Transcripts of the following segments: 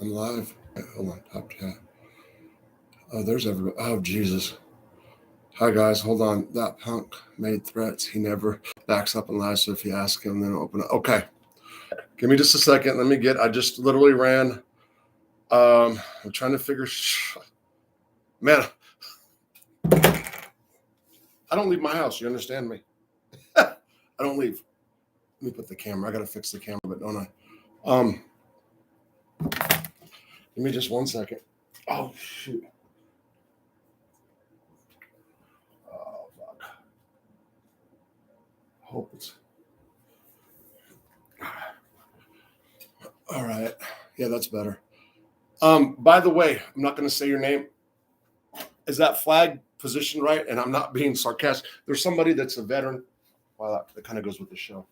I'm live. Hold on. Top chat. Oh, there's everybody. Oh, Jesus. Hi, guys. Hold on. That punk made threats. He never backs up and lies. So if you ask him, then open it. Okay. Give me just a second. Let me get. I just literally ran. I'm trying to figure. Man, I don't leave my house. You understand me? I don't leave. Let me put the camera. I got to fix the camera, but don't I? Give me just 1 second. Oh, shoot. Oh, fuck. Hope it's. All right. Yeah, that's better. By the way, I'm not going to say your name. Is that flag positioned right? And I'm not being sarcastic. There's somebody that's a veteran. Well, that kind of goes with the show.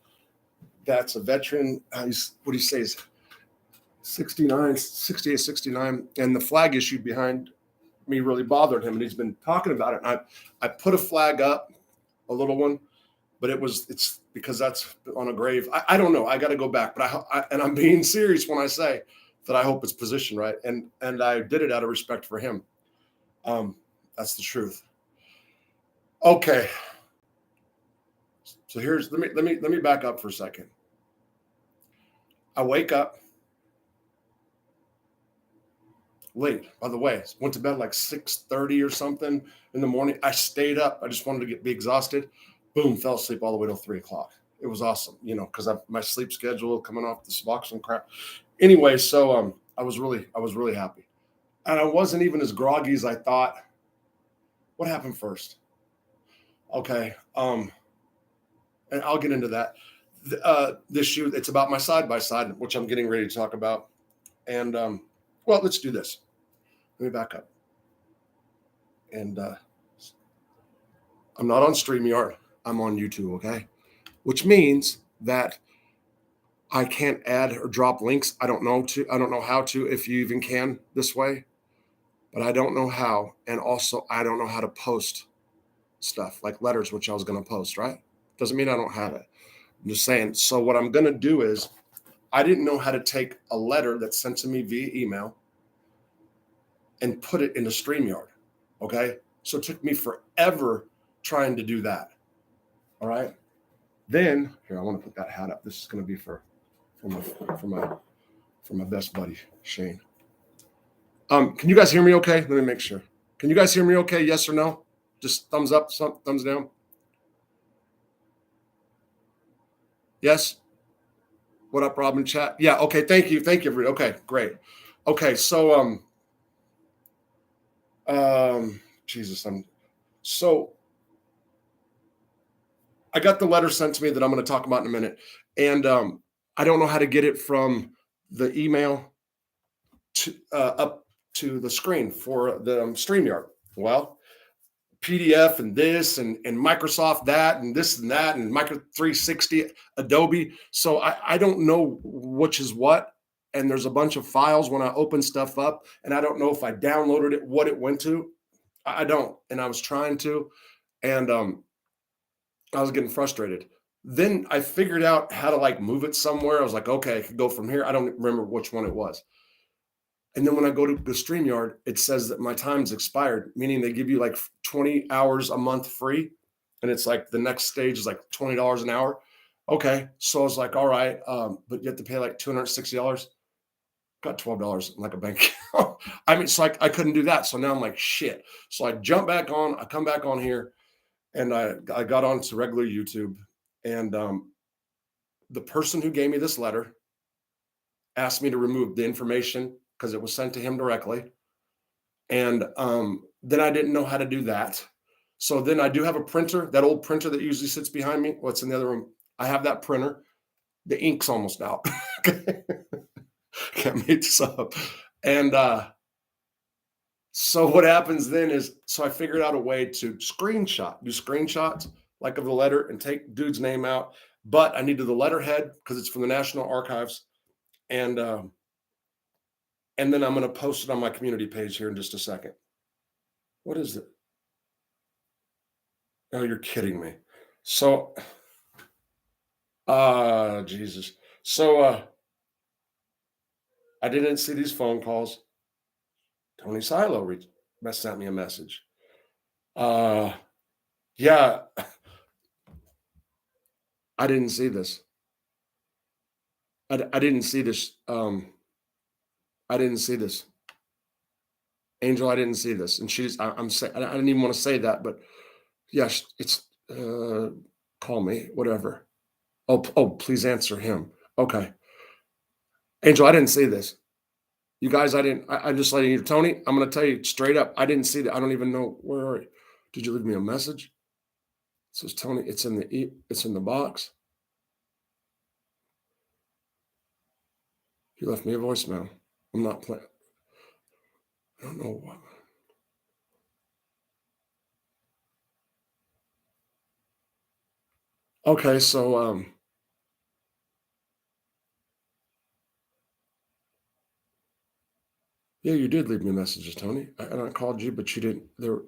That's a veteran. He's, what do you say? Is 69, 68, 69. And the flag issue behind me really bothered him. And he's been talking about it. And I put a flag up, a little one, but it's because that's on a grave. I don't know. I got to go back. But and I'm being serious when I say that I hope it's positioned right. And I did it out of respect for him. That's the truth. Okay. So here's let me back up for a second. I wake up late, by the way. Went to bed like 6:30 or something in the morning. I stayed up. I just wanted to be exhausted. Boom, fell asleep all the way till 3:00. It was awesome, because my sleep schedule coming off this boxing crap. Anyway, so I was really happy. And I wasn't even as groggy as I thought. What happened first? Okay. And I'll get into that. This shoe, it's about my side by side, which I'm getting ready to talk about. And well, let's do this. Let me back up. And I'm not on StreamYard. I'm on YouTube, okay? Which means that I can't add or drop links. I don't know how to, if you even can this way, but I don't know how. And also I don't know how to post stuff like letters, which I was going to post, right? Doesn't mean I don't have it. I'm just saying. So what I'm going to do is, I didn't know how to take a letter that's sent to me via email and put it into StreamYard. Okay. So it took me forever trying to do that. All right. Then here, I want to put that hat up. This is going to be for my best buddy, Shane. Can you guys hear me okay? Let me make sure. Can you guys hear me okay? Yes or no? Just thumbs up, thumbs down. Yes. What up, Robin? Chat. Yeah. Okay. Thank you. Everybody. Okay. Great. Okay. So, Jesus. So I got the letter sent to me that I'm going to talk about in a minute, and I don't know how to get it from the email to up to the screen for the StreamYard. Well, PDF and this and Microsoft that and this and that and Micro 360 Adobe. So I don't know which is what. And there's a bunch of files when I open stuff up, and I don't know if I downloaded it, what it went to. I don't. And I was trying to, and I was getting frustrated. Then I figured out how to move it somewhere. I was like, okay, I could go from here. I don't remember which one it was. And then when I go to the StreamYard, it says that my time's expired, meaning they give you 20 hours a month free. And it's like the next stage is like $20 an hour. Okay. So I was like, all right. But you have to pay like $260. Got $12 in a bank account. I mean, so I couldn't do that. So now I'm like, shit. So I jump back on, I come back on here, and I got on to regular YouTube. And the person who gave me this letter asked me to remove the information because it was sent to him directly. And then I didn't know how to do that. So then I do have a printer, that old printer that usually sits behind me. What's in the other room? I have that printer. The ink's almost out. Can't make this up. And so what happens then is, so I figured out a way to do screenshots of the letter and take dude's name out. But I needed the letterhead because it's from the National Archives. And then I'm going to post it on my community page here in just a second. What is it? Oh, you're kidding me. So, Jesus. So, I didn't see these phone calls. Tony Silo sent me a message. Yeah, I didn't see this. I didn't see this. I didn't see this. Angel, I didn't see this. And I'm saying, I didn't even want to say that, but yes, it's, call me, whatever. Oh, please answer him. Okay. Angel, I didn't see this. You guys, I'm just letting you, Tony, I'm going to tell you straight up. I didn't see that. I don't even know where are you? Did you leave me a message? It says, Tony, it's in the box. You left me a voicemail. I'm not playing. I don't know what. Okay, so yeah, you did leave me messages, Tony. And I called you, but you didn't. There.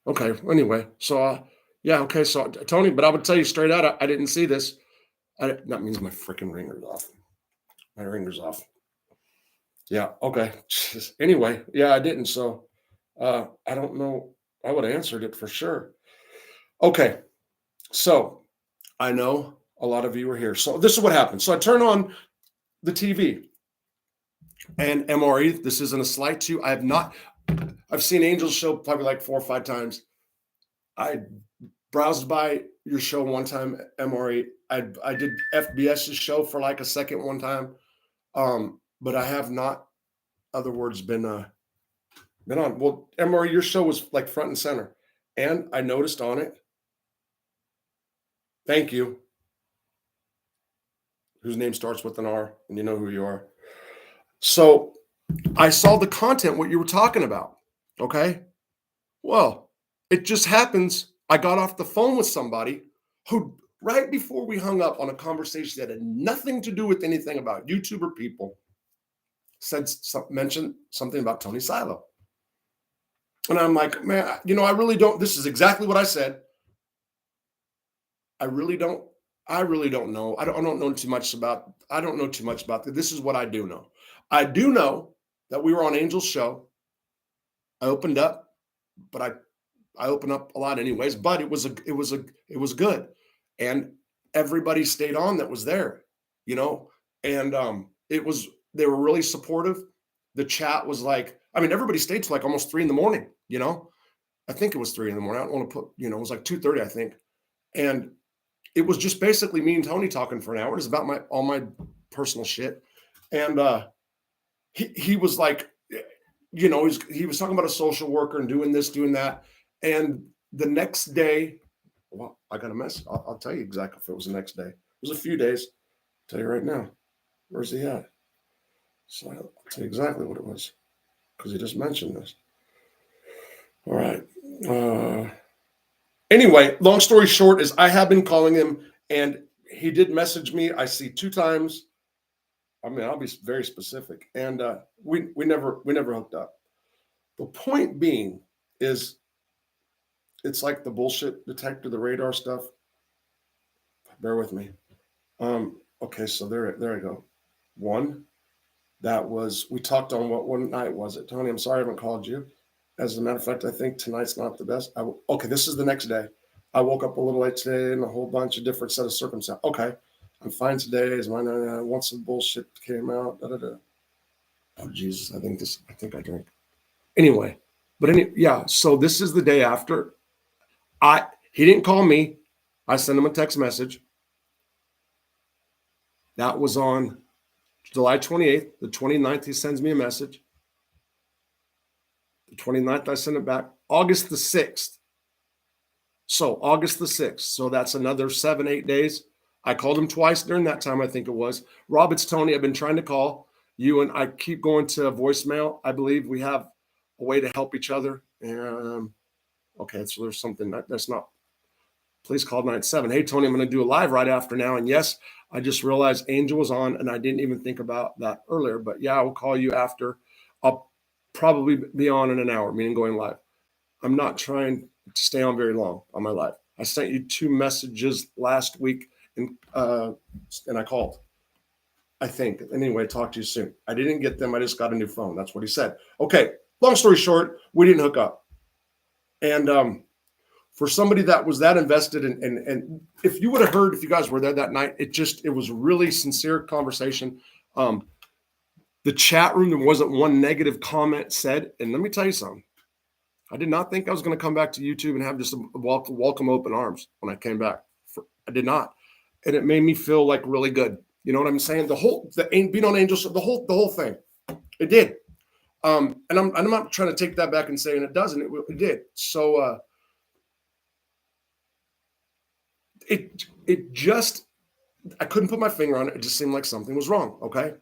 Okay. Anyway, so yeah. Okay. So Tony, but I would tell you straight out, I didn't see this. That means my freaking ringer's off. My ringer's off. Yeah. Okay. Anyway, yeah, I didn't. So I don't know. I would have answered it for sure. Okay. So I know a lot of you are here. So this is what happened. So I turn on the TV and MRE. This isn't a slight to you. I've seen Angel's show probably like 4 or 5 times. I browsed by your show one time, MRE. I did FBS's show for like a second one time. But I have not, other words, been on. Well, MRE, your show was like front and center. And I noticed on it, thank you, whose name starts with an R, and you know who you are. So I saw the content, what you were talking about. Okay. Well, it just happens. I got off the phone with somebody who, right before we hung up on a conversation that had nothing to do with anything about YouTube or people, mentioned something about Tony Silo. And I'm like, man, I really don't. This is exactly what I said. I really don't know. I don't know too much about. I don't know too much about that. This is what I do know. I do know that we were on Angel's show. I opened up, but I open up a lot anyways. But it was good, and everybody stayed on that was there, and they were really supportive. The chat was like, I mean, everybody stayed till like almost 3 a.m. I think it was 3 a.m. I don't want to put, it was like 2:30, I think, and it was just basically me and Tony talking for an hour. It's about all my personal shit, and he was like, he was talking about a social worker and doing this, doing that. And the next day, well, I got a message. I'll tell you exactly if it was the next day. It was a few days. I'll tell you right now. Where's he at? So I'll tell you exactly what it was because he just mentioned this. All right. Anyway, long story short is I have been calling him and he did message me. I see 2 times. I mean, I'll be very specific. And we never hooked up. The point being is it's like the bullshit detector, the radar stuff. Bear with me. Okay, so there I go. One, that was, we talked on what night was it? Tony, I'm sorry I haven't called you. As a matter of fact, I think tonight's not the best. Okay, this is the next day. I woke up a little late today and a whole bunch of different set of circumstances. Okay, I'm fine today. Is my once the bullshit came out. Oh Jesus, I think I drank. Anyway, yeah. So this is the day after. He didn't call me. I sent him a text message. That was on July 28th. The 29th, he sends me a message. The 29th, I sent it back. August the 6th. So August the 6th. So that's another 7-8 days. I called him twice during that time, I think it was. Rob, it's Tony. I've been trying to call you, and I keep going to voicemail. I believe we have a way to help each other. Okay, so there's something that's not. Please call 97. Hey, Tony, I'm going to do a live right after now. And yes, I just realized Angel was on, and I didn't even think about that earlier. But yeah, I will call you after. I'll probably be on in an hour, meaning going live. I'm not trying to stay on very long on my live. I sent you 2 messages last week, and I called. I think. Anyway, talk to you soon. I didn't get them. I just got a new phone. That's what he said. Okay. Long story short, we didn't hook up. And for somebody that was that invested in, and if you would have heard, if you guys were there that night, it was really sincere conversation. The chat room, there wasn't one negative comment said. And let me tell you something. I did not think I was going to come back to YouTube and have just a welcome open arms when I came back. I did not. And it made me feel like really good. You know what I'm saying? Being on Angel, the whole thing, it did. And I'm not trying to take that back and saying it doesn't. It did. So it just, I couldn't put my finger on it. It just seemed like something was wrong. Okay.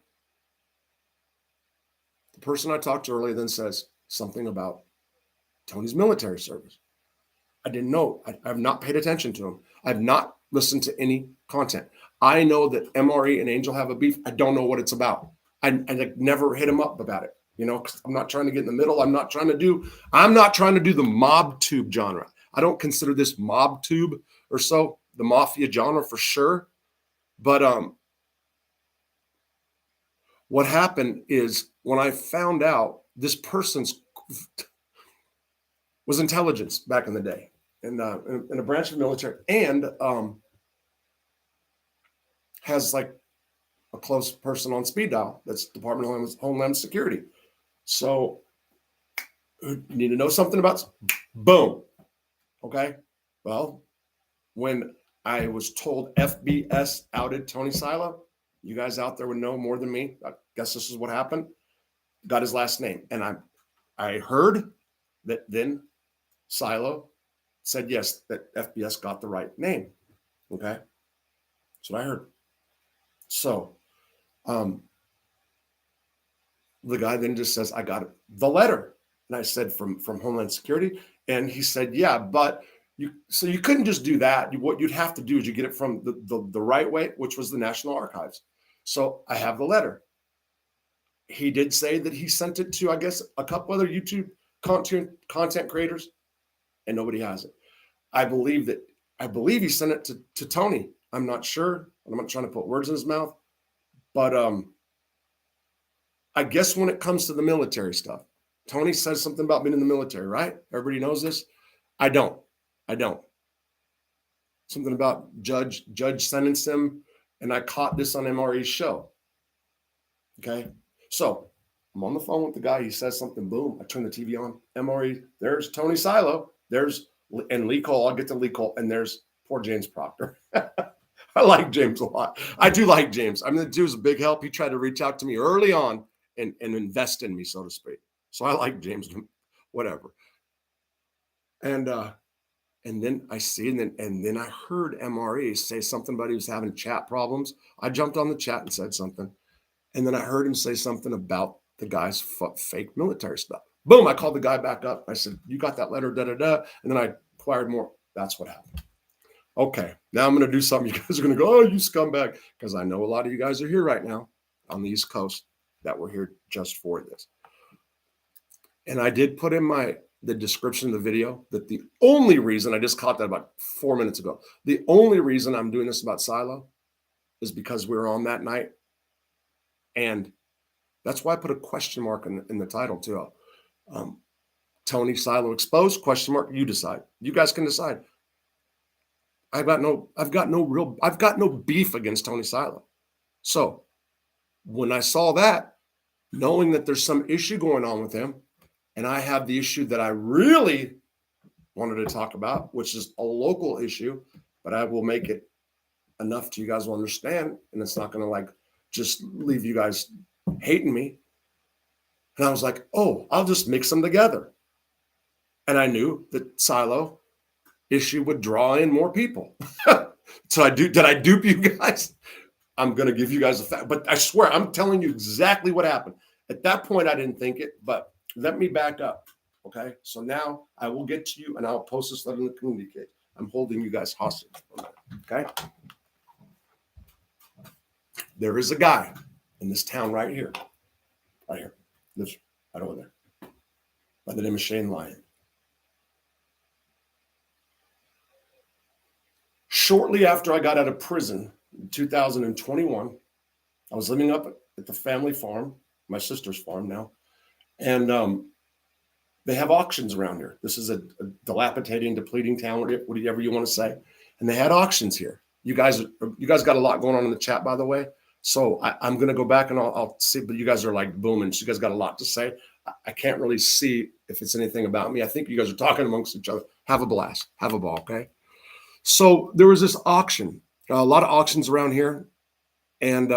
The person I talked to earlier then says something about Tony's military service. I didn't know. I have not paid attention to him. I've not listened to any content. I know that MRE and Angel have a beef. I don't know what it's about. I never hit him up about it. You know, 'cause I'm not trying to get in the middle. I'm not trying to do the mob tube genre. I don't consider this mob tube or so, the mafia genre for sure. But what happened is when I found out this person's was intelligence back in the day, and in a branch of the military, and has like a close person on speed dial. That's Department of Homeland Security. So you need to know something about, boom. Okay. Well, when I was told FBS outed Tony Silo, you guys out there would know more than me. I guess this is what happened. Got his last name. And I heard that then Silo said, yes, that FBS got the right name. Okay. That's what I heard. So the guy then just says, I got the letter. And I said, from Homeland Security. And he said, yeah, but you couldn't just do that. What you'd have to do is you get it from the right way, which was the National Archives. So I have the letter. He did say that he sent it to, I guess, a couple other YouTube content creators, and nobody has it. I believe he sent it to Tony. I'm not sure. I'm not trying to put words in his mouth, but I guess when it comes to the military stuff, Tony says something about being in the military, right? Everybody knows this. I don't. Something about judge sentenced him, and I caught this on MRE's show. Okay. So I'm on the phone with the guy. He says something, boom. I turn the TV on. MRE, there's Tony Silo. And Lee Cole. I'll get to Lee Cole. And there's poor James Proctor. I like James a lot. I do like James. I mean, the dude's a big help. He tried to reach out to me early on and invest in me, so to speak. So I like James, whatever. And then I see, and then I heard MRE say something about he was having chat problems. I jumped on the chat and said something. And then I heard him say something about the guy's fake military stuff. Boom, I called the guy back up. I said, you got that letter, da-da-da. And then I acquired more. That's what happened. Okay, now I'm going to do something. You guys are going to go, oh, you scumbag. Because I know a lot of you guys are here right now on the East Coast that were here just for this. And I did put in the description of the video that the only reason, I just caught that about 4 minutes ago, the only reason I'm doing this about Silo is because we were on that night. And that's why I put a question mark in the title too. Tony Silo exposed, question mark, you decide. You guys can decide. I've got no beef against Tony Silo. So when I saw that, knowing that there's some issue going on with him, and I have the issue that I really wanted to talk about, which is a local issue, but I will make it enough to you guys will understand, and it's not going to just leave you guys hating me. And I was like, oh, I'll just mix them together. And I knew that Silo issue would draw in more people. So did I dupe you guys? I'm going to give you guys a fact, but I swear I'm telling you exactly what happened. At that point, I didn't think it, but let me back up. Okay. So now I will get to you and I'll post this letter in the community case. I'm holding you guys hostage. Okay. There is a guy in this town right here, lives right over there, by the name of Shane Lyon. Shortly after I got out of prison in 2021, I was living up at the family farm, my sister's farm now, and they have auctions around here. This is a dilapidating, depleting town, whatever you want to say, and they had auctions here. You guys got a lot going on in the chat, by the way. So I'm going to go back and I'll see, but you guys are like booming. So you guys got a lot to say. I can't really see if it's anything about me. I think you guys are talking amongst each other. Have a blast. Have a ball, okay? So there was this auction, a lot of auctions around here. And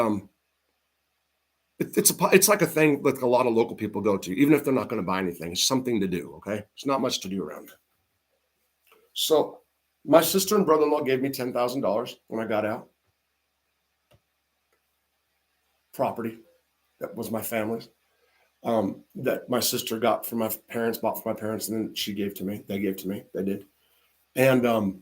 it's like a thing that a lot of local people go to, even if they're not going to buy anything. It's something to do, okay? There's not much to do around here. So my sister and brother-in-law gave me $10,000 when I got out. Property that was my family's, that my sister got from my parents, bought for my parents, and then she gave to me. They gave to me. They did. And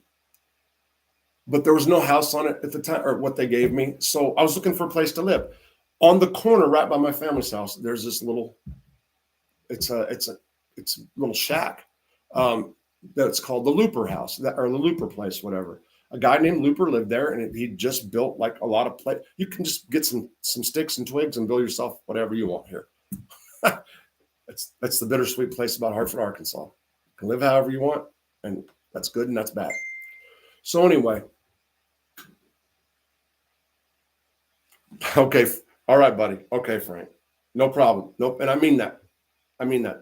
but there was no house on it at the time, or what they gave me. So I was looking for a place to live. On the corner, right by my family's house, there's this little. It's a little shack that's called the Looper House, or the Looper Place, whatever. A guy named Looper lived there, and he just built like a lot of play. You can just get some sticks and twigs and build yourself whatever you want here. That's the bittersweet place about Hartford, Arkansas. You can live however you want, and that's good and that's bad. So anyway, okay, all right, buddy. Okay, Frank, no problem. Nope, and I mean that.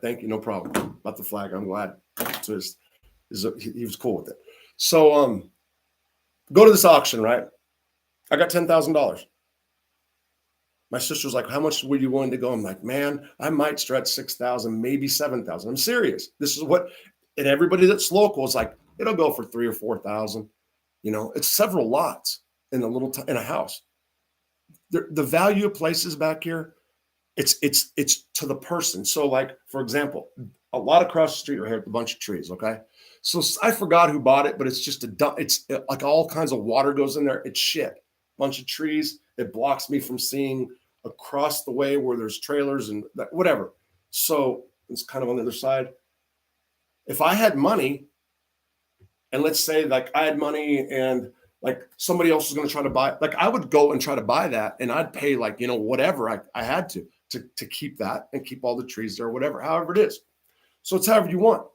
Thank you. No problem about the flag. I'm glad. So he was cool with it. So go to this auction, right? I got $10,000. My sister's like, how much were you willing to go? I'm like, man, I might stretch 6,000, maybe 7,000. I'm serious. This is what, and everybody that's local is like, it'll go for 3,000 or 4,000. You know, it's several lots in in a house. The value of places back here, it's to the person. So like, for example, a lot across the street right here, a bunch of trees. Okay. So I forgot who bought it, but it's just it's like all kinds of water goes in there. It's shit. Bunch of trees. It blocks me from seeing across the way where there's trailers and whatever. So it's kind of on the other side. If I had money, and let's say like I had money and like somebody else was going to try to buy, like I would go and try to buy that, and I'd pay like, you know, whatever I had to keep that and keep all the trees there, whatever, however it is. So it's however you want.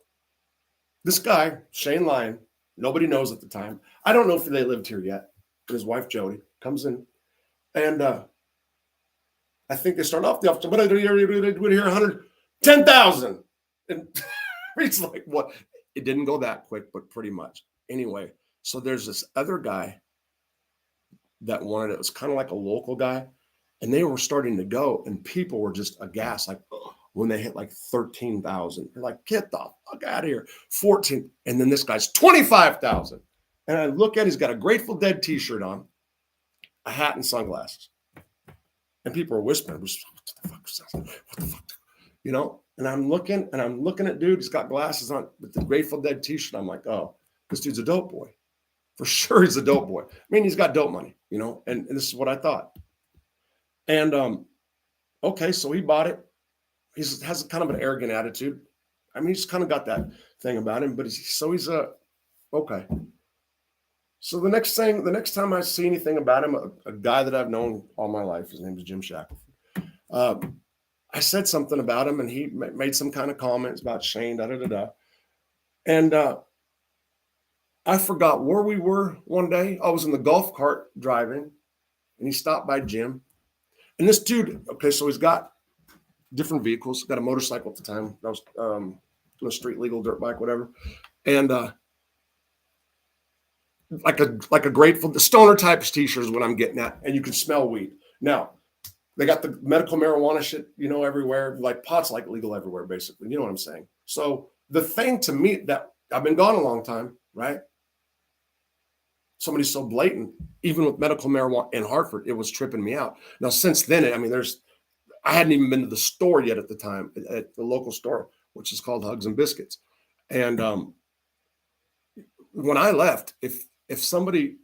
This guy, Shane Lyon, nobody knows at the time. I don't know if they lived here yet. But his wife, Jodi, comes in, and I think they start off the auction. What I do here, 110,000. And he's like, what? It didn't go that quick, but pretty much. Anyway, so there's this other guy that wanted it. It was kind of like a local guy, and they were starting to go, and people were just aghast, like when they hit like 13,000. They're like, get the fuck out of here. 14, and then this guy's 25,000. And I look at, he's got a Grateful Dead t-shirt on, a hat and sunglasses. And people are whispering, what the fuck is that? What the fuck? You know, and I'm looking at dude, he's got glasses on with the Grateful Dead t-shirt. I'm like, oh, this dude's a dope boy. For sure he's a dope boy. I mean, he's got dope money, you know, and this is what I thought. And okay, so he bought it. He has kind of an arrogant attitude. I mean, he's kind of got that thing about him, but he's okay. So the next time I see anything about him, a guy that I've known all my life, his name is Jim Shackelford. I said something about him, and he made some kind of comments about Shane, And I forgot where we were one day. I was in the golf cart driving, and he stopped by Jim. And this dude, okay, so he's got different vehicles, got a motorcycle at the time. That was a street legal dirt bike, whatever. And like a Grateful, the stoner type t-shirt is what I'm getting at. And you can smell weed. Now, they got the medical marijuana shit, you know, everywhere. Like pot's like legal everywhere, basically. You know what I'm saying? So the thing to me that I've been gone a long time, right? Somebody's so blatant, even with medical marijuana in Hartford, it was tripping me out. Now, since then, I mean, I hadn't even been to the store yet at the time, at the local store, which is called Hugs and Biscuits. And when I left, if somebody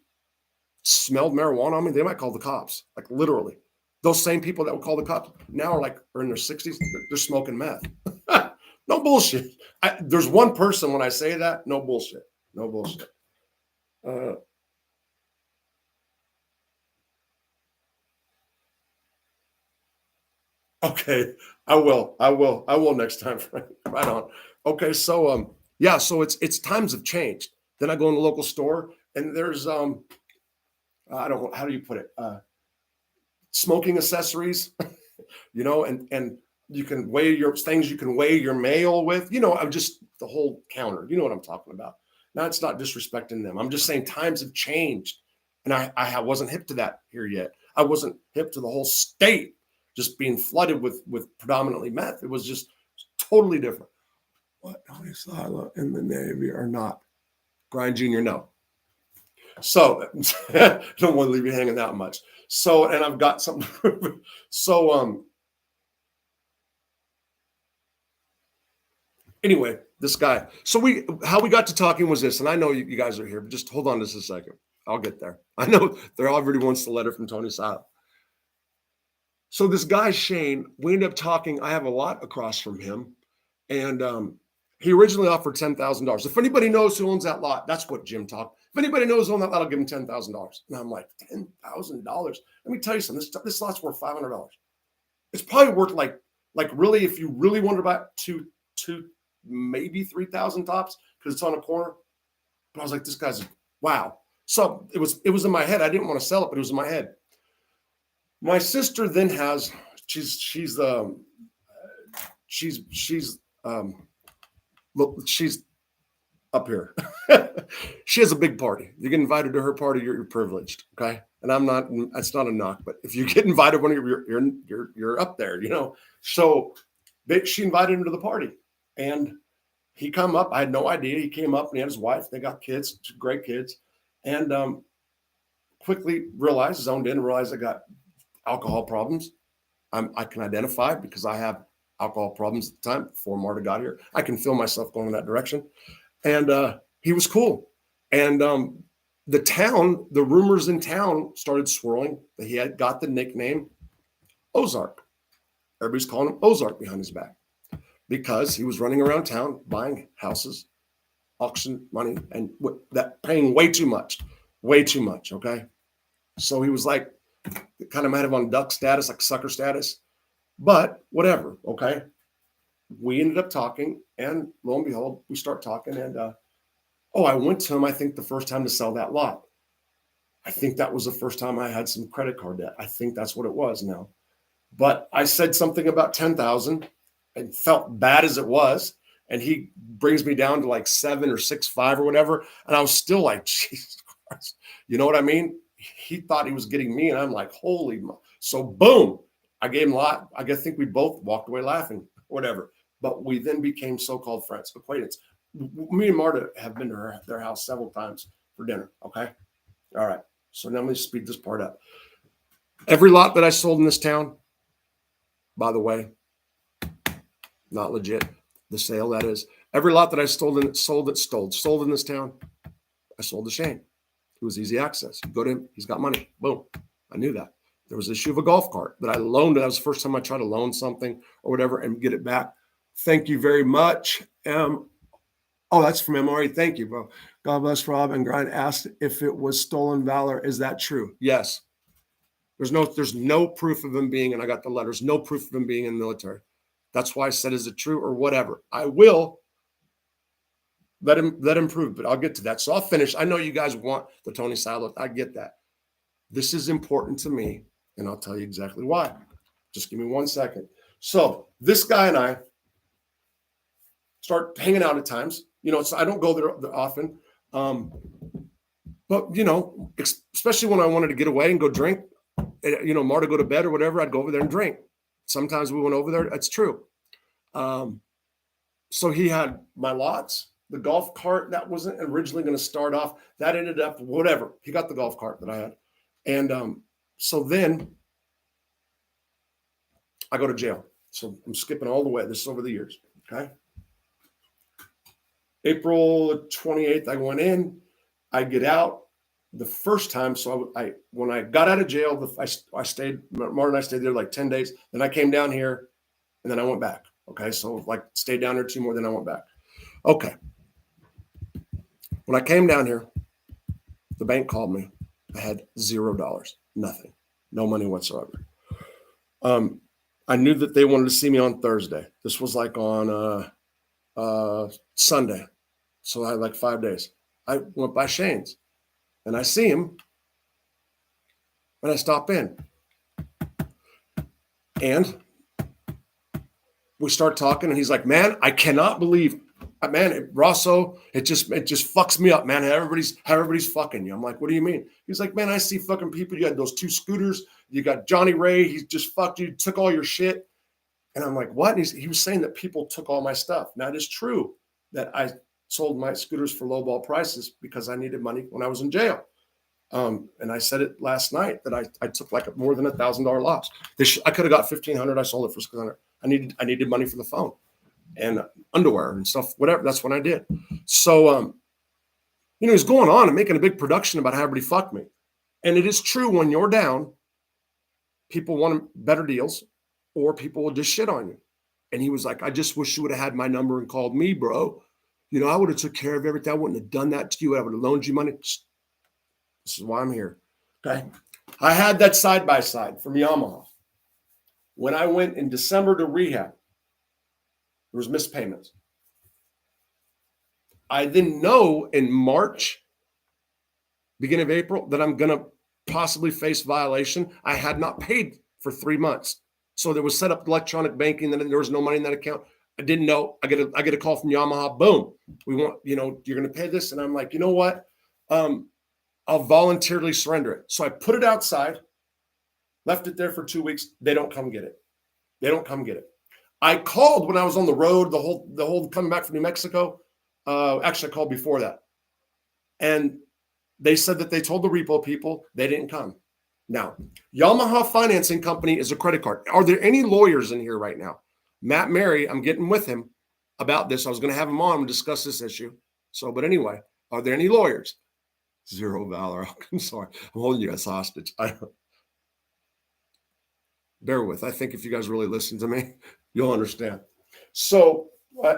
smelled marijuana on me, they might call the cops, like literally. Those same people that would call the cops now are in their 60s. They're smoking meth. No bullshit. There's one person when I say that, no bullshit. No bullshit. Okay, I will next time. Right on. Okay, so yeah, so it's times have changed. Then I go in the local store and there's I don't know, how do you put it? Smoking accessories, and you can weigh your things, you can weigh your mail with, I'm just the whole counter. You know what I'm talking about. Now it's not disrespecting them. I'm just saying times have changed. And I wasn't hip to that here yet. I wasn't hip to the whole state just being flooded with predominantly meth. It was just totally different. What Tony Silo in the Navy or not? Grind Jr. No. So don't want to leave you hanging that much. So, and I've got something. So anyway, this guy. So how we got to talking was this, and I know you guys are here, but just hold on just a second. I'll get there. I know there already wants the letter from Tony Silo. So this guy, Shane, we ended up talking. I have a lot across from him. And he originally offered $10,000. If anybody knows who owns that lot, that's what Jim talked. If anybody knows who owns that lot, I'll give him $10,000. And I'm like, $10,000? Let me tell you something. This lot's worth $500. It's probably worth like really, if you really wanted to buy two, maybe 3,000 tops, because it's on a corner. But I was like, this guy's wow. So it was in my head. I didn't want to sell it, but it was in my head. My sister then has she's up here. She has a big party. You get invited to her party, you're privileged, okay? And I'm not. That's not a knock, but if you get invited, when you're up there, So she invited him to the party, and he come up. I had no idea. He came up and he had his wife. They got kids, great kids, and quickly realized, zoned in, realized I got alcohol problems. I can identify because I have alcohol problems at the time before Marta got here. I can feel myself going in that direction. And he was cool. And the rumors in town started swirling that he had got the nickname Ozark. Everybody's calling him Ozark behind his back because he was running around town buying houses, auction money, and that paying way too much. Okay. So he was like, kind of might have on duck status, like sucker status, but whatever. Okay. We ended up talking, and lo and behold, we start talking. And I went to him, I think, the first time to sell that lot. I think that was the first time I had some credit card debt. I think that's what it was now. But I said something about 10,000 and felt bad as it was. And he brings me down to like 7 or 6.5 or whatever. And I was still like, Jesus Christ. You know what I mean? He thought he was getting me, and I'm like, holy. So boom, I gave him a lot. I think we both walked away laughing, whatever. But we then became so-called friends, acquaintance. Me and Marta have been to their house several times for dinner. Okay. All right. So now let me speed this part up. Every lot that I sold in this town, by the way, not legit. The sale, that is. Every lot that I sold in this town, I sold to Shane. It was easy access. You go to him, he's got money. Boom. I knew that. There was the issue of a golf cart that I loaned. That was the first time I tried to loan something or whatever and get it back. Thank you very much. That's from MRE. Thank you, bro. God bless Rob. And Grind asked if it was stolen valor. Is that true? Yes. There's no proof of him being, and I got the letters, no proof of him being in the military. That's why I said, is it true or whatever? I will let him prove, but I'll get to that. So I'll finish. I know you guys want the Tony Silo. I get that. This is important to me, and I'll tell you exactly why. Just give me 1 second. So this guy and I start hanging out at times. So I don't go there often. But, especially when I wanted to get away and go drink, Marta go to bed or whatever, I'd go over there and drink. Sometimes we went over there. That's true. So he had my lots, the golf cart that wasn't originally going to start off. That ended up, whatever. He got the golf cart that I had. And so then I go to jail. So I'm skipping all the way. This is over the years. Okay. April 28th, I went in. I get out the first time. So when I got out of jail, I stayed, Marta and I stayed there like 10 days. Then I came down here and then I went back. Okay. So stayed down there 2 more, then I went back. Okay. When I came down here, the bank called me. I had $0, nothing, no money whatsoever. I knew that they wanted to see me on Thursday. This was like on Sunday. So I had like 5 days. I went by Shane's and I see him and I stop in. And we start talking and he's like, man, I cannot believe, man, Rosso, it just fucks me up, man. How everybody's fucking you. I'm like, what do you mean? He's like, man, I see fucking people. You had those 2 scooters. You got Johnny Ray. He just fucked you, took all your shit. And I'm like, what? And he was saying that people took all my stuff. Now, it is true that I sold my scooters for lowball prices because I needed money when I was in jail. And I said it last night that I took like more than $1,000 loss. I could have got $1,500. I sold it for $600. I needed money for the phone and underwear and stuff, whatever. That's what I did. So, he's going on and making a big production about how everybody fucked me. And it is true, when you're down, people want better deals or people will just shit on you. And he was like, I just wish you would have had my number and called me, bro. I would have took care of everything. I wouldn't have done that to you. I would have loaned you money. This is why I'm here. Okay. I had that side-by-side from Yamaha. When I went in December to rehab, there was missed payments. I then know in March, beginning of April, that I'm going to possibly face violation. I had not paid for 3 months. So there was set up electronic banking, and there was no money in that account. I didn't know. I get a call from Yamaha. Boom. We want, you're going to pay this. And I'm like, you know what? I'll voluntarily surrender it. So I put it outside, left it there for 2 weeks. They don't come get it. I called when I was on the road, the whole coming back from New Mexico. Actually, I called before that. And they said that they told the repo people they didn't come. Now, Yamaha Financing Company is a credit card. Are there any lawyers in here right now? Matt Mary, I'm getting with him about this. I was going to have him on and discuss this issue. So, but anyway, are there any lawyers? $0. I'm sorry. I'm holding you guys hostage. Bear with. I think if you guys really listen to me, you'll understand. So,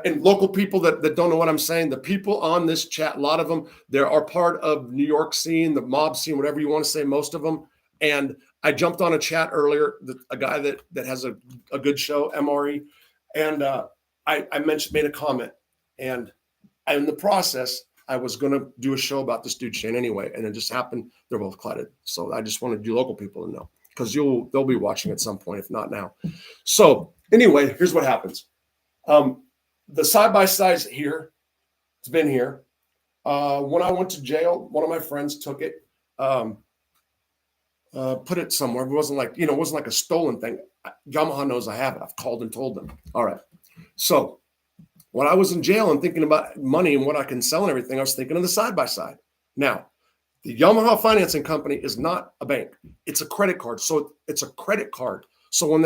and local people that don't know what I'm saying, the people on this chat, a lot of them, they are part of New York scene, the mob scene, whatever you want to say, most of them. And I jumped on a chat earlier, a guy that has a good show, MRE, and I made a comment. And in the process, I was going to do a show about this dude, Shane, anyway. And it just happened. They're both clouded. So I just wanted you local people to know, because they'll be watching at some point, if not now. So anyway, here's what happens. The side-by-side's here. It's been here. When I went to jail, one of my friends took it, put it somewhere. It wasn't like a stolen thing. Yamaha knows I have it. I've called and told them. All right. So when I was in jail and thinking about money and what I can sell and everything, I was thinking of the side-by-side. Now, the Yamaha Financing Company is not a bank. It's a credit card. So it's a credit card. So when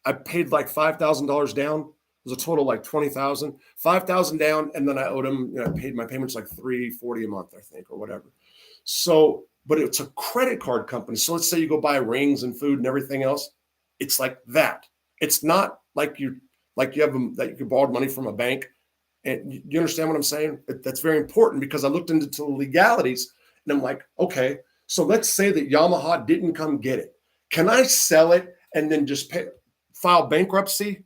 I paid like $5,000 down, it was a total like $20,000, $5,000 down. And then I owed them, I paid my payments like $340 a month, I think, or whatever. So, but it's a credit card company. So let's say you go buy rings and food and everything else. It's like that. It's not like you have them that you can borrow money from a bank. And you understand what I'm saying? That's very important, because I looked into the legalities and I'm like, okay, so let's say that Yamaha didn't come get it. Can I sell it and then just file bankruptcy,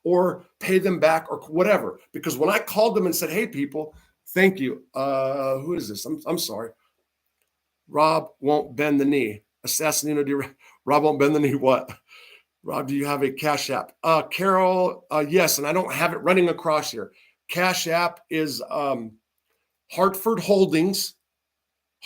or pay them back or whatever? Because when I called them and said, hey, people, thank you. Who is this? I'm sorry. Rob won't bend the knee. Assassinino. Rob won't bend the knee. What? Rob, do you have a Cash App? Carol, yes, and I don't have it running across here. Cash App is Hartford Holdings,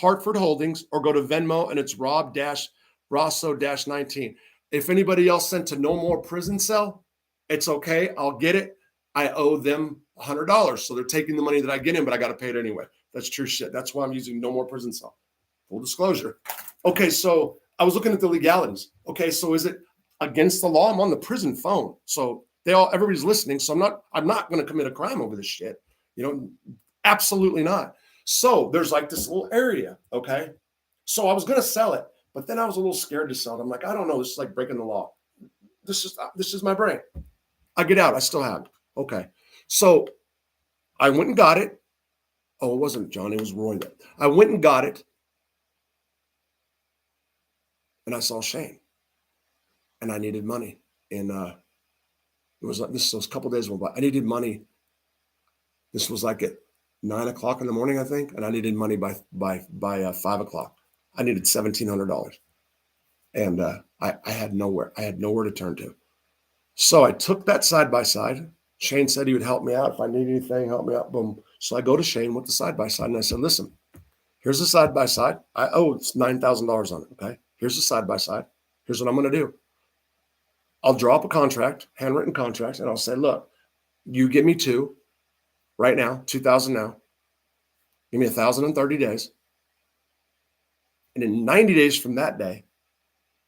or go to Venmo, and it's Rob-Rosso-19. If anybody else sent to No More Prison Cell, it's okay. I'll get it. I owe them $100. So they're taking the money that I get in, but I got to pay it anyway. That's true shit. That's why I'm using No More Prison Cell. Full disclosure. Okay, so I was looking at the legalities. Okay, so is it against the law? I'm on the prison phone. So everybody's listening. So I'm not going to commit a crime over this shit. Absolutely not. So there's like this little area. Okay. So I was going to sell it, but then I was a little scared to sell it. I'm like, I don't know. This is like breaking the law. This is my brain. I get out. I still have it. Okay. So I went and got it. Oh, it wasn't John. It was Roy. I went and got it. And I saw Shane. And I needed money And it was like this was a couple days went by. I needed money. This was like at 9 o'clock in the morning, I think, and I needed money by 5 o'clock. I needed $1,700, and I had nowhere. I had nowhere to turn to. So I took that side by side. Shane said he would help me out if I need anything. Help me out. Boom. So I go to Shane with the side by side, and I said, "Listen, here's the side by side. I owe $9,000 on it. Okay, here's the side by side. Here's what I'm going to do. I'll draw up a contract, handwritten contract, and I'll say, look, you give me two right now, 2,000 now. Give me 1,000 in 30 days. And in 90 days from that day,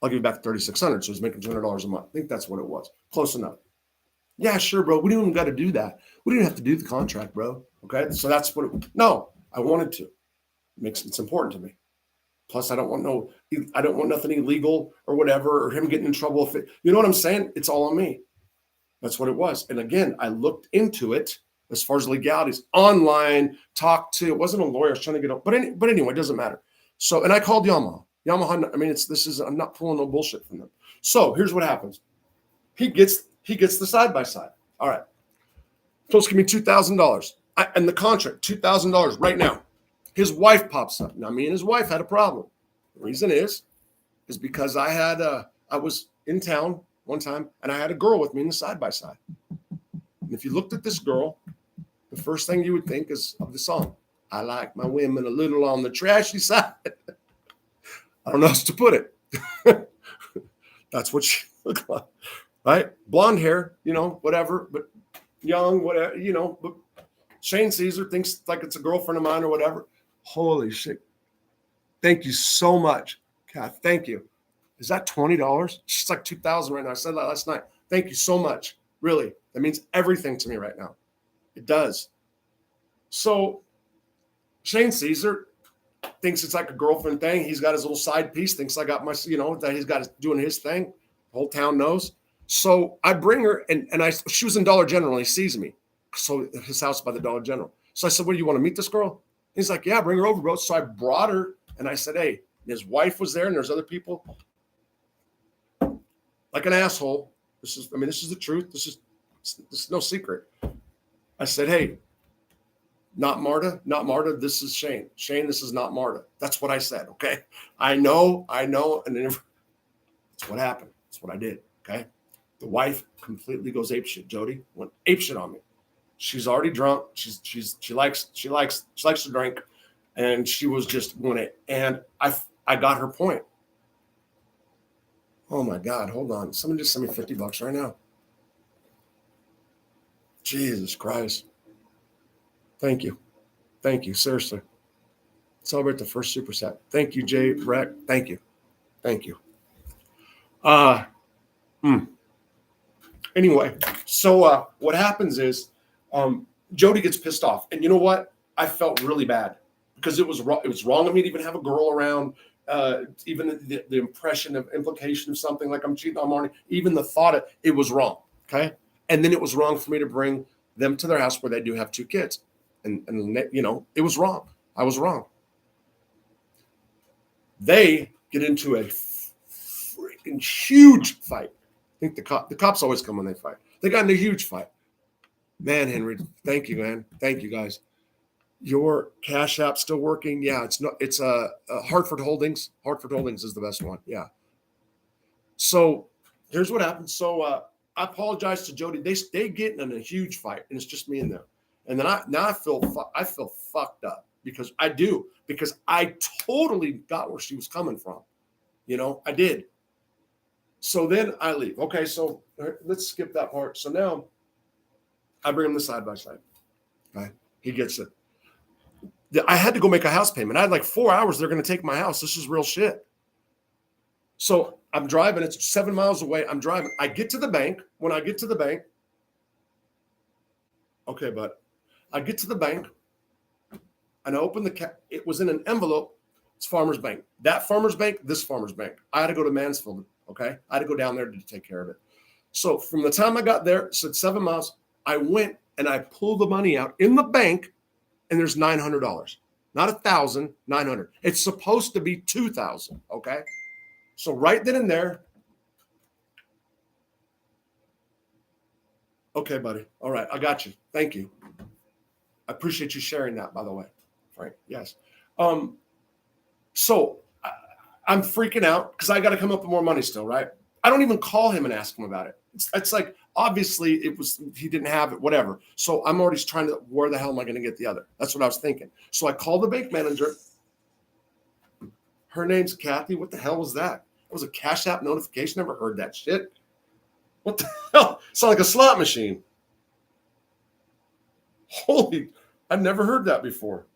I'll give you back 3,600. So he's making $200 a month. I think that's what it was. Close enough. Yeah, sure, bro. We didn't even got to do that. We didn't have to do the contract, bro. Okay. So that's what no, I wanted to. It's important to me. Plus, I don't want nothing illegal or whatever, or him getting in trouble. You know what I'm saying? It's all on me. That's what it was. And again, I looked into it as far as legalities online, talked to, it wasn't a lawyer. I was trying to get up, but anyway, it doesn't matter. So, and I called Yamaha. I mean, I'm not pulling no bullshit from them. So here's what happens. He gets the side by side. All right. Supposed to give me $2,000. And the contract, $2,000 right now. His wife pops up. Now, me and his wife had a problem. The reason is because I was in town one time and I had a girl with me in the side by side. And if you looked at this girl, the first thing you would think is of the song. I like my women a little on the trashy side. I don't know how else to put it. That's what she looked like, right? Blonde hair, whatever, but young, whatever, but Shane sees her, thinks like it's a girlfriend of mine or whatever. Holy shit. Thank you so much, Kath. Thank you. Is that $20? It's like $2,000 right now. I said that last night. Thank you so much. Really. That means everything to me right now. It does. So Shane sees her, thinks it's like a girlfriend thing. He's got his little side piece, thinks I got my, that he's got doing his thing. The whole town knows. So I bring her and she was in Dollar General. He sees me. So his house by the Dollar General. So I said, what, do you want to meet this girl? He's like, yeah, bring her over, bro. So I brought her and I said, hey, his wife was there and there's other people. Like an asshole. This is the truth. This is no secret. I said, hey, not Marta. This is Shane. Shane, this is not Marta. That's what I said. Okay. I know. And then that's what happened. That's what I did. Okay. The wife completely goes apeshit. Jodi went apeshit on me. She's already drunk. She likes to drink, and she was just doing it. And I got her point. Oh my God, hold on. Someone just sent me $50 right now. Jesus Christ. Thank you. Seriously. Celebrate the first superset. Thank you, Jay Breck. Thank you. Anyway, so what happens is Jodi gets pissed off. And you know what? I felt really bad because it was wrong of me to even have a girl around. Even the impression of implication of something like I'm cheating on Marnie, even the thought of it was wrong. Okay. And then it was wrong for me to bring them to their house where they do have two kids. And it was wrong. I was wrong. They get into a freaking huge fight. I think the cops always come when they fight. They got in a huge fight. Man, Henry, thank you, man. Thank you, guys. Your Cash App still working? Yeah, it's Hartford Holdings. Hartford Holdings is the best one. Yeah. So here's what happened. So I apologize to Jodi. They get in a huge fight, and it's just me and them. And then I feel fucked up because I totally got where she was coming from. I did. So then I leave. Okay, so let's skip that part. So now I bring him the side by side. Okay, he gets it. I had to go make a house payment. I had like 4 hours. They're going to take my house. This is real shit. So I'm driving. It's 7 miles away. I'm driving. I get to the bank. When I get to the bank, okay, but I get to the bank and I open it was in an envelope. It's Farmers Bank. That Farmers Bank, this Farmers Bank. I had to go to Mansfield. Okay. I had to go down there to take care of it. So from the time I got there, it said 7 miles. I went and I pulled the money out in the bank. And there's $900, not 1,000, 900. It's supposed to be 2,000. Okay. So right then and there, Okay, buddy. All right. I got you. Thank you. I appreciate you sharing that, by the way, Frank. Yes. So I'm freaking out because I got to come up with more money still, right? I don't even call him and ask him about it. It's like, obviously he didn't have it, whatever. So I'm already trying to, where the hell am I going to get the other? That's what I was thinking. So I called the bank manager. Her name's Kathy. What the hell was that? It was a Cash App notification. Never heard that shit. What the hell? It's like a slot machine. Holy, I've never heard that before.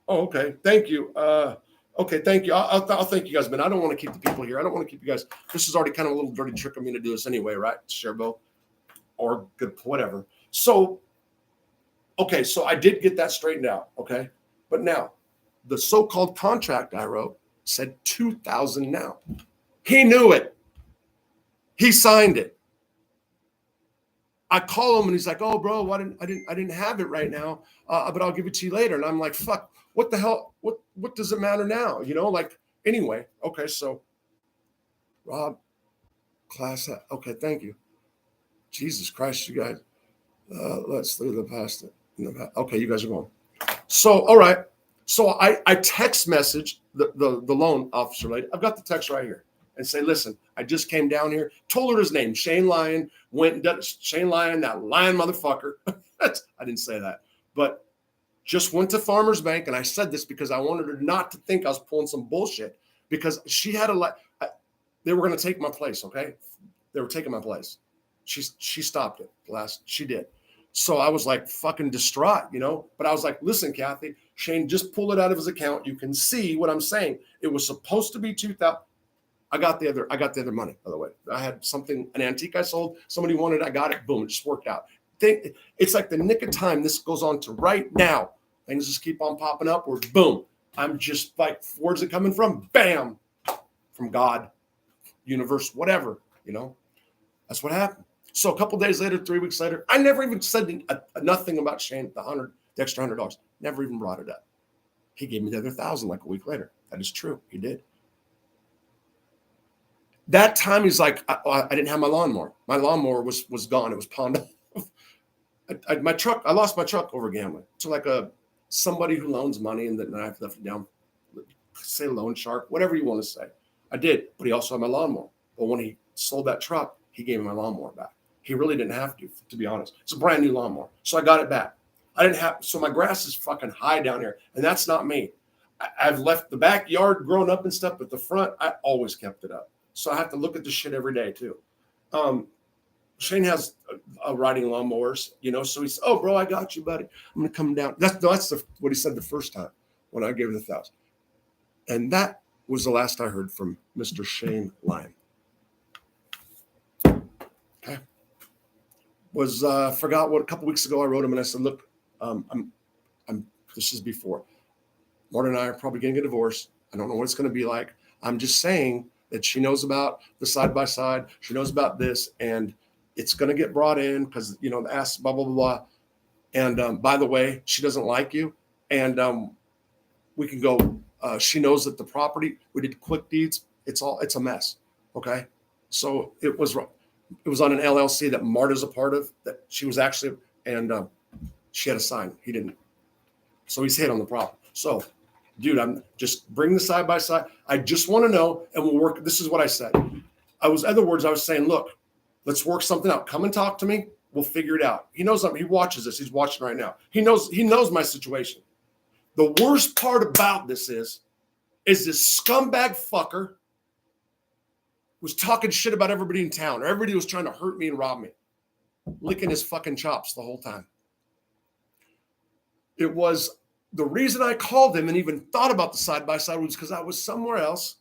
Oh, okay. Thank you. Okay, thank you. I'll thank you guys, man. I don't want to keep the people here. I don't want to keep you guys. This is already kind of a little dirty trick of me to do this anyway, right? Sherbo or good, whatever. So, okay, so I did get that straightened out, okay? But now, the so-called contract I wrote said 2,000 now. He knew it. He signed it. I call him and he's like, "Oh, bro, I didn't have it right now, but I'll give it to you later." And I'm like, "Fuck, what the hell? What does it matter now? You know, like anyway." Okay, so Rob, class. Okay, thank you. Jesus Christ, you guys. Let's leave the past. Okay, you guys are going. So, all right. So I text message the loan officer lady. I've got the text right here. And say, "Listen, I just came down here, told her his name, Shane Lyon, went and done Shane Lyon, that lion motherfucker." I didn't say that, but just went to Farmers Bank. And I said this because I wanted her not to think I was pulling some bullshit, because she had they were going to take my place. Okay. They were taking my place. She stopped it she did. So I was like fucking distraught, but I was like, "Listen, Kathy, Shane just pulled it out of his account. You can see what I'm saying. It was supposed to be 2,000. I got the other money, by the way. I had something, an antique I sold. Somebody wanted it. I got it. Boom. It just worked out. It's like the nick of time. This goes on to right now. Things just keep on popping up, or boom. I'm just like, where's it coming from? Bam. From God, universe, whatever, That's what happened. So a couple days later, 3 weeks later, I never even said nothing about Shane, the extra $100. Never even brought it up. He gave me the other 1,000 like a week later. That is true. He did. That time he's like, I didn't have my lawnmower. My lawnmower was gone. It was pawned off. I lost my truck over gambling to like somebody who loans money, and then I left it down. Say loan shark, whatever you want to say. I did, but he also had my lawnmower. But when he sold that truck, he gave me my lawnmower back. He really didn't have to be honest. It's a brand new lawnmower, so I got it back. So my grass is fucking high down here, and that's not me. I've left the backyard grown up and stuff, but the front, I always kept it up. So I have to look at the shit every day too. Shane has riding lawnmowers, so he's, "Oh, bro, I got you, buddy. I'm going to come down." That's what he said the first time when I gave him the 1,000. And that was the last I heard from Mr. Shane Lyon. Okay. Forgot what a couple weeks ago I wrote him, and I said, "Look, this is before. Marta and I are probably getting a divorce. I don't know what it's going to be like. I'm just saying that she knows about the side-by-side. She knows about this, and it's going to get brought in because, the ass, blah, blah, blah, blah. And by the way, she doesn't like you. And we can go, she knows that the property, we did quick deeds. It's a mess. Okay. So it was on an LLC that Marta's a part of, that she was actually, and she had a sign. He didn't. So he's hit on the problem. So, dude, I'm just bring the side by side. I just want to know, and we'll work. This is what I said. I was saying, "Look, let's work something out. Come and talk to me. We'll figure it out." He knows he watches this. He's watching right now. He knows my situation. The worst part about this is this scumbag fucker was talking shit about everybody in town. Everybody was trying to hurt me and rob me, licking his fucking chops the whole time. It was the reason I called him and even thought about the side-by-side was because I was somewhere else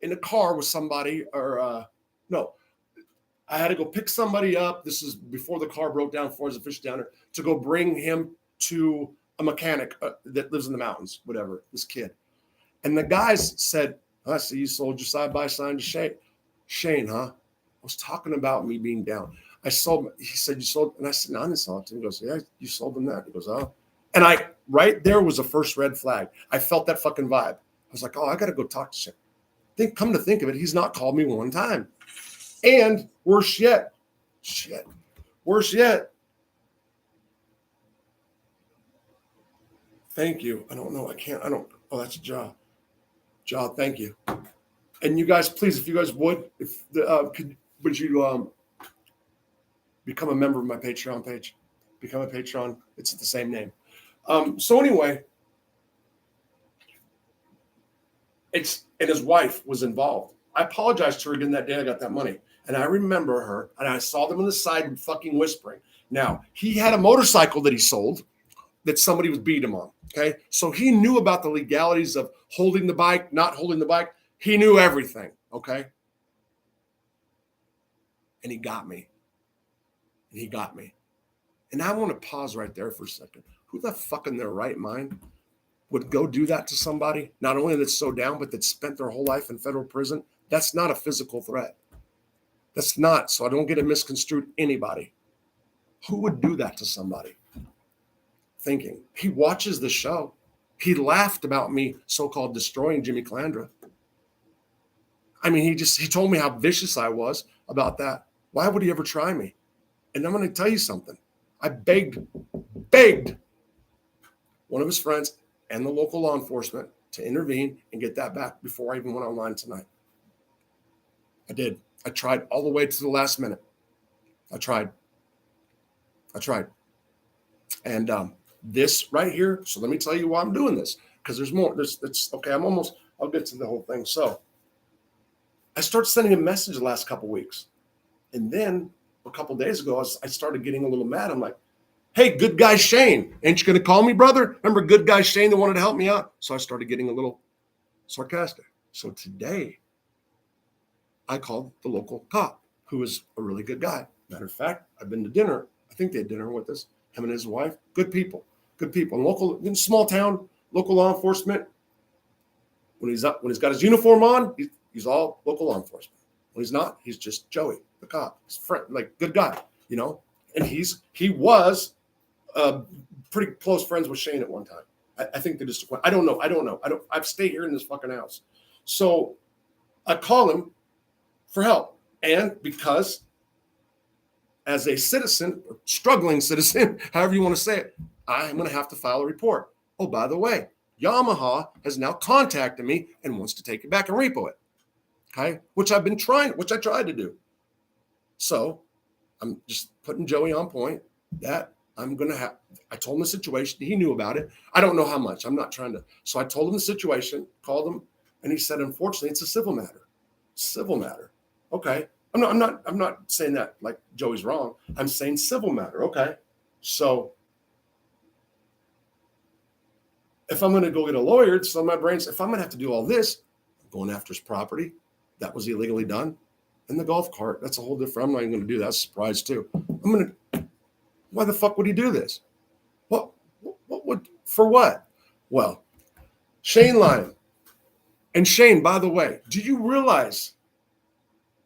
in a car with somebody, I had to go pick somebody up. This is before the car broke down, before I was a fish downer, to go bring him to a mechanic that lives in the mountains, whatever, this kid. And the guys said, "I see you sold your side-by-side to Shane." "Shane, huh? I was talking about me being down. He said, "You sold," and I said, "No, I didn't sell it to him." He goes, "Yeah, you sold him that." He goes, "Oh." And right there was a first red flag. I felt that fucking vibe. I was like, "Oh, I got to go talk to Shane." Come to think of it, he's not called me one time. And worse yet, Worse yet, thank you. I don't know. Oh, that's a job. Job, thank you. And you guys, please, if you guys would, would you become a member of my Patreon page? Become a Patreon. It's the same name. So anyway, and his wife was involved. I apologized to her again that day I got that money. And I remember her, and I saw them on the side fucking whispering. Now, he had a motorcycle that he sold that somebody was beating him on, okay? So he knew about the legalities of holding the bike, not holding the bike. He knew everything, okay? And he got me. And I want to pause right there for a second. Who the fuck in their right mind would go do that to somebody, not only that's so down, but that spent their whole life in federal prison? That's not a physical threat. That's not. So I don't get it misconstrued. Anybody. Who would do that to somebody? Thinking. He watches the show. He laughed about me so-called destroying Jimmy Calandra. I mean, he told me how vicious I was about that. Why would he ever try me? And I'm going to tell you something. I begged one of his friends and the local law enforcement to intervene and get that back before I even went online tonight. I did. I tried all the way to the last minute. I tried. And this right here, so let me tell you why I'm doing this, because there's more. It's okay. I'll get to the whole thing. So I started sending a message the last couple of weeks. And then a couple of days ago, I started getting a little mad. I'm like, hey, good guy Shane, ain't you going to call me, brother? Remember good guy Shane that wanted to help me out? So I started getting a little sarcastic. So today, I called the local cop, who is a really good guy. Matter of fact, I've been to dinner. I think they had dinner with us, him and his wife. Good people. In small town, local law enforcement. When he's got his uniform on, he's all local law enforcement. When he's not, he's just Joey, the cop. He's friend, like good guy, you know. And he was pretty close friends with Shane at one time. I think they just. I don't know. I've stayed here in this fucking house, so I call him for help, and because as a citizen, or struggling citizen, however you want to say it, I'm going to have to file a report. Oh, by the way, Yamaha has now contacted me and wants to take it back and repo it. Okay, which I tried to do. So I'm just putting Joey on point that I'm going to have. I told him the situation. He knew about it. I don't know how much. I'm not trying to. So I told him the situation, called him, and he said, unfortunately, it's a civil matter. Civil matter. Okay. I'm not saying that like Joey's wrong. I'm saying civil matter. Okay. So if I'm going to go get a lawyer, it's on my brains. If I'm going to have to do all this, I'm going after his property that was illegally done, and the golf cart, that's a whole different. I'm not even going to do that. That's a surprise too. Why the fuck would he do this? What would, for what? Well, Shane Lyon. And Shane, by the way, do you realize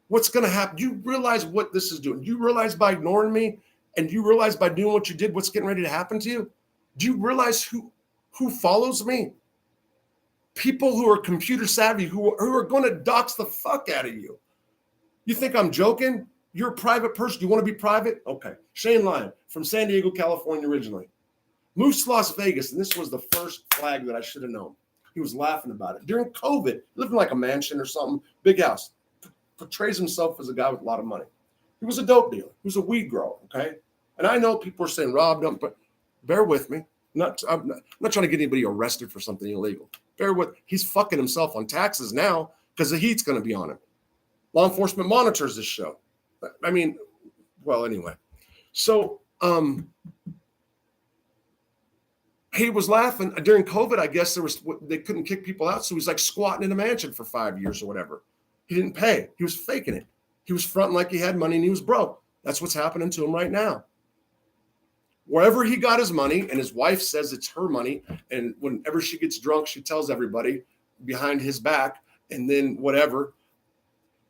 what's going to happen? Do you realize what this is doing? Do you realize by ignoring me, and do you realize by doing what you did, what's getting ready to happen to you? Do you realize who follows me? People who are computer savvy, who are going to dox the fuck out of you. You think I'm joking? You're a private person. You want to be private? Okay. Shane Lyon from San Diego, California originally. Moves to Las Vegas, and this was the first flag that I should have known. He was laughing about it. During COVID, living like a mansion or something, big house. Portrays himself as a guy with a lot of money. He was a dope dealer. He was a weed grower, okay? And I know people are saying robbed him, but bear with me. I'm not trying to get anybody arrested for something illegal. He's fucking himself on taxes now because the heat's going to be on him. Law enforcement monitors this show. I mean, well, anyway. So he was laughing during COVID. I guess they couldn't kick people out, so he's like squatting in a mansion for 5 years or whatever. He didn't pay. He was faking it. He was fronting like he had money and he was broke. That's what's happening to him right now. Wherever he got his money, and his wife says it's her money, and whenever she gets drunk, she tells everybody behind his back, and then whatever.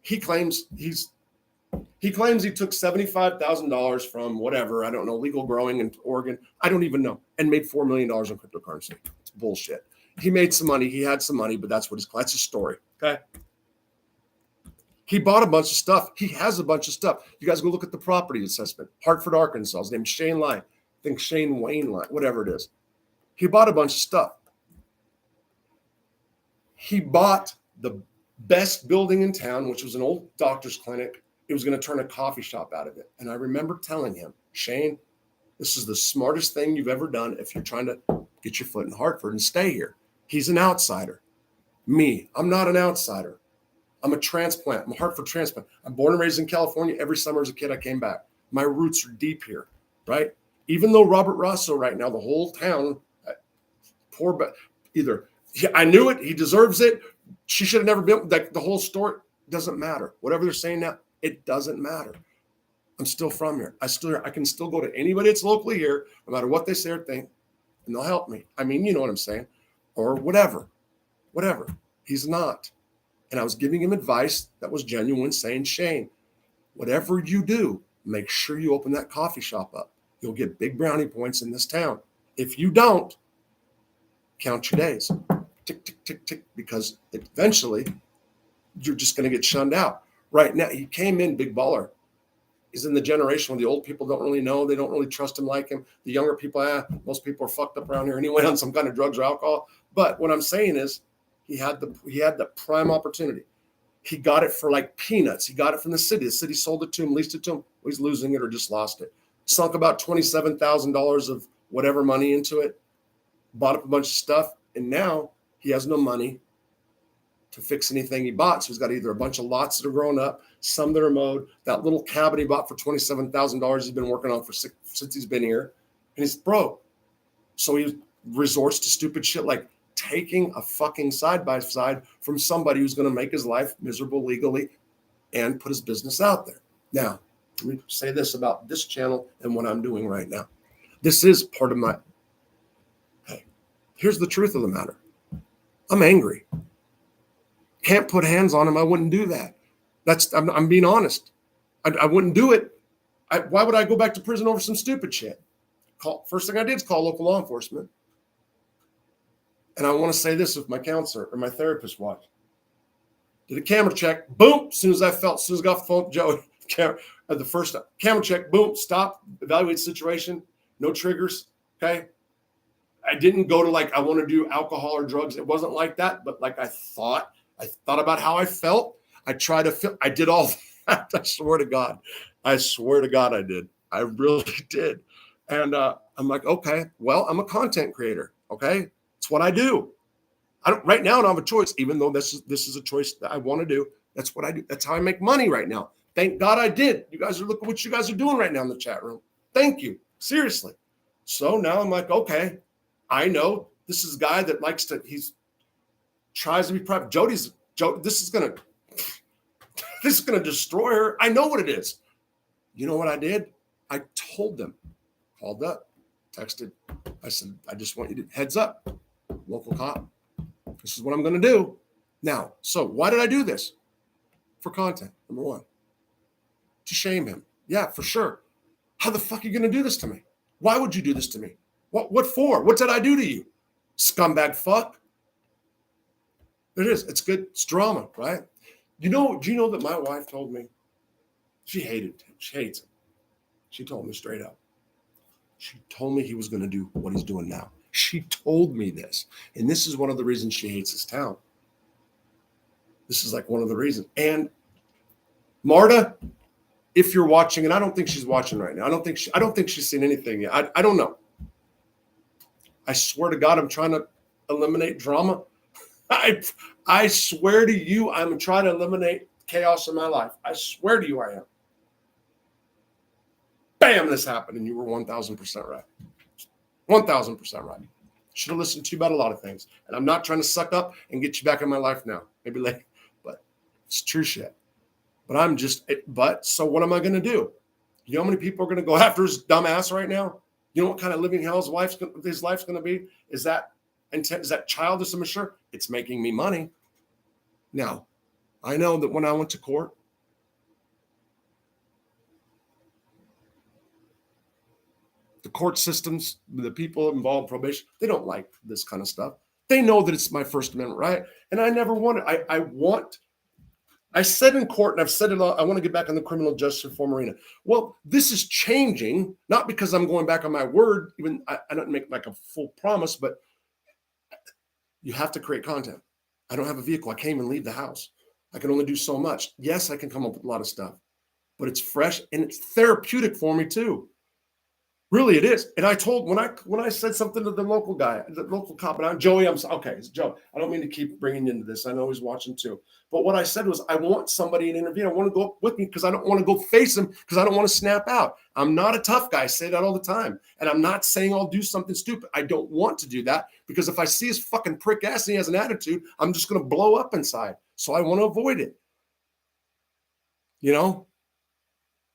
He claims he took $75,000 from whatever, I don't know, legal growing in Oregon. I don't even know, and made $4 million on cryptocurrency. It's bullshit. He made some money. He had some money, but that's a story. Okay. He bought a bunch of stuff. He has a bunch of stuff. You guys go look at the property assessment. Hartford, Arkansas. His name's Shane Lyon. I think Shane Wayne Lyon, whatever it is. He bought a bunch of stuff. He bought the best building in town, which was an old doctor's clinic. He was going to turn a coffee shop out of it. And I remember telling him, Shane, this is the smartest thing you've ever done if you're trying to get your foot in Hartford and stay here. He's an outsider. Me, I'm not an outsider. I'm a transplant. I'm a Hartford transplant. I'm born and raised in California. Every summer as a kid, I came back. My roots are deep here, right? Even though Robert Rosso right now, the whole town, I knew it. He deserves it. She should have never been. Like the whole story doesn't matter. Whatever they're saying now, it doesn't matter. I'm still from here. I can still go to anybody that's locally here, no matter what they say or think, and they'll help me. I mean, you know what I'm saying, or whatever. He's not. And I was giving him advice that was genuine, saying, Shane, whatever you do, make sure you open that coffee shop up. You'll get big brownie points in this town. If you don't, count your days. Tick, tick, tick, tick, because eventually you're just going to get shunned out. Right now, he came in big baller. He's in the generation where the old people don't really know. They don't really trust him like him. The younger people, most people are fucked up around here anyway on some kind of drugs or alcohol. But what I'm saying is, he had the prime opportunity. He got it for like peanuts. He got it from the city. The city sold it to him, leased it to him. Well, he's losing it or just lost it. Sunk about $27,000 of whatever money into it. Bought up a bunch of stuff. And now he has no money to fix anything he bought. So he's got either a bunch of lots that are grown up, some that are mowed. That little cabin he bought for $27,000 he's been working on since he's been here. And he's broke. So he resorts to stupid shit like taking a fucking side-by-side from somebody who's going to make his life miserable legally and put his business out there. Now, let me say this about this channel and what I'm doing right now. This is part of my, hey, here's the truth of the matter. I'm angry. Can't put hands on him. I wouldn't do that. I'm being honest. I wouldn't do it. Why would I go back to prison over some stupid shit? First thing I did is call local law enforcement. And I want to say this if my counselor or my therapist watched. Did a camera check, boom, as soon as I got off the phone, Jodi, the first camera check, boom, stop, evaluate the situation, no triggers, okay? I didn't go to like, I want to do alcohol or drugs. It wasn't like that, but like I thought about how I felt. I tried to feel, I did all that. I swear to God I did. I really did. And I'm like, okay, well, I'm a content creator, okay? It's what I do. Right now I don't have a choice, even though this is a choice that I want to do. That's what I do. That's how I make money right now. Thank God I did. You guys look at what you guys are doing right now in the chat room. Thank you. Seriously. So now I'm like, okay, I know this is a guy that tries to be private. Jodi, this is gonna destroy her. I know what it is. You know what I did? I told them, called up, texted. I said, I just want you to heads up. Local cop, this is what I'm going to do. Now, so why did I do this? For content, number one. To shame him. Yeah, for sure. How the fuck are you going to do this to me? Why would you do this to me? What for? What did I do to you? Scumbag fuck. There it is. It's good. It's drama, right? Do you know that my wife told me she hated him? She hates him. She told me straight up. She told me he was going to do what he's doing now. She told me this. And this is one of the reasons she hates this town. This is like one of the reasons. And Marta, if you're watching, and I don't think she's watching right now. I don't think she's seen anything yet. I don't know. I swear to God, I'm trying to eliminate drama. I swear to you, I'm trying to eliminate chaos in my life. I swear to you, I am. Bam, this happened, and you were 1,000% right. 1,000% right. Should have listened to you about a lot of things. And I'm not trying to suck up and get you back in my life now. Maybe later, but it's true shit. But so what am I going to do? You know how many people are going to go after his dumb ass right now? You know what kind of living hell his life's going to be? Is that childish? I'm sure it's making me money. Now, I know that when I went to court, the court systems, the people involved in probation, they don't like this kind of stuff. They know that it's my First Amendment right. And I never want it. I said in court, and I've said it all, I want to get back in the criminal justice reform arena. Well, this is changing, not because I'm going back on my word, even I don't make like a full promise, but you have to create content. I don't have a vehicle. I can't even leave the house. I can only do so much. Yes, I can come up with a lot of stuff, but it's fresh and it's therapeutic for me too. Really, it is. And I told when I said something to the local guy, the local cop, and I'm Joey. Okay. It's Joe. I don't mean to keep bringing you into this. I know he's watching too. But what I said was, I want somebody in an interview. I want to go up with me because I don't want to go face him because I don't want to snap out. I'm not a tough guy. I say that all the time. And I'm not saying I'll do something stupid. I don't want to do that because if I see his fucking prick ass and he has an attitude, I'm just going to blow up inside. So I want to avoid it. You know?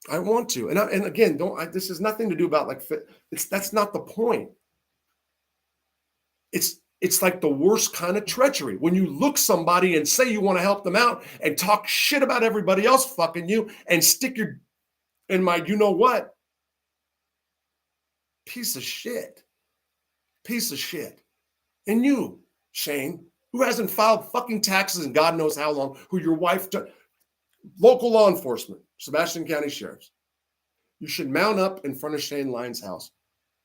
I want to, and again, this has nothing to do about like that's not the point. It's like the worst kind of treachery when you look somebody and say you want to help them out and talk shit about everybody else fucking you and stick your in my you know what piece of shit, and you, Shane, who hasn't filed fucking taxes in God knows how long, who your wife, local law enforcement, Sebastian County Sheriffs. You should mount up in front of Shane Lyon's house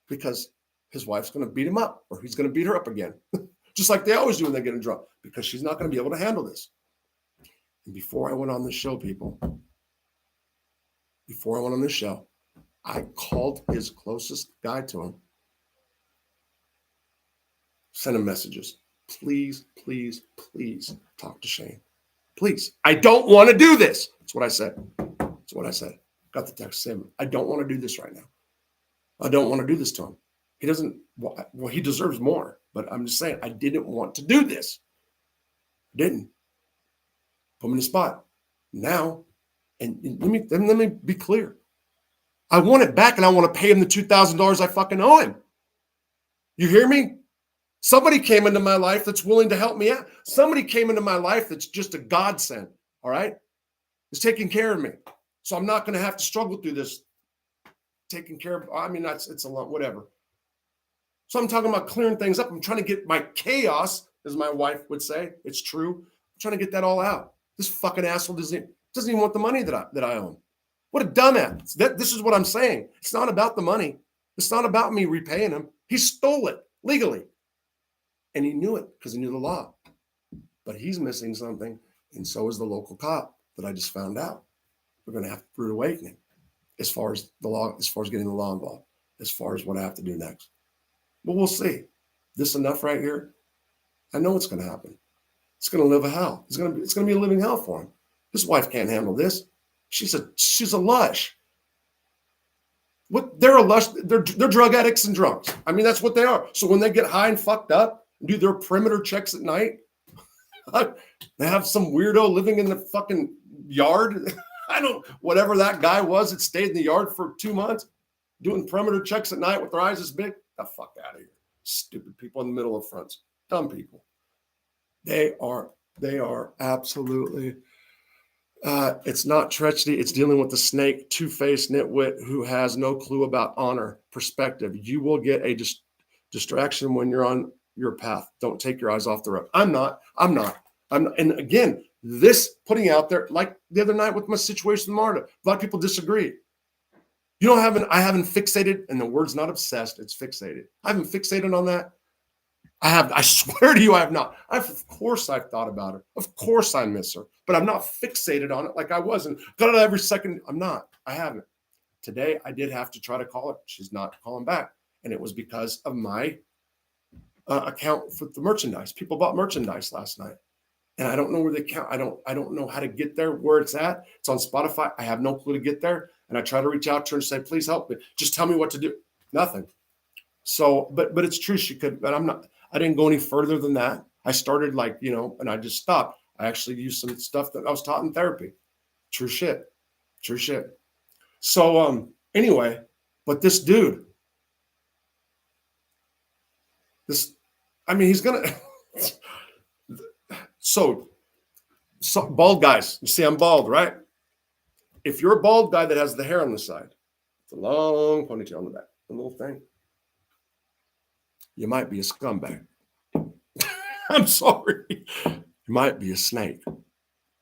because his wife's going to beat him up or he's going to beat her up again, just like they always do when they get in drunk, because she's not going to be able to handle this. And before I went on this show, I called his closest guy to him, sent him messages. Please, please, please talk to Shane. Please. I don't want to do this. That's what I said. Got the text saying, I don't want to do this right now. I don't want to do this to him. He doesn't, well, he deserves more, but I'm just saying, I didn't want to do this. I didn't. Put him in the spot. Now, and let me be clear. I want it back and I want to pay him the $2,000 I fucking owe him. You hear me? Somebody came into my life that's willing to help me out. Somebody came into my life that's just a godsend, all right? Is taking care of me. So I'm not going to have to struggle through this taking care of, I mean, it's a lot, whatever. So I'm talking about clearing things up. I'm trying to get my chaos, as my wife would say. It's true. I'm trying to get that all out. This fucking asshole doesn't even want the money that I owe him. What a dumbass. This is what I'm saying. It's not about the money. It's not about me repaying him. He stole it legally. And he knew it because he knew the law. But he's missing something. And so is the local cop that I just found out. We're going to have to rude awakening as far as the law, as far as getting the law involved, as far as what I have to do next. But we'll see. This enough right here. I know what's going to happen. It's going to live a hell. It's going to be a living hell for him. His wife can't handle this. She's a lush. What they're a lush. They're drug addicts and drunks. I mean, that's what they are. So when they get high and fucked up and do their perimeter checks at night, they have some weirdo living in the fucking yard. Whatever that guy was that stayed in the yard for 2 months, doing perimeter checks at night with their eyes this big. The fuck out of here. Stupid people in the middle of fronts. Dumb people. They are absolutely, it's not treachery. It's dealing with the snake, two-faced nitwit who has no clue about honor, perspective. You will get a distraction when you're on your path. Don't take your eyes off the road. I'm not. And again, this putting out there, like the other night with my situation with Marta, a lot of people disagree. I haven't fixated, and the word's not obsessed, it's fixated. I haven't fixated on that. I swear to you, I have not. Of course I've thought about her. Of course I miss her, but I'm not fixated on it like I wasn't. Got it every second. I'm not. I haven't. Today, I did have to try to call her. She's not calling back. And it was because of my account for the merchandise. People bought merchandise last night. And I don't know where they count. I don't know how to get there, where it's at. It's on Spotify. I have no clue to get there. And I try to reach out to her and say, please help me. Just tell me what to do. Nothing. So, but it's true. She could, but I didn't go any further than that. I started and I just stopped. I actually used some stuff that I was taught in therapy. True shit. So, anyway, but this dude, he's going to, So bald guys, you see I'm bald, right? If you're a bald guy that has the hair on the side, it's a long ponytail on the back, a little thing, you might be a scumbag. I'm sorry. You might be a snake.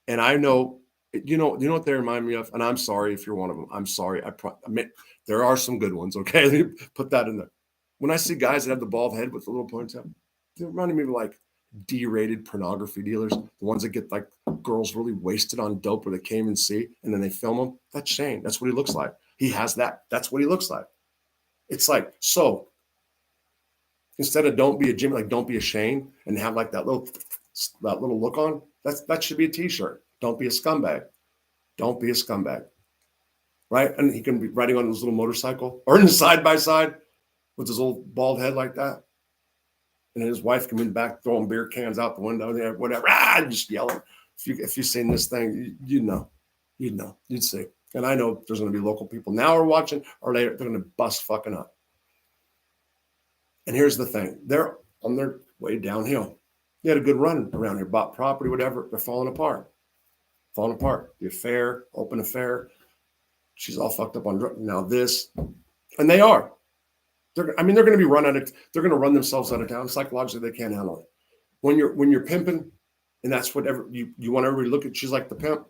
And I know You know what they remind me of? And I'm sorry if you're one of them. I'm sorry. I mean, there are some good ones. Okay. Let me put that in there. When I see guys that have the bald head with the little ponytail, they're reminding me of like D-rated pornography dealers, the ones that get like girls really wasted on dope where they can't even see, and then they film them. That's Shane. That's what he looks like. He has that. That's what he looks like. It's like, so instead of don't be a Jimmy, like don't be a Shane and have like that little look on, that should be a t-shirt. Don't be a scumbag. Don't be a scumbag. Right? And he can be riding on his little motorcycle or in the side by side with his old bald head like that. And his wife can be in the back throwing beer cans out the window, whatever, just yelling. If you've seen this thing, you'd know, you'd see. And I know there's going to be local people now are watching, or they're going to bust fucking up. And here's the thing: they're on their way downhill. They had a good run around here, bought property, whatever. They're falling apart. The affair, open affair. She's all fucked up on drugs. Now this, and they are. They're going to be run out of. They're going to run themselves out of town. Psychologically, they can't handle it. When you're pimping, and that's whatever you want everybody to look at. She's like the pimp.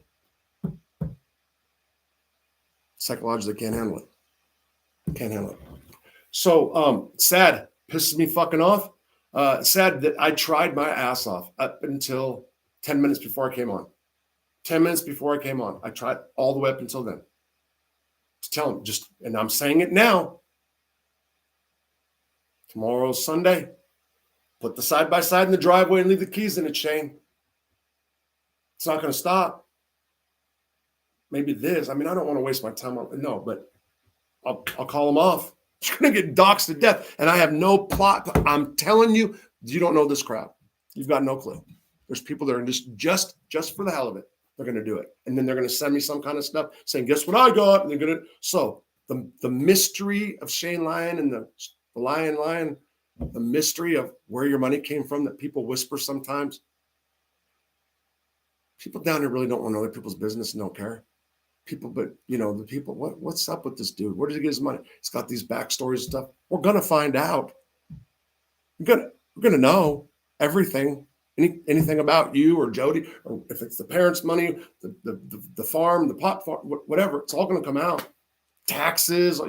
Psychologically, they can't handle it. Can't handle it. So sad. Pisses me fucking off. Sad that I tried my ass off up until 10 minutes before I came on. 10 minutes before I came on, I tried all the way up until then. To tell them and I'm saying it now. Tomorrow's Sunday. Put the side by side in the driveway and leave the keys in it, Shane. It's not going to stop. Maybe this. I mean, I don't want to waste my time on no, but I'll call them off. You're going to get doxxed to death. And I have no plot. I'm telling you, you don't know this crowd. You've got no clue. There's people that are just for the hell of it. They're going to do it. And then they're going to send me some kind of stuff saying, guess what I got? And they're going to. So the mystery of Shane Lyon and the Lion, the mystery of where your money came from that people whisper sometimes. People down here really don't want to know other people's business and don't care. People, but the people, what's up with this dude? Where did he get his money? He's got these backstories and stuff. We're gonna find out. We're gonna know everything, anything about you or Jodi, or if it's the parents' money, the farm, the pot farm, whatever. It's all gonna come out. Taxes.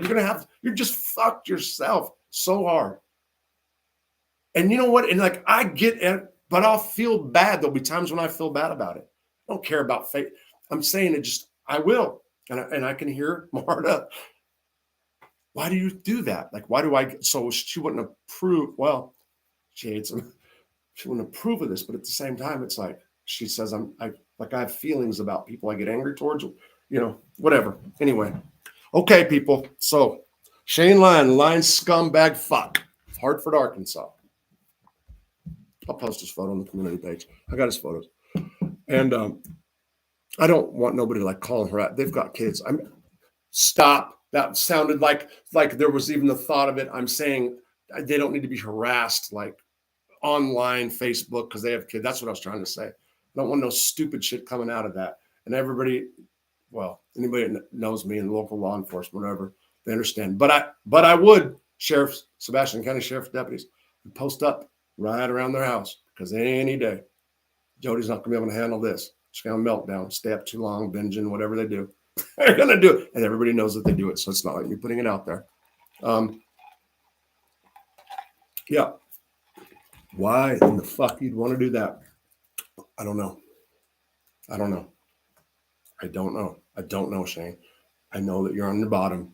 You're just fucked yourself so hard. And you know what? And like I get it, but I'll feel bad. There'll be times when I feel bad about it. I don't care about fate. I'm saying it just. I will. And I can hear Marta. Why do you do that? Like, why do I? So she wouldn't approve. Well, she hates him. She wouldn't approve of this. But at the same time, it's like, she says, I have feelings about people I get angry towards, whatever. Anyway. Okay, people. So Shane Lyon scumbag fuck. Hartford, Arkansas. I'll post his photo on the community page. I got his photos. And, I don't want nobody like calling her out. They've got kids. Stop. That sounded like there was even the thought of it. I'm saying they don't need to be harassed like online, Facebook, because they have kids. That's what I was trying to say. I don't want no stupid shit coming out of that. And everybody, anybody that knows me in local law enforcement, whatever, they understand. But I would, Sebastian County Sheriff's deputies, post up right around their house because any day, Jodi's not going to be able to handle this. She's going to meltdown, stay up too long, binging, whatever they do. They're going to do it. And everybody knows that they do it. So it's not like me putting it out there. Yeah. Why in the fuck you'd want to do that? I don't know. I don't know, Shane. I know that you're on the bottom.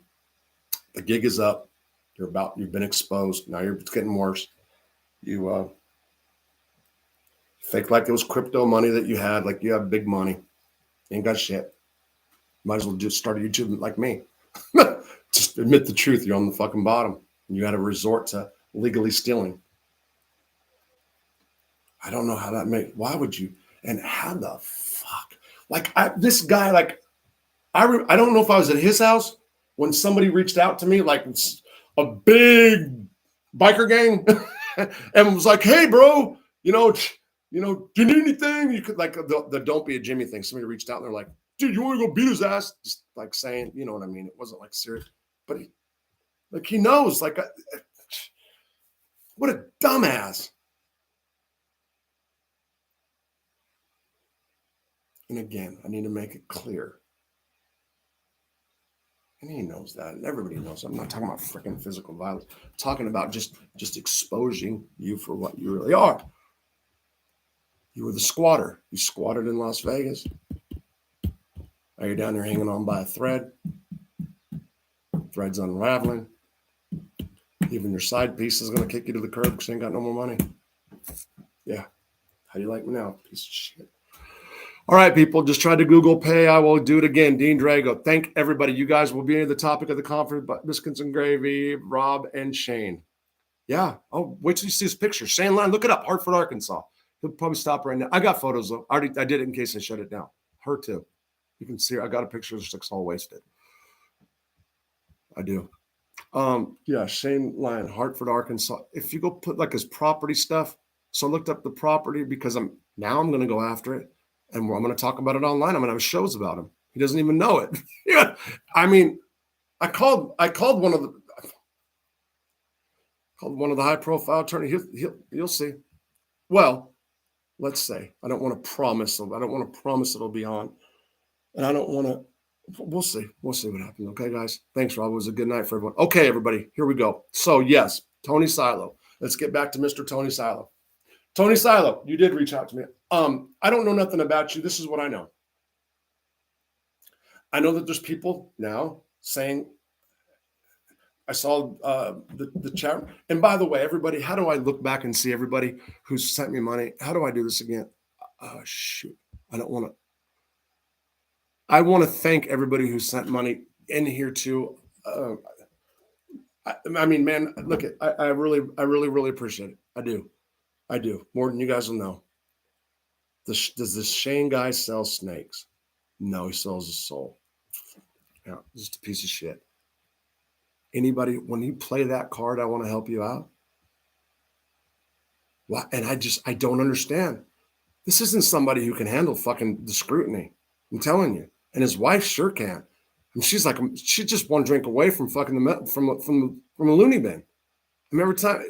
The gig is up. You've been exposed. Now it's getting worse. You fake like it was crypto money that you had, like you have big money. You ain't got shit. Might as well just start a YouTube like me. Just admit the truth. You're on the fucking bottom. And you had to resort to legally stealing. I don't know how that why would you? And how the fuck? Like this guy, like I don't know if I was at his house when somebody reached out to me, like a big biker gang, and was like, "Hey, bro, do you need anything?" You could like the don't be a Jimmy thing. Somebody reached out and they're like, "Dude, you want to go beat his ass?" Just like saying, you know what I mean? It wasn't like serious, but he knows. Like, what a dumbass. And again, I need to make it clear. And he knows that, and everybody knows. I'm not talking about freaking physical violence. I'm talking about just exposing you for what you really are. You were the squatter. You squatted in Las Vegas. Now you're down there hanging on by a thread. Thread's unraveling. Even your side piece is going to kick you to the curb because you ain't got no more money. Yeah. How do you like me now? Piece of shit. All right, people, just tried to Google pay. I will do it again. Dean Drago. Thank everybody. You guys will be the topic of the conference, but Biscuits and Gravy, Rob, and Shane. Yeah. Oh, wait till you see his picture. Shane Lyon, look it up. Hartford, Arkansas. He'll probably stop right now. I got photos, though. I did it in case I shut it down. Her, too. You can see her. I got a picture of 6 all wasted. I do. Yeah, Shane Lyon, Hartford, Arkansas. If you go put like his property stuff, so I looked up the property because I'm going to go after it. And I'm going to talk about it online. I'm going to have shows about him. He doesn't even know it. Yeah, I mean, I called one of the high profile attorney. You'll see. Well, let's say I don't want to promise. I don't want to promise it'll be on, and I don't want to. We'll see. We'll see what happens. Okay, guys. Thanks, Rob. It was a good night for everyone. Okay, everybody. Here we go. So yes, Tony Silo. Let's get back to Mr. Tony Silo. Tony Silo, you did reach out to me. I don't know nothing about you. This is what I know. I know that there's people now saying, I saw the chat. And by the way, everybody, how do I look back and see everybody who's sent me money? How do I do this again? Oh, shoot. I want to thank everybody who sent money in here too. I mean, man, look, I really appreciate it. I do. More than you guys will know. Does this Shane guy sell snakes? No, he sells his soul. Yeah, just a piece of shit. Anybody, when you play that card, I want to help you out. Why? And I don't understand. This isn't somebody who can handle fucking the scrutiny. I'm telling you. And his wife sure can. And she's just one drink away from fucking from a loony bin. I mean, every time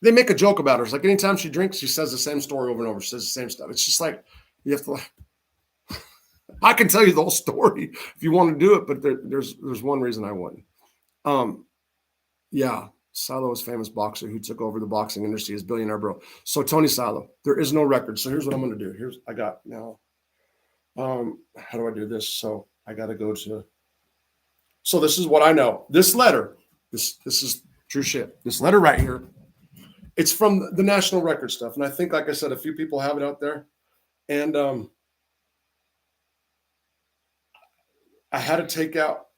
they make a joke about her. It's like anytime she drinks, she says the same story over and over. She says the same stuff. It's just like, you have to I can tell you the whole story if you want to do it, but there's one reason I wouldn't. Yeah, Silo is a famous boxer who took over the boxing industry as billionaire bro. So Tony Silo, there is no record. So here's what I'm going to do. I got now. How do I do this? So I got to go to. So this is what I know. This letter, this is true shit. This letter right here. It's from the national record stuff. And I think, like I said, a few people have it out there. And I had to take out,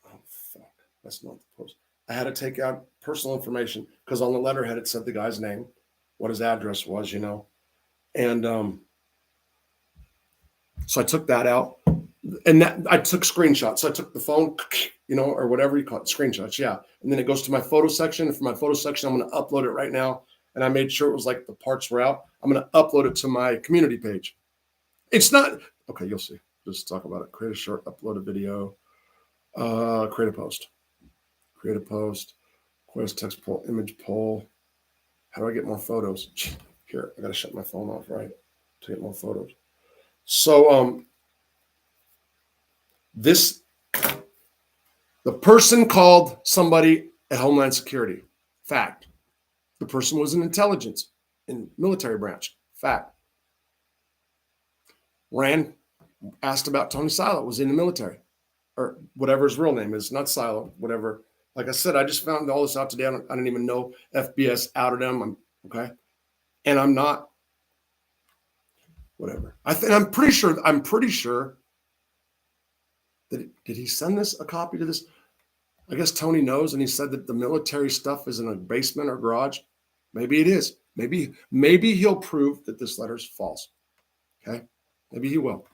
oh, fuck, that's not the post. I had to take out personal information because on the letterhead, it said the guy's name, what his address was, And so I took that out. And I took screenshots. So I took the phone, or whatever you call it, screenshots. Yeah. And then it goes to my photo section. And from my photo section, I'm going to upload it right now. And I made sure it was like the parts were out. I'm going to upload it to my community page. It's not, okay, you'll see. Just talk about it. Create a short, upload a video, create a post. Quest text poll, image poll. How do I get more photos? Here, I got to shut my phone off, right? To get more photos. So, the person called somebody at Homeland Security. Fact. The person was in intelligence in military branch. Fact. Asked about Tony Silo, was in the military or whatever his real name is, not Silo, whatever. Like I said, I just found all this out today. I didn't even know FBS outed him. Okay. And I'm not, whatever. I'm pretty sure that did he send a copy to this? I guess Tony knows. And he said that the military stuff is in a basement or garage. Maybe it is. Maybe he'll prove that this letter is false. Okay. Maybe he will.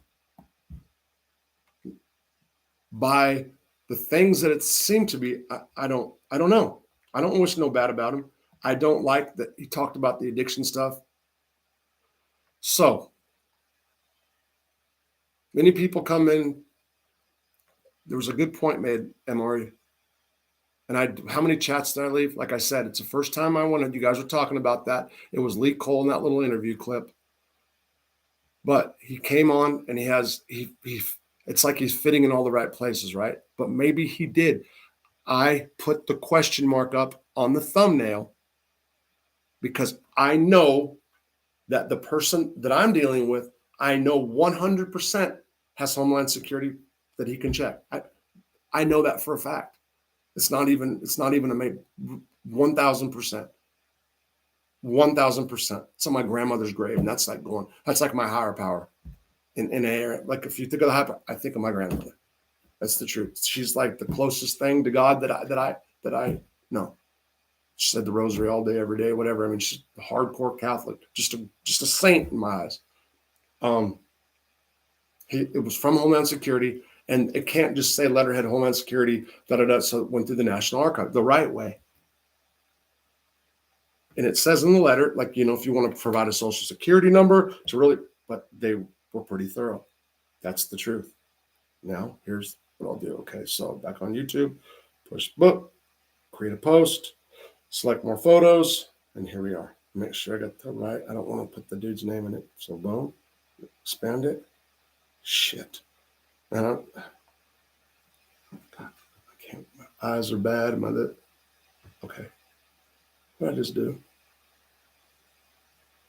By the things that it seemed to be, I don't know. I don't wish no bad about him. I don't like that he talked about the addiction stuff. So many people come in. There was a good point made, Emory. And how many chats did I leave? Like I said, it's the first time I wanted. You guys were talking about that. It was Lee Cole in that little interview clip. But he came on and it's like he's fitting in all the right places, right? But maybe he did. I put the question mark up on the thumbnail because I know that the person that I'm dealing with, I know 100% has Homeland Security that he can check. I know that for a fact. It's not even a maybe. 1,000%. 1,000%. It's on my grandmother's grave, and that's like my higher power. In air, like if you think of the higher, I think of my grandmother. That's the truth. She's like the closest thing to God that I know. She said the rosary all day, every day, whatever. I mean, she's a hardcore Catholic, just a saint in my eyes. It was from Homeland Security, and it can't just say letterhead Homeland Security, so it went through the National Archive the right way. And it says in the letter, like, if you want to provide a social security number but they were pretty thorough. That's the truth. Now, here's what I'll do. Okay, so back on YouTube, push book, create a post, select more photos, and here we are. Make sure I got the right. I don't want to put the dude's name in it. So boom, expand it. Shit. God, I can't. My eyes are bad. Okay. What did I just do?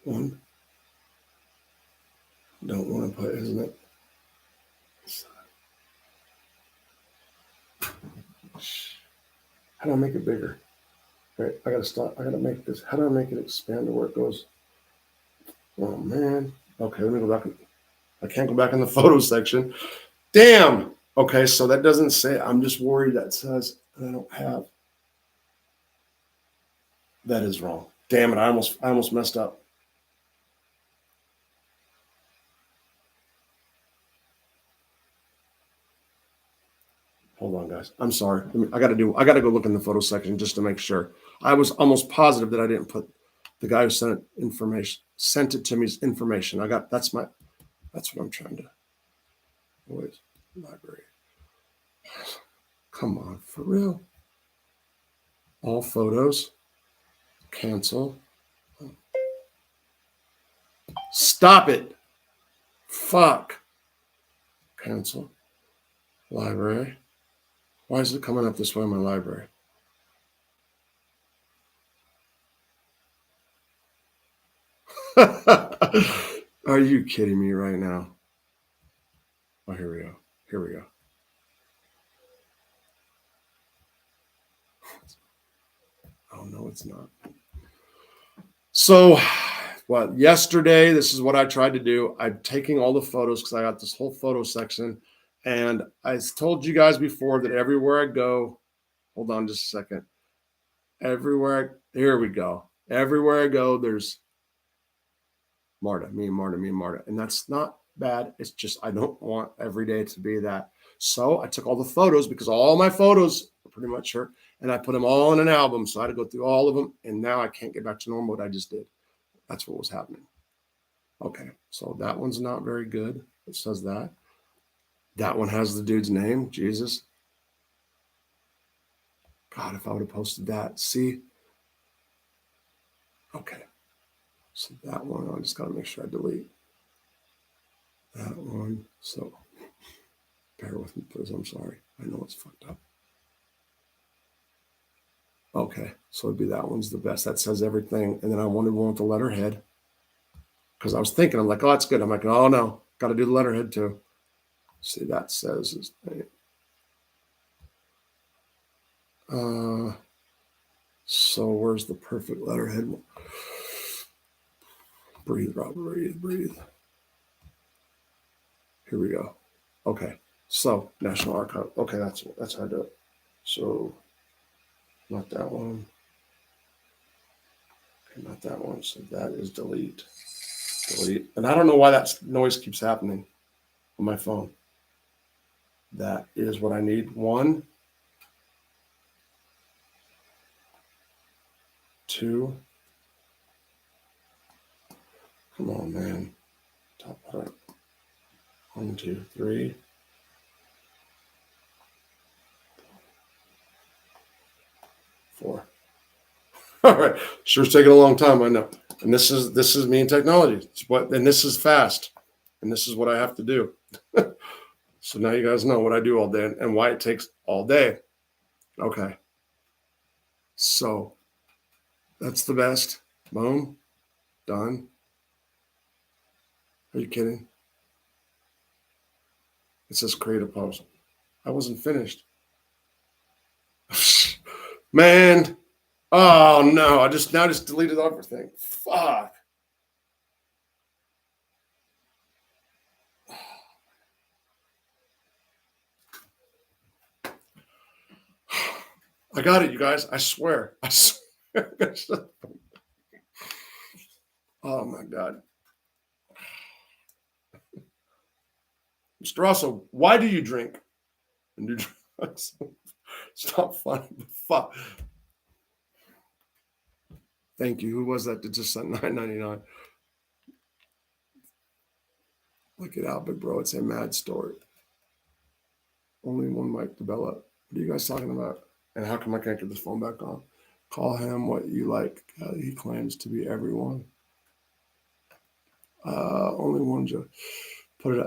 One. Don't want to put, isn't it? How do I make it bigger? Right, I gotta stop. I gotta make this. How do I make it expand to where it goes? Oh man. Okay, let me go back. I can't go back in the photo section. Damn. Okay, so that doesn't say. I'm just worried that says I don't have. That is wrong. Damn it! I almost messed up. Hold on, guys. I'm sorry. I got to go look in the photo section just to make sure. I was almost positive that I didn't put the guy who sent it to me's information. That's what I'm trying to. Wait, library. Come on, for real. All photos. Cancel. Stop it. Fuck. Cancel. Library. Why is it coming up this way in my library? Are you kidding me right now? Oh, here we go. Here we go. Oh, no, it's not. So, yesterday, this is what I tried to do. I'm taking all the photos because I got this whole photo section. And I told you guys before that everywhere I go, hold on just a second. Here we go. Everywhere I go, there's me and Marta. And that's not bad. It's just I don't want every day to be that. So I took all the photos because all my photos are pretty much her, and I put them all in an album. So I had to go through all of them, and now I can't get back to normal what I just did. That's what was happening. Okay, so that one's not very good. It says that. That one has the dude's name, Jesus. God, if I would have posted that. See? Okay. So that one, I just got to make sure I delete that one. So bear with me, please. I'm sorry. I know it's fucked up. Okay, so it'd be that one's the best. That says everything. And then I wanted one with the letterhead because I was thinking, I'm like, oh, that's good. I'm like, oh, no, got to do the letterhead too. See, that says his name. So where's the perfect letterhead? Breathe, Robert, breathe. Here we go. Okay, so National Archive. Okay, that's how I do it. So not that one. Okay, not that one. So that is delete. Delete. And I don't know why that noise keeps happening on my phone. That is what I need. 1, 2. Come on, man. Top part. 1, 2, 3. 4. All right. Sure, it's taking a long time. I know. And this is me and technology. And this is fast. and this is what I have to do. So now you guys know what I do all day and why it takes all day. Okay. So that's the best. Boom. Done. Are you kidding? It says create a post. I wasn't finished. Man. Oh no. I just deleted everything. Fuck. I got it, you guys. I swear. I swear. Oh my God. Mr. Russell, why do you drink and do drugs? Stop funny. Fuck. Thank you. Who was that that just sent $9.99? Look it out, big bro. It's a mad story. Only one mic develop. What are you guys talking about? And how come I can't get this phone back on? Call him what you like. He claims to be everyone. Only one joke. Put it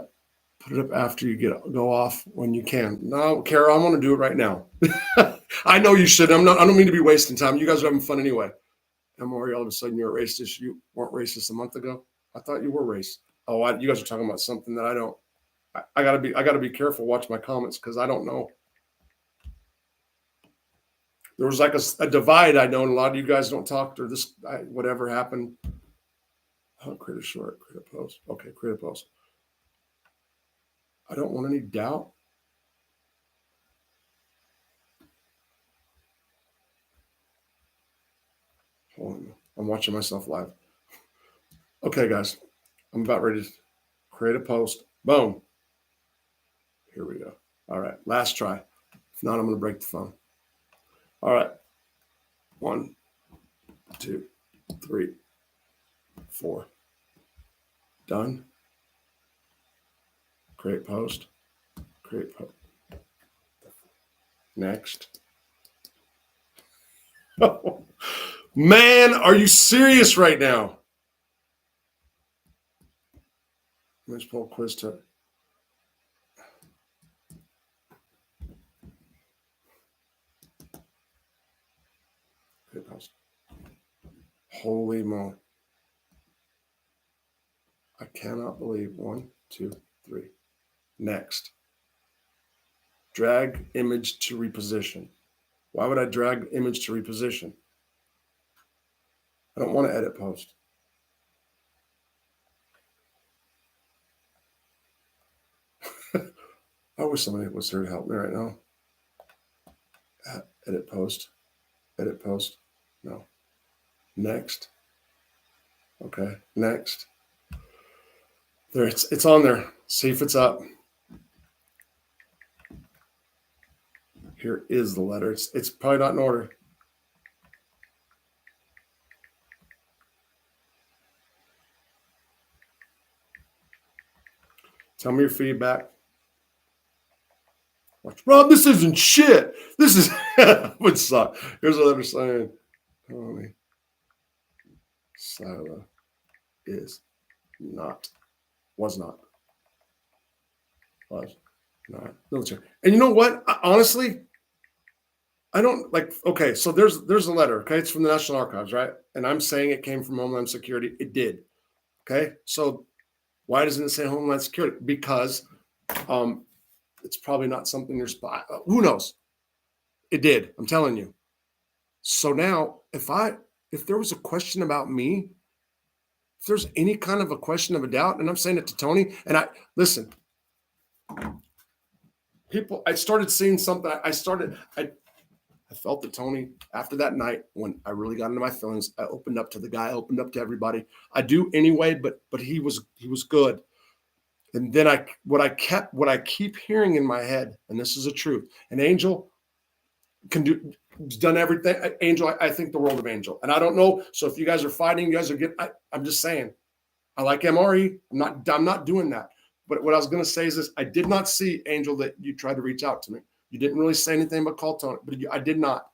up after you go off when you can. No, Kara, I want to do it right now. I know you should. I don't mean to be wasting time. You guys are having fun anyway. And Maury, all of a sudden you're a racist. You weren't racist a month ago. I thought you were racist. Oh, you guys are talking about something that I don't. I gotta be careful. Watch my comments because I don't know. There was like a divide. I know, and a lot of you guys don't talk or this. Whatever happened. Oh, create a short, create a post. Okay, create a post. I don't want any doubt. Hold on. I'm watching myself live. Okay, guys. I'm about ready to create a post. Boom. Here we go. All right. Last try. If not, I'm going to break the phone. All right. 1, 2, 3, 4. Done. Create post. Create post. Next. Oh, man, are you serious right now? Let's pull quiz to. Create post. Holy moly. I cannot believe. 1, 2, 3. Next. Drag image to reposition. Why would I drag image to reposition? I don't want to edit post. I wish somebody was here to help me right now. Edit post. Edit post. No. Next. Okay. Next. There, it's on there. See if it's up. Here is the letter. It's probably not in order. Tell me your feedback. Watch. Rob, this isn't shit. This is would suck. Here's a letter saying, Tony Sila is not, was not military. And you know what? Honestly, I don't like. Okay, so there's a letter. Okay, it's from the National Archives, right? And I'm saying it came from Homeland Security. It did. Okay, so why doesn't it say Homeland Security? Because it's probably not something you're spy. Who knows? It did. I'm telling you. So now, if there was a question about me, if there's any kind of a question of a doubt, and I'm saying it to Tony, and listen, people, I started seeing something. I felt that Tony, after that night, when I really got into my feelings, I opened up to the guy, I opened up to everybody. I do anyway, but he was good. And then what I keep hearing in my head, and this is the truth, and Angel done everything. Angel, I think the world of Angel. And I don't know. So if you guys are fighting, you guys are getting, I'm just saying, I like MRE. I'm not doing that. But what I was going to say is this: I did not see, Angel, that you tried to reach out to me. You didn't really say anything but call Tony, but I did not.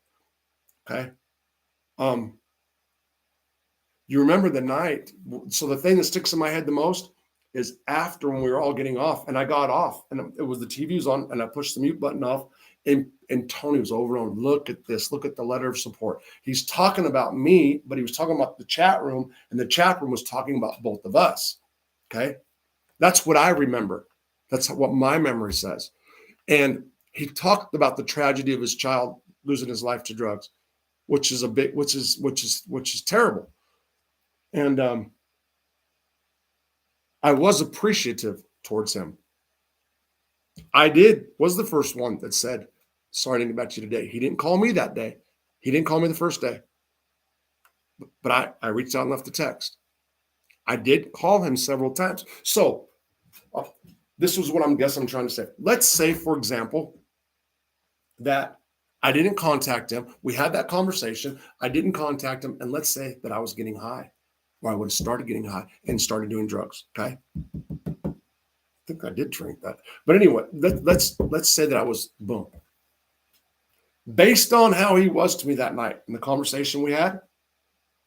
Okay. You remember the night. So the thing that sticks in my head the most is after when we were all getting off, and I got off, and it was the TV was on, and I pushed the mute button off, and Tony was over on, look at this, look at the letter of support. He's talking about me, but he was talking about the chat room, and the chat room was talking about both of us. Okay. That's what I remember. That's what my memory says. And he talked about the tragedy of his child losing his life to drugs, which is terrible. And I was appreciative towards him. Was the first one that said, sorry, I didn't get back to you today. He didn't call me that day. He didn't call me the first day. But I reached out and left a text. I did call him several times. So this was what I'm trying to say. Let's say, for example, that I didn't contact him. We had that conversation. I didn't contact him. And let's say that I was getting high, or I would have started getting high and started doing drugs. Okay. I think I did drink that. But anyway, let's say that I was, boom. Based on how he was to me that night and the conversation we had,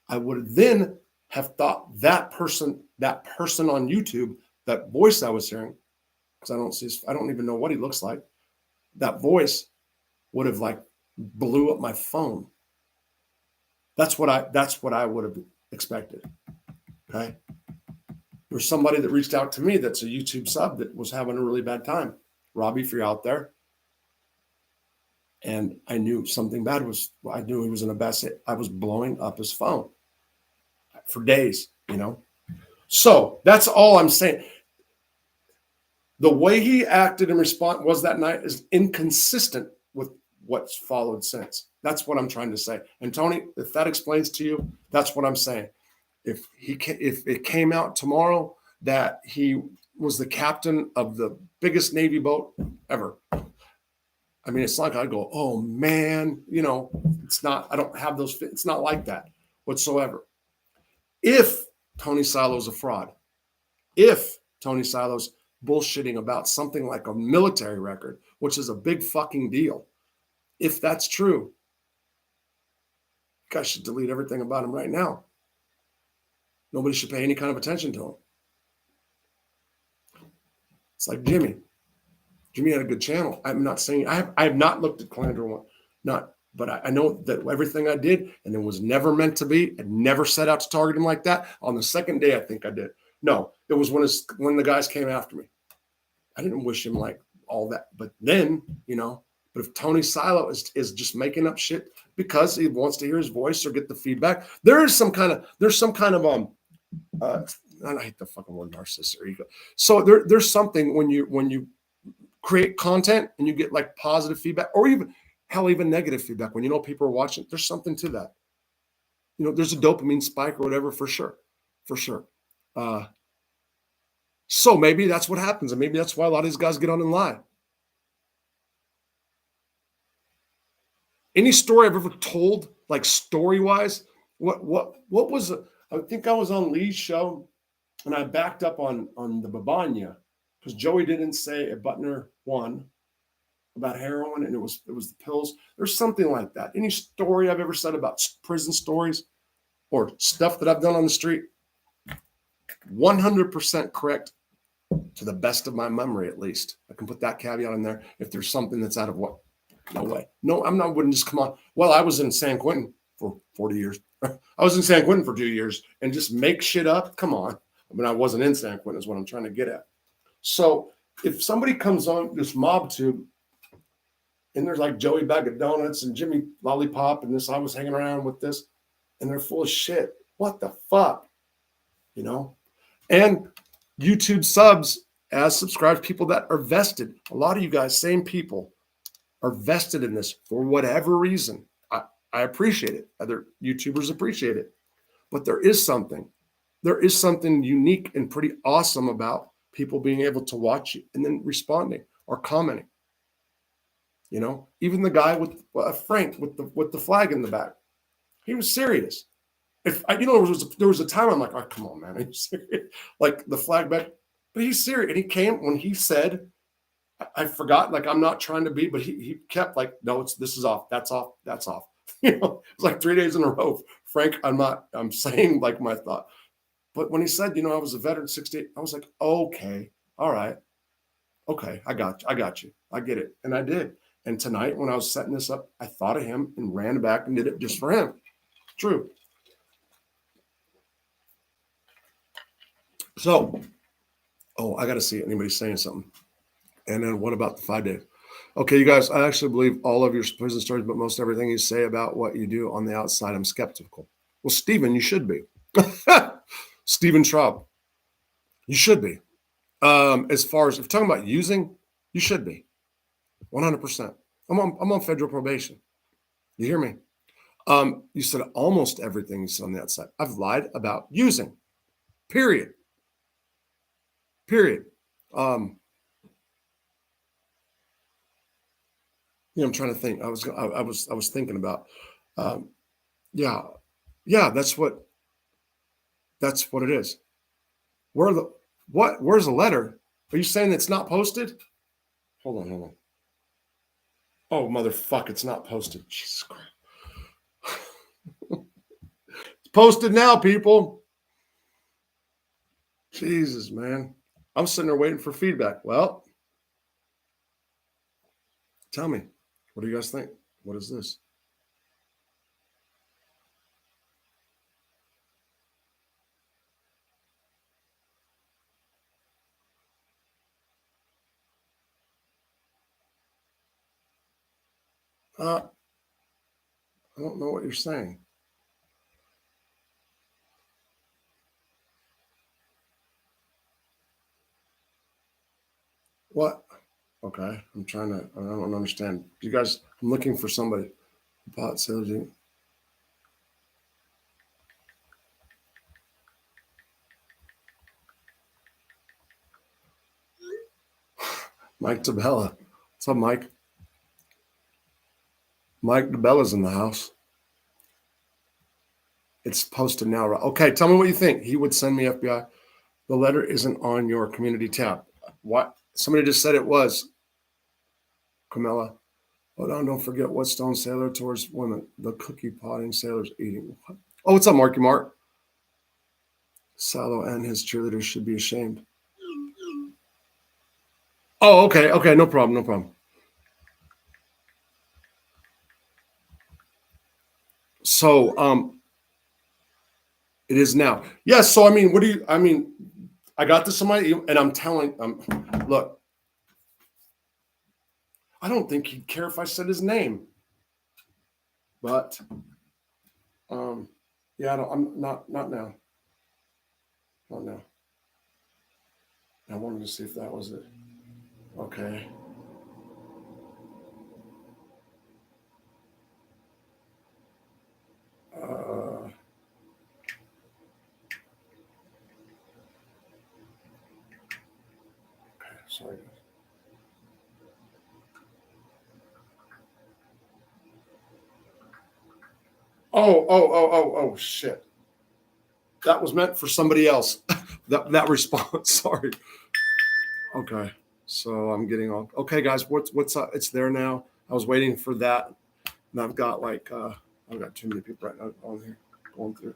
I would then have thought that person on YouTube, that voice I was hearing, because I don't even know what he looks like, that voice would have like blew up my phone. That's what I would have expected. Okay. There's somebody that reached out to me that's a YouTube sub that was having a really bad time. Robbie, if you're out there. And I knew something bad I knew he was in a bad state. I was blowing up his phone for days, So that's all I'm saying. The way he acted in response was that night is inconsistent with what's followed since. That's what I'm trying to say. And Tony, if that explains to you, that's what I'm saying. If it came out tomorrow that he was the captain of the biggest Navy boat ever, I mean, it's like I go, oh man, it's not. I don't have those. It's not like that whatsoever. If Tony Silo's a fraud, if Tony Silo's bullshitting about something like a military record, which is a big fucking deal, if that's true, you guys should delete everything about him right now. Nobody should pay any kind of attention to him. It's like Jimmy. Jimmy had a good channel. I'm not saying I have not looked at Calandra one, but I know that everything I did, and it was never meant to be, and never set out to target him like that. On the second day, I think I did. No, it was when the guys came after me. I didn't wish him like all that, but then, but if Tony Silo is just making up shit because he wants to hear his voice or get the feedback, there's some kind of I hate the fucking word narcissist or ego. So there's something when you create content and you get like positive feedback or even negative feedback when people are watching, there's something to that. There's a dopamine spike or whatever for sure. So maybe that's what happens, and maybe that's why a lot of these guys get on and lie. Any story I've ever told, like story-wise, what was it? I think I was on Lee's show, and I backed up on the Babanya because Joey didn't say a Butner one about heroin, and it was the pills. There's something like that. Any story I've ever said about prison stories or stuff that I've done on the street, 100% correct to the best of my memory, at least. I can put that caveat in there. If there's something that's out of what, no way. No, wouldn't just come on. Well, I was in San Quentin for 40 years. I was in San Quentin for 2 years and just make shit up. Come on. I mean, I wasn't in San Quentin is what I'm trying to get at. So if somebody comes on this mob tube and there's like Joey Bag of Donuts and Jimmy Lollipop and this, I was hanging around with this, and they're full of shit. What the fuck? And YouTube subs as subscribed people that are vested. A lot of you guys, same people, are vested in this for whatever reason. I appreciate it. Other YouTubers appreciate it. But there is something unique and pretty awesome about people being able to watch you and then responding or commenting. Even the guy with Frank with the flag in the back, he was serious. There was a time I'm like, oh, come on, man, are you serious? Like the flag back, but he's serious. And he came when he said, I forgot, like I'm not trying to be, but he kept like, no, this is off, that's off, that's off. It's like 3 days in a row. Frank, I'm saying like my thought. But when he said, I was a veteran 68, I was like, okay, all right. Okay, I got you. I get it. And I did. And tonight, when I was setting this up, I thought of him and ran back and did it just for him. True. So, I got to see anybody saying something. And then what about the 5 days? Okay, you guys, I actually believe all of your prison stories, but most everything you say about what you do on the outside, I'm skeptical. Well, Stephen, you should be. Stephen Schraub, you should be. As far as if you're talking about using, you should be. 100%. I'm on federal probation. You hear me? You said almost everything you said on the outside. I've lied about using. Period. I'm trying to think. I was thinking about. Yeah, that's what it is. Where's the letter? Are you saying it's not posted? Hold on. Oh, motherfucker, it's not posted. Jesus Christ. It's posted now, people. Jesus, man. I'm sitting there waiting for feedback. Well, tell me, what do you guys think? What is this? I don't know what you're saying. What? Okay, I don't understand. You guys, I'm looking for somebody. Pot sales. Mike DeBella. What's up, Mike? Mike DeBella's in the house. It's posted now. Okay, tell me what you think. He would send me FBI. The letter isn't on your community tab. What? Somebody just said it was. Camilla. Hold on, don't forget what stone sailor towards women. The cookie potting sailors eating. What? Oh, what's up, Marky Mark? Salo and his cheerleaders should be ashamed. Oh, okay, no problem. So, it is now. Yes. So, I got this on my email, and I'm telling. Look, I don't think he'd care if I said his name, but, yeah, I'm not now. Not now. I wanted to see if that was it. Okay. Okay, sorry. Oh, shit. That was meant for somebody else. that response. Sorry. Okay. So I'm getting all okay, guys. What's up? It's there now. I was waiting for that. And I've got I've got too many people right now on here going through.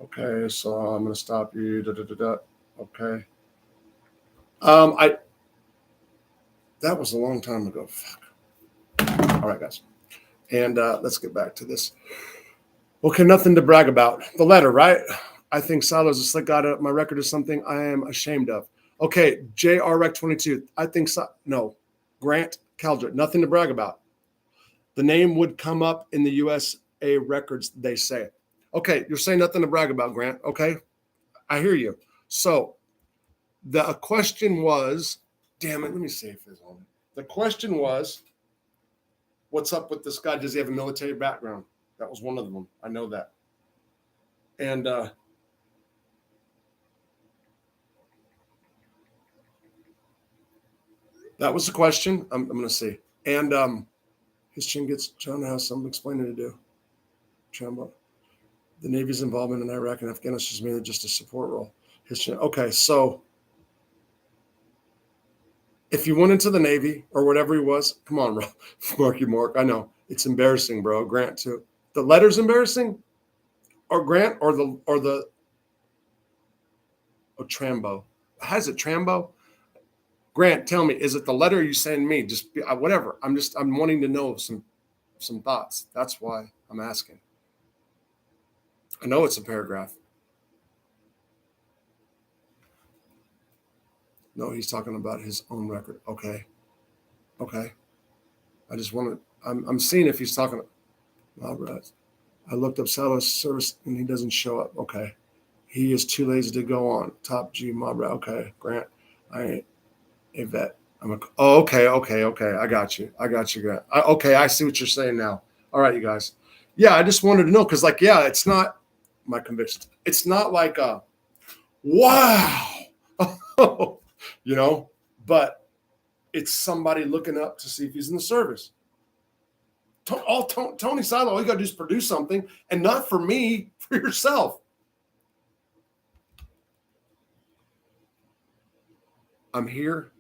Okay, so I'm gonna stop you. Okay. That was a long time ago. Fuck. All right, guys. And let's get back to this. Okay, nothing to brag about. The letter, right? I think Salo's a slick guy. My record is something I am ashamed of. Okay, JRREC22. I think no. Grant Caldrett. Nothing to brag about. The name would come up in the USA records, they say. Okay, you're saying nothing to brag about, Grant. Okay, I hear you. So the question was, damn it, let me see if it's on. The question was, what's up with this guy? Does he have a military background? That was one of them. I know that. And that was the question. I'm going to see. And his chin gets John has some explaining to do. Chamba. The Navy's involvement in Iraq and Afghanistan is mainly just a support role. His chin. Okay, so if you went into the Navy or whatever he was, come on, Marky Mark. I know it's embarrassing, bro. Grant too. The letter's embarrassing, or Grant, or the Trambo. Has it Trambo? Grant, tell me, is it the letter you send me? Just whatever. I'm wanting to know some thoughts. That's why I'm asking. I know it's a paragraph. No, he's talking about his own record. Okay. I just want to. I'm seeing if he's talking. I looked up Salah's service and he doesn't show up. Okay. He is too lazy to go on. Top G mob. Okay. Grant. I ain't a vet. Okay. I got you, Grant. Okay. I see what you're saying now. All right, you guys. Yeah. I just wanted to know. Cause it's not my conviction. It's not like wow, but it's somebody looking up to see if he's in the service. Tony Silo, all you got to do is produce something, and not for me, for yourself. I'm here,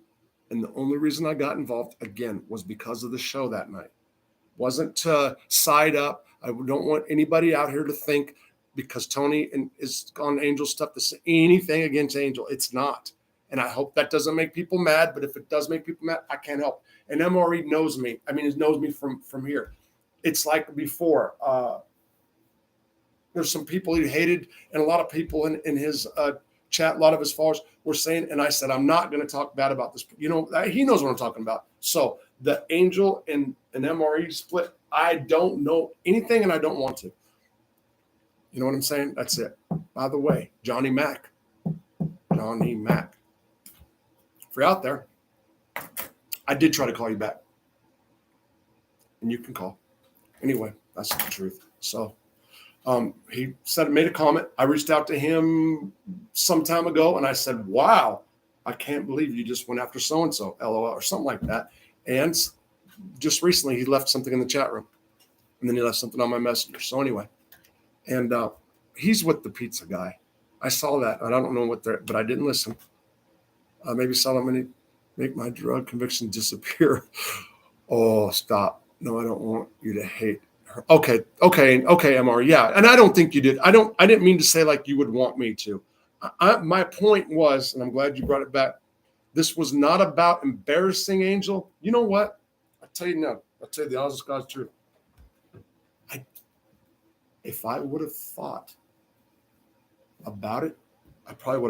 and the only reason I got involved, again, was because of the show that night. Wasn't to side up. I don't want anybody out here to think because Tony is on Angel stuff to say anything against Angel. It's not. And I hope that doesn't make people mad, but if it does make people mad, I can't help. And MRE knows me. I mean, he knows me from here. It's like before. There's some people he hated, and a lot of people in his chat, a lot of his followers were saying, and I said, I'm not going to talk bad about this. He knows what I'm talking about. So the Angel and MRE split, I don't know anything, and I don't want to. You know what I'm saying? That's it. By the way, Johnny Mac. If you're out there, I did try to call you back. And you can call. Anyway, that's the truth. So he made a comment. I reached out to him some time ago, and I said, wow, I can't believe you just went after so-and-so, LOL, or something like that. And just recently, he left something in the chat room. And then he left something on my messenger. So anyway, and he's with the pizza guy. I saw that. I don't know what they're, but I didn't listen. Maybe Solomon make my drug conviction disappear. Oh, stop. No, I don't want you to hate her. Okay, MR. Yeah. And I don't think you did. I didn't mean to say like you would want me to. My point was, and I'm glad you brought it back, this was not about embarrassing Angel. You know what? I'll tell you the honest God's truth. If I would have thought about it, I probably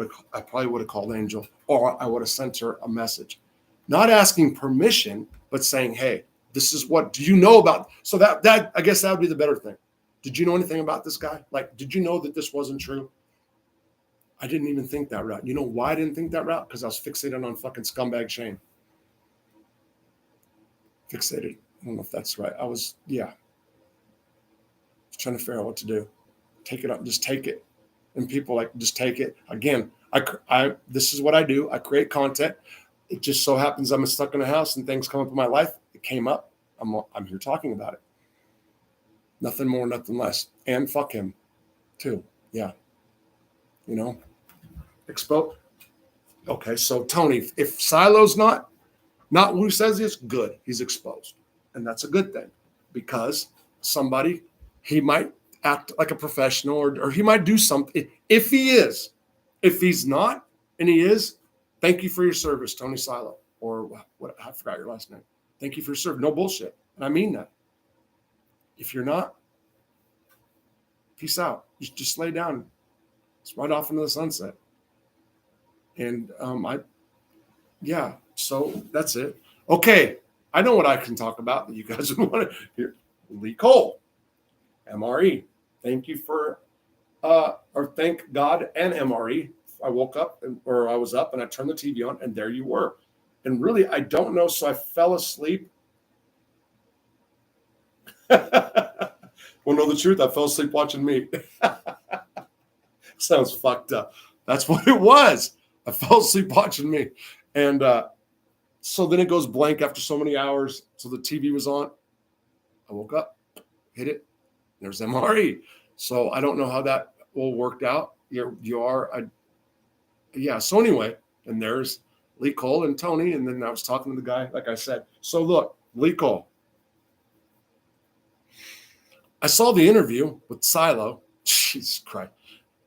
would have called Angel, or I would have sent her a message, not asking permission, but saying, "Hey, this is what do you know about?" So that I guess that would be the better thing. Did you know anything about this guy? Like, did you know that this wasn't true? I didn't even think that route. You know why I didn't think that route? Because I was fixated on fucking scumbag Shane. Fixated. I don't know if that's right. I was trying to figure out what to do. Take it up. Just take it. And people like, just take it. Again, this is what I do. I create content. It just so happens I'm stuck in a house and things come up in my life. It came up. I'm here talking about it. Nothing more, nothing less. And fuck him too. Yeah. Expose. Okay. So Tony, if Silo's not who says he is, good. He's exposed. And that's a good thing because somebody, he might act like a professional or he might do something. If he is, if he's not, and he is, thank you for your service, Tony Silo, or what? I forgot your last name. Thank you for your service. No bullshit. And I mean that. If you're not, peace out. Just lay down. It's right off into the sunset. And so that's it. Okay. I know what I can talk about that you guys would want to hear. Lee Cole, MRE. Thank you for, or thank God and MRE. I woke up or I was up and I turned the TV on and there you were. And really, I don't know. So I fell asleep. Well, know the truth. I fell asleep watching me. Sounds fucked up. That's what it was. I fell asleep watching me. And so then it goes blank after so many hours. So the TV was on. I woke up, hit it. There's MRE. So I don't know how that all worked out. So anyway, and there's Lee Cole and Tony. And then I was talking to the guy, like I said. So look, Lee Cole. I saw the interview with Silo. Jesus Christ.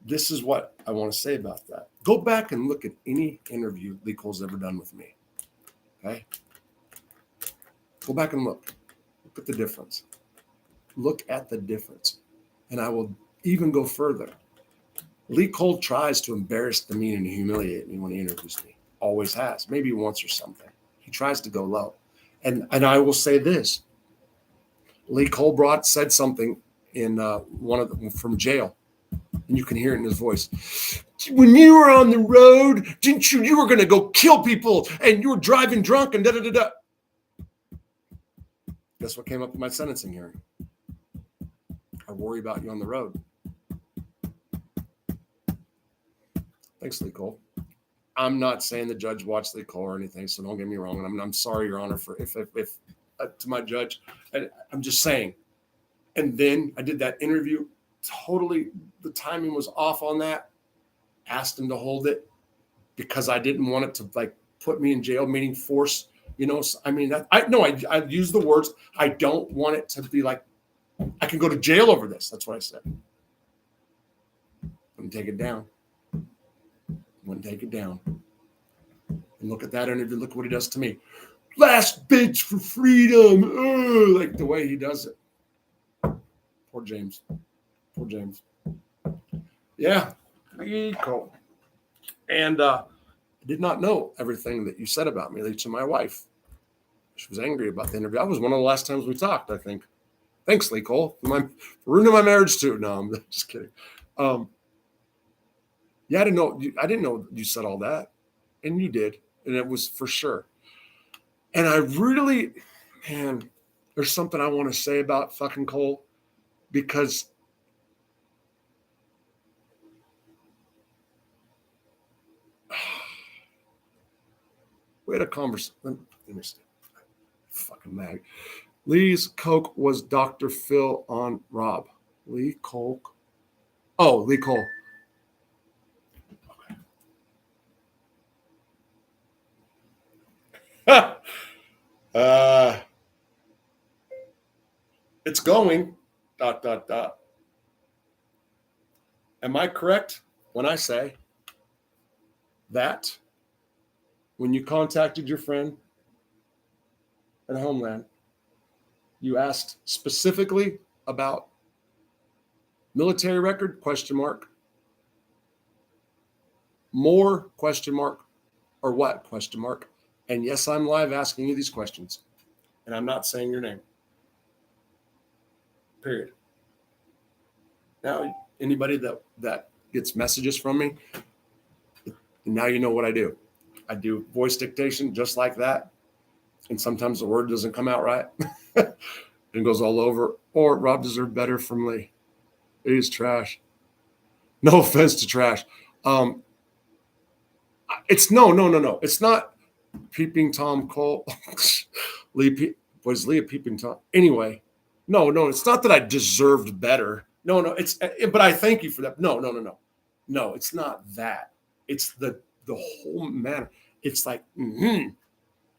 this is what I want to say about that. Go back and look at any interview Lee Cole's ever done with me. Okay? Go back and look. Look at the difference. Look at the difference. And I will even go further. Lee Cole tries to embarrass, demean, and humiliate me when he interviews me. Always has. Maybe once or something. He tries to go low. And I will say this. Lee Cole said something in from jail. And you can hear it in his voice. When you were on the road, didn't you were going to go kill people and you were driving drunk and da-da-da-da. Guess what came up in my sentencing hearing? I worry about you on the road. Thanks, Lee Cole. I'm not saying the judge watched Lee Cole or anything, so don't get me wrong. And I'm sorry, Your Honor, for if to my judge. I'm just saying. And then I did that interview. Totally, the timing was off on that. Asked him to hold it because I didn't want it to like put me in jail, meaning force. You know, I mean, I use the words. I don't want it to be like I can go to jail over this. That's what I said. Wouldn't take it down. Wouldn't take it down. And look at that interview. Look what he does to me. Last bitch for freedom. Ugh, like the way he does it. Poor James. Poor James. Yeah. Cool. And I did not know everything that you said about me to my wife. She was angry about the interview. That was one of the last times we talked, I think. Thanks, Lee Cole. For ruining my marriage too. No, I'm just kidding. Yeah, I didn't know you said all that. And you did. And it was for sure. And I really, man, there's something I want to say about fucking Cole because we had a conversation. Let me see. Fucking mag. Lee's Coke was Dr. Phil on Rob. Lee Coke. Oh, Lee Cole. It's going. ... Am I correct when I say that when you contacted your friend at Homeland, you asked specifically about military record, ? More ? Or what ? And yes, I'm live asking you these questions. And I'm not saying your name. Period. Now, anybody that gets messages from me, now you know what I do. I do voice dictation just like that. And sometimes the word doesn't come out right. It goes all over. Or Rob deserved better from Lee. He's trash. No offense to trash. It's no. It's not peeping Tom Cole. Was Lee a peeping Tom? Anyway, no. It's not that I deserved better. No. It's but I thank you for that. No. No, it's not that. It's the whole manner. It's like, I'm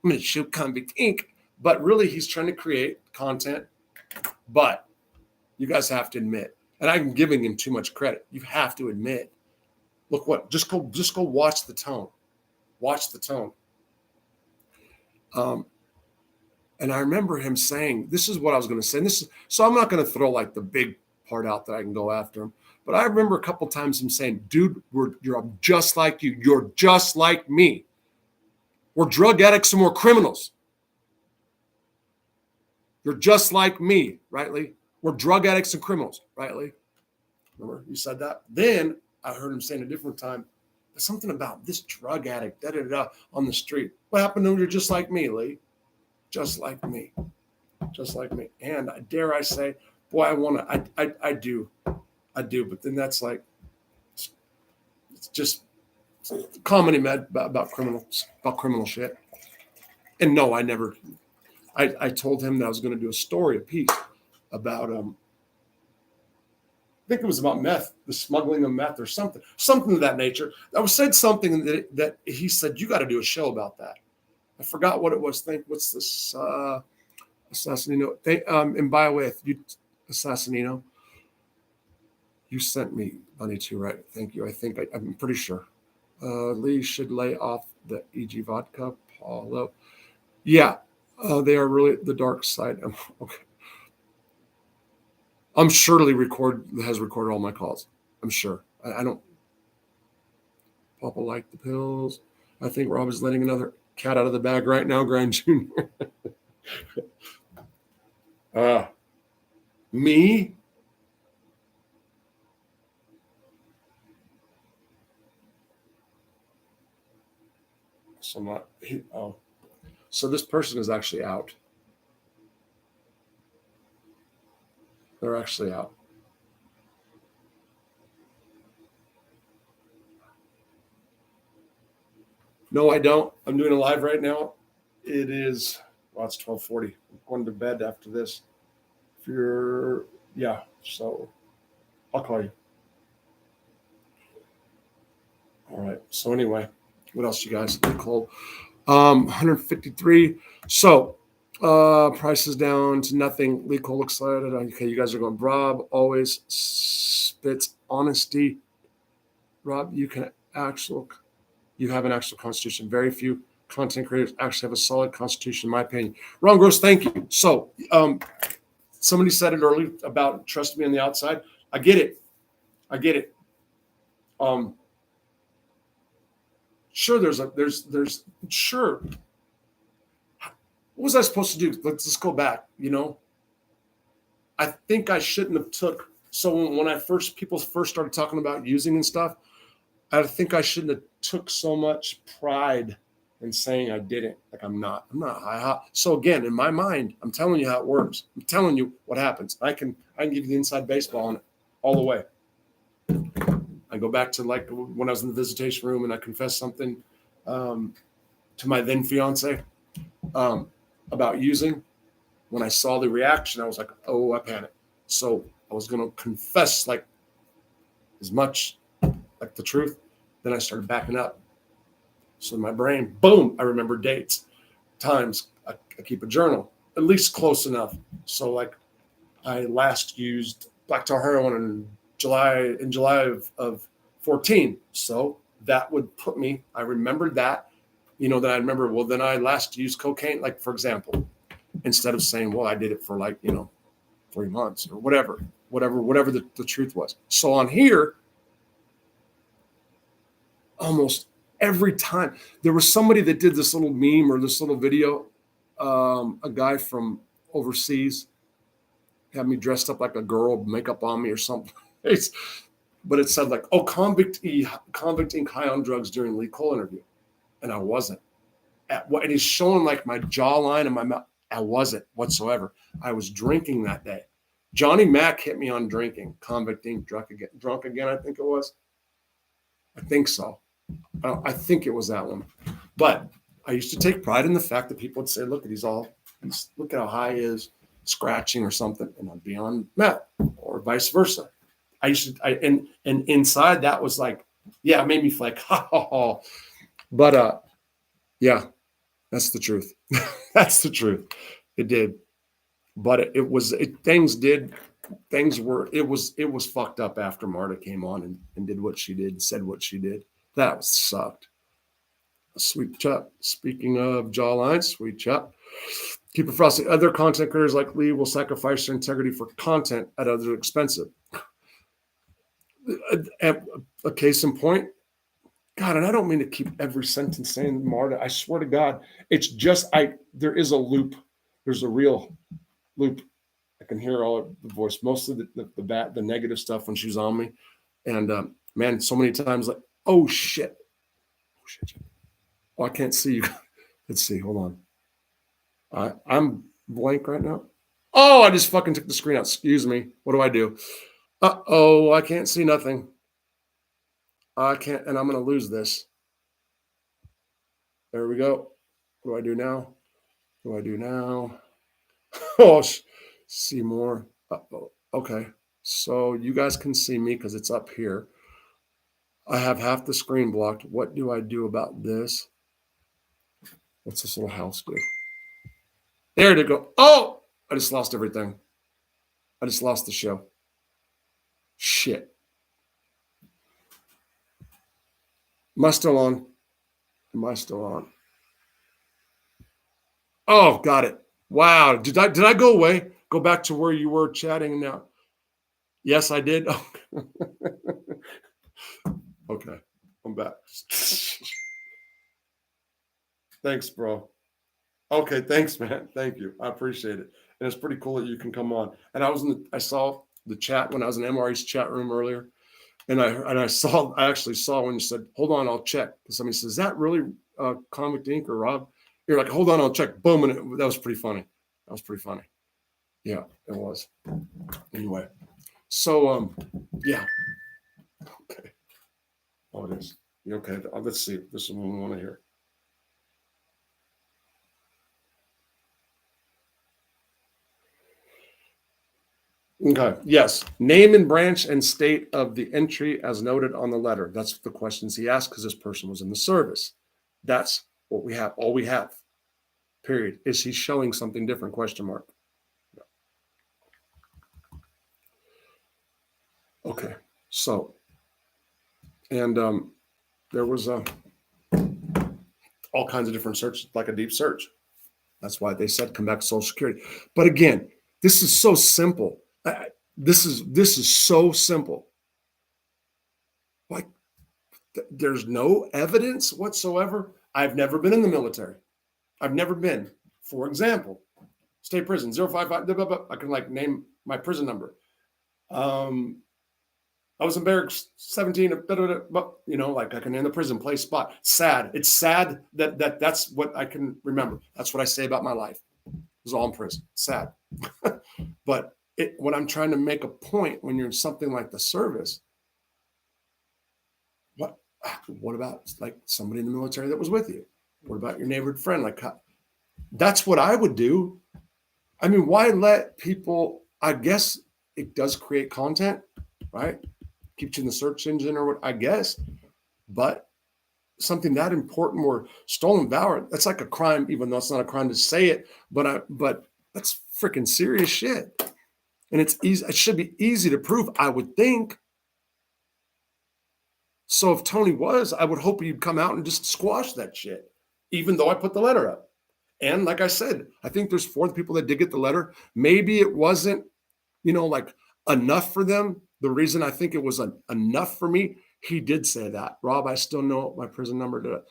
gonna shoot convict ink. But really, he's trying to create content. But you guys have to admit, and I'm giving him too much credit. You have to admit. Look what, just go watch the tone. Watch the tone. And I remember him saying, this is what I was going to say. So I'm not going to throw like the big part out that I can go after him. But I remember a couple times him saying, dude, you're just like you. You're just like me. We're drug addicts and we're criminals. You're just like me, right, Lee? We're drug addicts and criminals, right, Lee? Remember you said that? Then I heard him saying a different time, something about this drug addict, on the street. What happened to him? You're just like me, Lee. Just like me. Just like me. And dare I say, boy, I do. But then that's like, it's just comedy about criminals, about criminal shit. And no, I told him that I was going to do a piece about, I think it was about meth, the smuggling of meth or something of that nature. I said something that he said, you got to do a show about that. I forgot what it was. What's this? Assassinino. And by the way, if you Assassinino, You sent me money too, right? Thank you. I'm pretty sure. Lee should lay off the EG vodka. Paulo. Yeah, they are really the dark side. Okay. I'm surely has recorded all my calls. I'm sure. I don't. Papa like the pills. I think Rob is letting another cat out of the bag right now, Grand Junior. Me? So not. Oh, so this person is actually out. They're actually out. No, I don't. I'm doing a live right now. It is. Well, it's 12:40. I'm going to bed after this. If you're, yeah. So I'll call you. All right. So anyway, what else you guys? Nicole, 153. So price is down to nothing. Lee Cole excited. Okay, you guys are going. Rob always spits honesty. Rob, you have an actual constitution. Very few content creators actually have a solid constitution, in my opinion. Ron Gross, thank you. So somebody said it earlier about trust me on the outside. I get it. Sure, there's sure. What was I supposed to do? Let's just go back. I think I shouldn't have took. So when people first started talking about using and stuff, I think I shouldn't have took so much pride in saying I didn't. Like I'm not. So again, in my mind, I'm telling you how it works. I'm telling you what happens. I can give you the inside baseball on it all the way. I go back to like when I was in the visitation room and I confessed something to my then fiance about using. When I saw the reaction, I was like, oh, I panicked. So I was going to confess like as much like the truth. Then I started backing up. So in my brain, boom, I remember dates, times. I keep a journal, at least close enough. So like I last used black tar heroin in July of 14. So that would put me, I remembered that, then I remember, well, then I last used cocaine, like for example, instead of saying, well, I did it for like, 3 months or whatever the truth was. So on here, almost every time there was somebody that did this little meme or this little video, a guy from overseas had me dressed up like a girl, makeup on me or something. But it said like, oh, convict Inc. high on drugs during Lee Cole interview. And I wasn't. And he's showing like my jawline and my mouth. I wasn't whatsoever. I was drinking that day. Johnny Mack hit me on drinking. Convict Inc. Drunk again, I think it was. I think so. I think it was that one. But I used to take pride in the fact that people would say, look at how high he is, scratching or something, and I'd be on meth or vice versa. And inside that was like, yeah, it made me feel like, ha ha ha. But yeah, that's the truth. That's the truth. It did. But it was fucked up after Marta came on and did what she did, said what she did. That sucked. Sweet Chuck. Speaking of jawlines, Sweet Chuck. Keep it frosty. Other content creators like Lee will sacrifice their integrity for content at other expensive. A case in point. God, and I don't mean to keep every sentence saying Marta. I swear to God, it's just there is a loop. There's a real loop. I can hear all of the voice, most of the negative stuff when she's on me. And man, so many times like, oh shit. Oh, I can't see you. Let's see. Hold on. I'm blank right now. Oh, I just fucking took the screen out. Excuse me. What do I do? Uh-oh, I can't see nothing. I can't, and I'm going to lose this. There we go. What do I do now? Oh, see more. Uh-oh. Okay. So you guys can see me because it's up here. I have half the screen blocked. What do I do about this? What's this little house do? There to go. Oh, I just lost everything. I just lost the show. Shit. Am I still on? Am I still on? Oh, got it. Wow. Did I go away? Go back to where you were chatting now? Yes, I did. Okay. I'm back. Thanks, bro. Okay, thanks, man. Thank you. I appreciate it. And it's pretty cool that you can come on. And I saw the chat when I was in MRE's chat room earlier. And I actually saw when you said, hold on, I'll check. Somebody says, is that really Convict Inc. or Rob? You're like, hold on, I'll check. Boom. And that was pretty funny. That was pretty funny. Yeah, it was. Anyway. So yeah. Okay. Oh, it is. Okay. Let's see. This is what we want to hear. Okay. Yes. Name and branch and state of the entry as noted on the letter. That's the questions he asked because this person was in the service. That's what we have. All we have. Period. Is he showing something different? Question mark. Okay. So, and there was all kinds of different searches, like a deep search. That's why they said come back to Social Security. But again, this is so simple. This is so simple. Like there's no evidence whatsoever. I've never been in the military. I've never been. For example, state prison 055. Blah, blah, blah. I can like name my prison number. I was in barracks 17. You know, like I can name the prison, place, spot. Sad. It's sad that's what I can remember. That's what I say about my life. It was all in prison. Sad. But when I'm trying to make a point, when you're in something like the service, what about like somebody in the military that was with you? What about your neighborhood friend? Like that's what I would do. I mean, why let people? I guess it does create content, right? Keeps you in the search engine or what? I guess, but something that important or stolen valor, that's like a crime, even though it's not a crime to say it. But that's freaking serious shit. And it's easy. It should be easy to prove, I would think. So if Tony was, I would hope he'd come out and just squash that shit, even though I put the letter up. And like I said, I think there's 4 people that did get the letter. Maybe it wasn't, like enough for them. The reason I think it was enough for me, he did say that. Rob, I still know my prison number.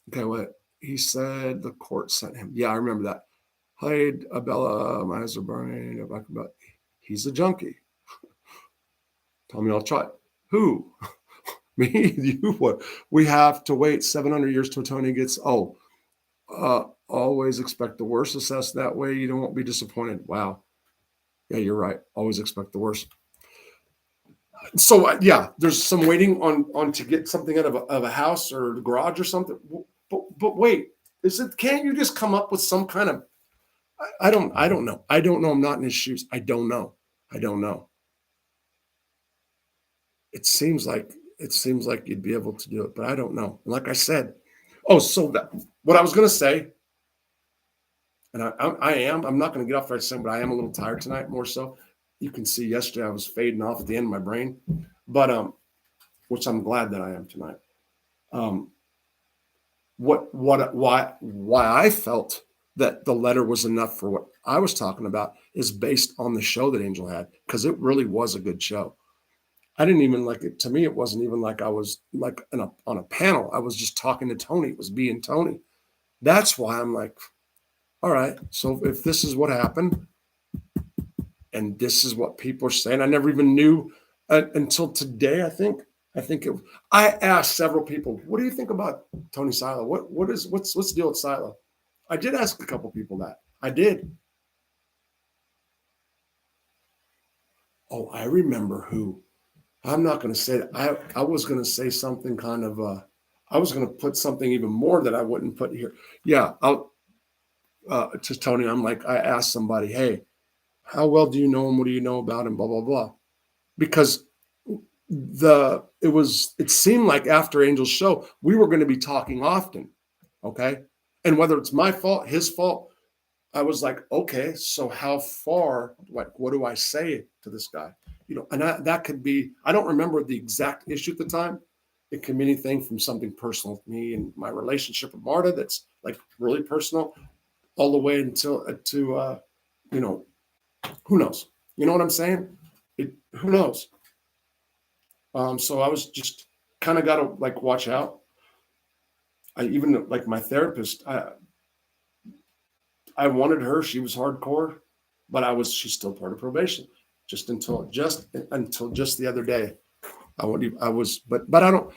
Okay, what? He said the court sent him. Yeah, I remember that. Hide Abella, my eyes are burning. He's a junkie. Tell me I'll try. Who? Me? You? What? We have to wait 700 years till Tony gets. Always expect the worst. Assess that way. You won't be disappointed. Wow. Yeah, you're right. Always expect the worst. So yeah, there's some waiting on to get something out of a house or the garage or something. But wait, can't you just come up with some kind of? I don't know. I don't know. I'm not in his shoes. I don't know. It seems like you'd be able to do it, but I don't know. And like I said, so that what I was going to say, and I'm not going to get off right saying, but I am a little tired tonight, more so. You can see yesterday I was fading off at the end of my brain, but which I'm glad that I am tonight. Why I felt that the letter was enough for what I was talking about is based on the show that Angel had, because it really was a good show. I didn't even like it. To me, it wasn't even like I was like on a panel. I was just talking to Tony. It was being Tony. That's why I'm like, all right. So if this is what happened, and this is what people are saying, I never even knew until today. I asked several people, what do you think about Tony Silo? What's the deal with Silo? I did ask a couple people that. I did. Oh, I remember who. I'm not going to say that. I was going to say something kind of. I was going to put something even more that I wouldn't put here. Yeah, to Tony, I'm like, I asked somebody, hey, how well do you know him? What do you know about him? Blah blah blah. Because it seemed like after Angel's show, we were going to be talking often. Okay. And whether it's my fault, his fault, I was like, okay, so how far, like, what do I say to this guy? And that could be, I don't remember the exact issue at the time, It can be anything from something personal with me and my relationship with Marta that's like really personal, all the way until to you know, who knows? You know what I'm saying? Who knows? So I was just kind of got to like watch out. I even like my therapist. I wanted her. She was hardcore, but she's still part of probation. Just until just the other day. I was, but I don't,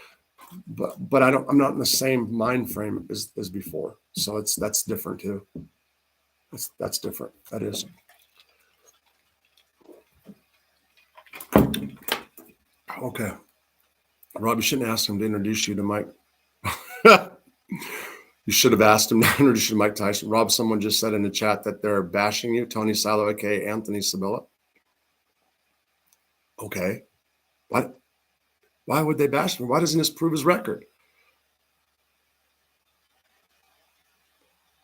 but I don't, I'm not in the same mind frame as before. So that's different too. That's different. That is. Okay. Rob, you shouldn't ask him to introduce you to Mike. You should have asked him to introduce you to Mike Tyson. Rob, someone just said in the chat that they're bashing you, Tony Salo, aka Anthony Sabella. Okay. What? Why would they bash me? Why doesn't this prove his record?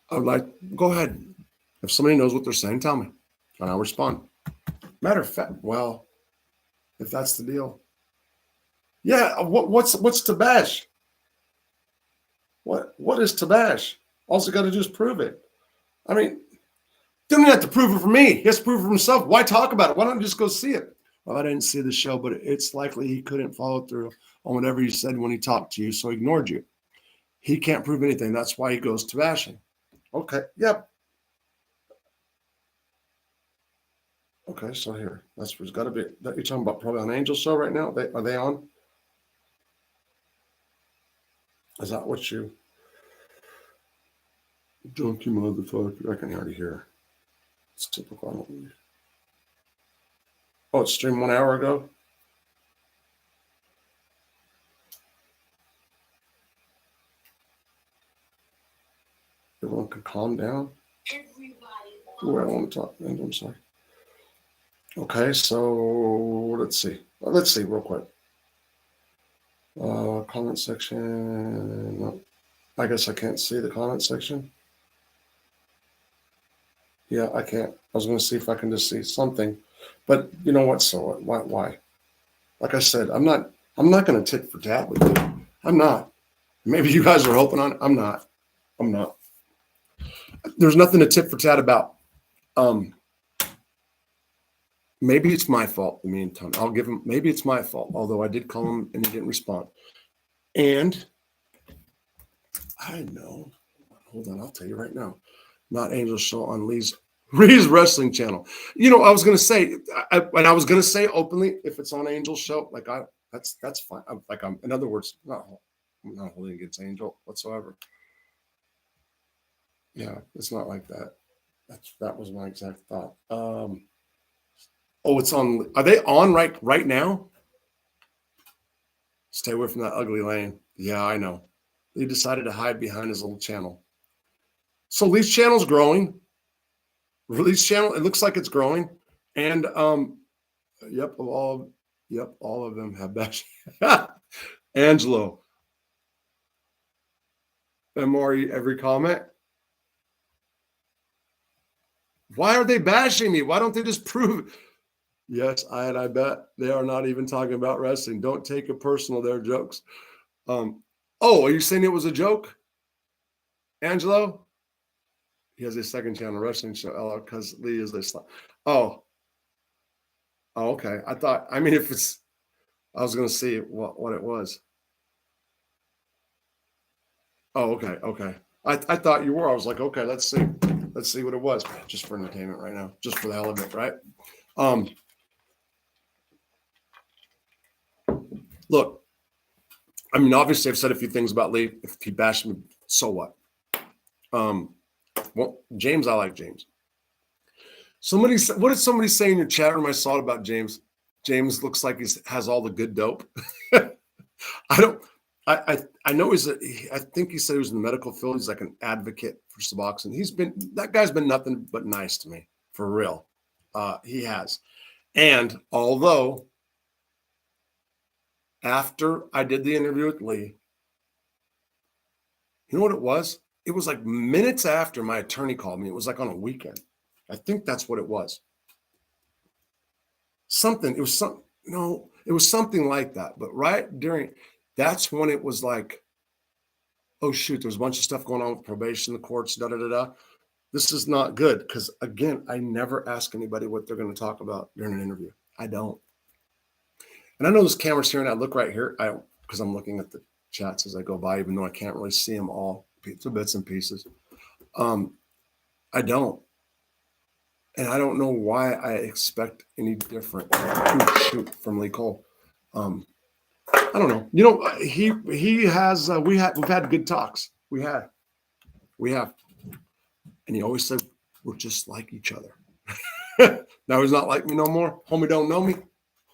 I would like, go ahead. If somebody knows what they're saying, tell me, and I'll respond. Matter of fact, well, if that's the deal. Yeah, what's to bash? What is to bash? All you got to do is prove it. I mean, don't have to prove it for me. He has to prove it for himself. Why talk about it? Why don't you just go see it? Well, I didn't see the show, but it's likely he couldn't follow through on whatever he said when he talked to you, so he ignored you. He can't prove anything. That's why he goes to bashing. Okay. Yep. Okay. So here, that's what's got to be. That you're talking about probably on Angel show right now. Are they on? Is that what you? Donkey motherfucker! I can already hear. It's typical. I don't believe. Oh, it streamed 1 hour ago. Everyone can calm down. Oh, I don't want to talk. I'm sorry. Okay, so let's see. Let's see real quick. Comment section. No, I guess I can't see the comment section. Yeah, I can't. I was going to see if I can just see something, but you know what? So what? Why? Like I said, I'm not going to tit for tat with you. I'm not. Maybe you guys are hoping on it. I'm not. There's nothing to tit for tat about. Maybe it's my fault. In the meantime, I'll give him. Maybe it's my fault. Although I did call him and he didn't respond. And I know. Hold on, I'll tell you right now. Not Angel show on Ree's wrestling channel. You know, I was gonna say, and I was gonna say openly, if it's on Angel's show, like that's fine. In other words, I'm not holding against Angel whatsoever. Yeah, it's not like that. That was my exact thought. Oh, it's on. Are they on right now? Stay away from that ugly lane. Yeah, I know. He decided to hide behind his little channel. So Lee's channel's growing. Lee's channel, it looks like it's growing. And yep, all of them have bashed. Angelo. MRE every comment. Why are they bashing me? Why don't they just prove it? Yes, I bet they are not even talking about wrestling. Don't take it personal. They're jokes. Oh, are you saying it was a joke, Angelo? He has a second channel wrestling show, because Lee is a Slum. Oh, okay. I was going to see what it was. Oh, okay. I thought you were. I was like, okay, let's see what it was, just for entertainment right now, just for the hell of it, right? Look, I mean, obviously, I've said a few things about Lee. If he bashed me, so what? Well, James, I like James. What did somebody say in your chat room? I saw it about James. James looks like he has all the good dope. I know I think he said he was in the medical field. He's like an advocate for Suboxone. That guy's been nothing but nice to me, for real. He has. And although after I did the interview with Lee, you know what it was? It was like minutes after my attorney called me. It was like on a weekend. I think that's what it was. It was something like that. But right during, That's when it was like, oh shoot, there's a bunch of stuff going on with probation, the courts, da da da da. This is not good because again, I never ask anybody what they're going to talk about during an interview. I don't. And I know there's cameras here, and I look right here. I because I'm looking at the chats as I go by, even though I can't really see them all to bits and pieces. I don't. And I don't know why I expect any different. Shoot, from Lee Cole. I don't know. You know, he has. We've had good talks. We have, and he always said we're just like each other. Now he's not like me no more. Homie don't know me.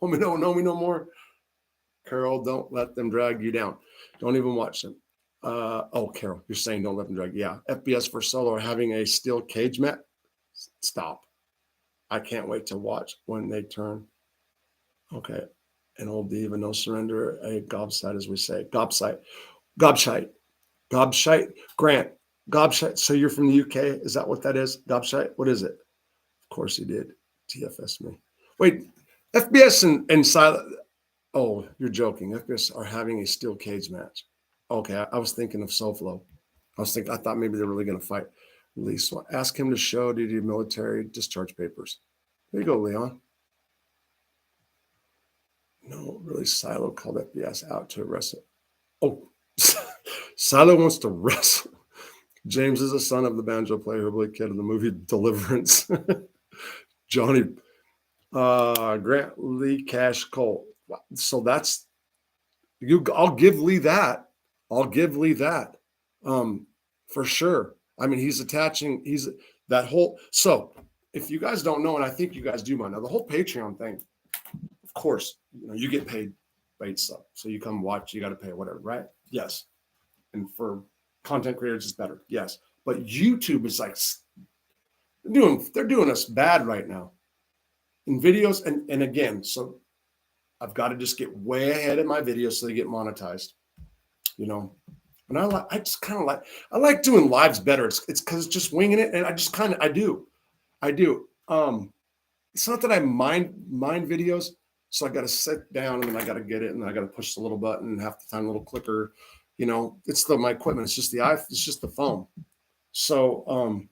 Homie don't know me no more. Carol, don't let them drag you down. Don't even watch them. Oh, Carol, you're saying don't let them drag. Yeah, FBS for solo are having a steel cage match. Stop. I can't wait to watch when they turn. Okay. An old diva, no surrender, a gobsite, as we say. Gobshite. Grant, gobshite. So you're from the UK? Is that what that is? Gobshite? What is it? Of course he did. TFS me. Wait, FBS and Silent. Oh, you're joking. FBS are having a steel cage match. Okay, I was thinking of SoFlo. I thought maybe they're really going to fight. Release. So ask him to show duty military discharge papers. There you go, Leon. No, really, Silo called FBS out to wrestle. Oh, Silo wants to wrestle. James is a son of the banjo player who played kid in the movie Deliverance. Johnny, Grant Lee Cash Cole. So that's you. I'll give Lee that. For sure. I mean, he's that whole. So if you guys don't know, and I think you guys do mind now, the whole Patreon thing. Of course, you get paid stuff. So you come watch, you got to pay whatever, right? Yes. And for content creators, it's better. Yes. But YouTube is like they're doing us bad right now in videos. And again, so I've got to just get way ahead of my videos so they get monetized. And I like doing lives better. It's because it's just winging it, and I do. It's not that I mind videos. So I got to sit down and then I got to get it and I got to push the little button and half the time little clicker, it's my equipment. It's just it's just the phone. So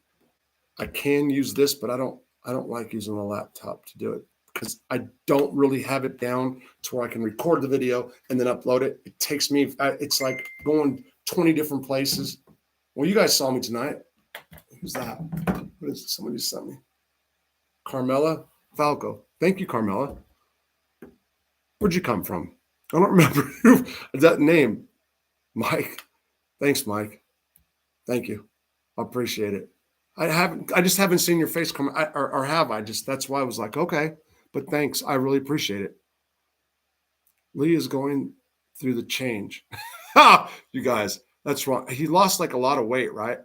I can use this, but I don't like using a laptop to do it because I don't really have it down to where I can record the video and then upload it. It takes me, it's like going 20 different places. Well, you guys saw me tonight. Who's that? What is it? Somebody sent me. Carmela Falco. Thank you, Carmela. Where'd you come from? I don't remember that name. Mike. Thanks, Mike. Thank you. I appreciate it. I just haven't seen your face come, or have I? That's why I was like, okay, but thanks. I really appreciate it. Lee is going through the change. You guys, that's wrong. He lost like a lot of weight, right?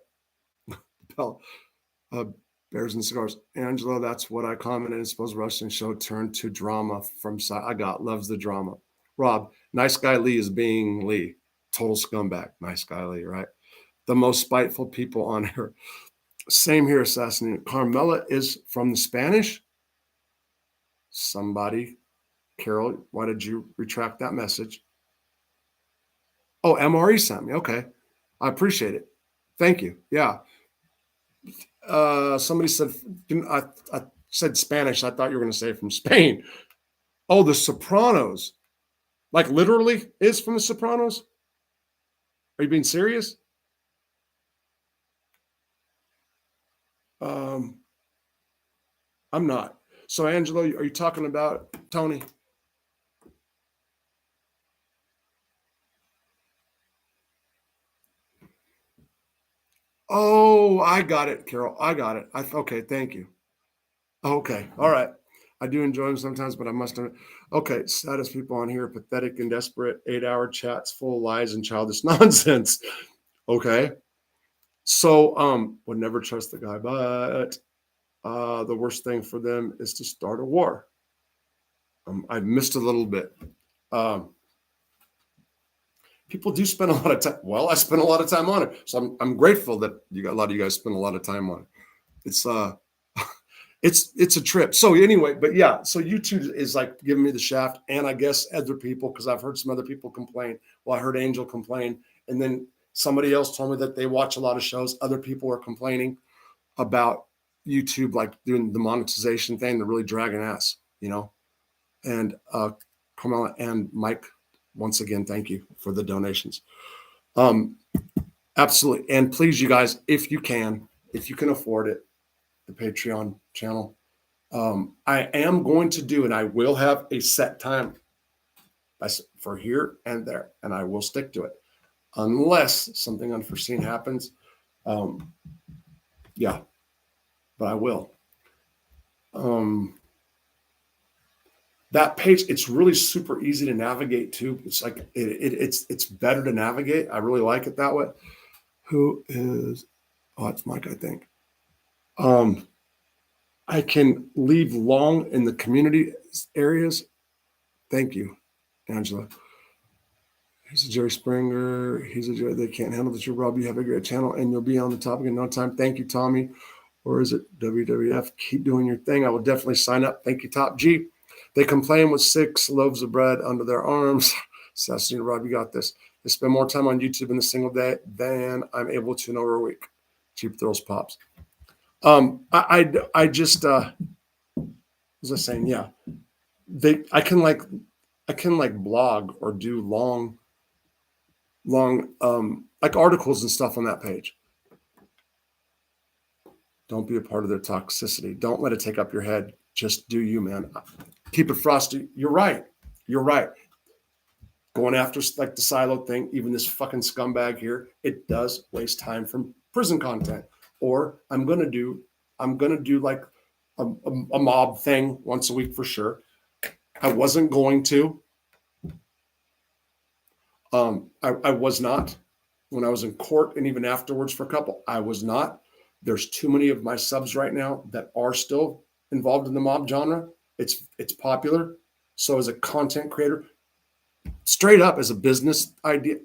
Bears and Cigars. Angela, that's what I commented. I suppose wrestling show turned to drama from side. Loves the drama. Rob, nice guy Lee is being Lee. Total scumbag. Nice guy Lee, right? The most spiteful people on her. Same here, assassinated. Carmela is from the Spanish. Somebody, Carol, why did you retract that message? Oh, MRE sent me. Okay. I appreciate it. Thank you. Yeah. Somebody said, I said Spanish. I thought you were going to say from Spain. Oh, The Sopranos. Like literally is from The Sopranos? Are you being serious? I'm not. So, Angelo, are you talking about Tony? Oh, I got it, Carol. I got it. Okay, thank you. Okay, all right. I do enjoy them sometimes, but I must have. Okay, saddest people on here, pathetic and desperate, 8-hour chats full of lies and childish nonsense. Okay. So, would never trust the guy, but the worst thing for them is to start a war. I missed a little bit. People do spend a lot of time. Well, I spend a lot of time on it, so I'm grateful that a lot of you guys spend a lot of time on it. it's a trip. So anyway, but yeah, so YouTube is like giving me the shaft, and I guess other people, because I've heard some other people complain. Well, I heard Angel complain, and then somebody else told me that they watch a lot of shows. Other people are complaining about YouTube, like doing the monetization thing. They're really dragging ass, you know. And Carmela and Mike, once again, thank you for the donations. Absolutely, and please, you guys, if you can afford it, the Patreon channel. I am going to do, and I will have a set time for here and there, and I will stick to it unless something unforeseen happens. Yeah, but I will. That page, it's really super easy to navigate too. It's like it's better to navigate. I really like it that way. Who is? Oh, it's Mike, I think. I can leave long in the community areas. Thank you, Angela. He's a Jerry Springer. He's a Jerry. They can't handle the truth, Rob. You have a great channel, and you'll be on the topic in no time. Thank you, Tommy. Or is it WWF? Keep doing your thing. I will definitely sign up. Thank you, Top G. They complain with 6 loaves of bread under their arms. Sassy, Rob, you got this. They spend more time on YouTube in a single day than I'm able to in over a week. Cheap thrills pops. I just as I was saying, yeah, I can blog or do long like articles and stuff on that page. Don't be a part of their toxicity. Don't let it take up your head. Just do you, man. Keep it frosty. You're right. Going after like the silo thing, even this fucking scumbag here, it does waste time from prison content. Or I'm gonna do like a mob thing once a week for sure. I wasn't going to. I was not when I was in court, and even afterwards for a couple. I was not. There's too many of my subs right now that are still involved in the mob genre. It's popular. So as a content creator, straight up as a business idea,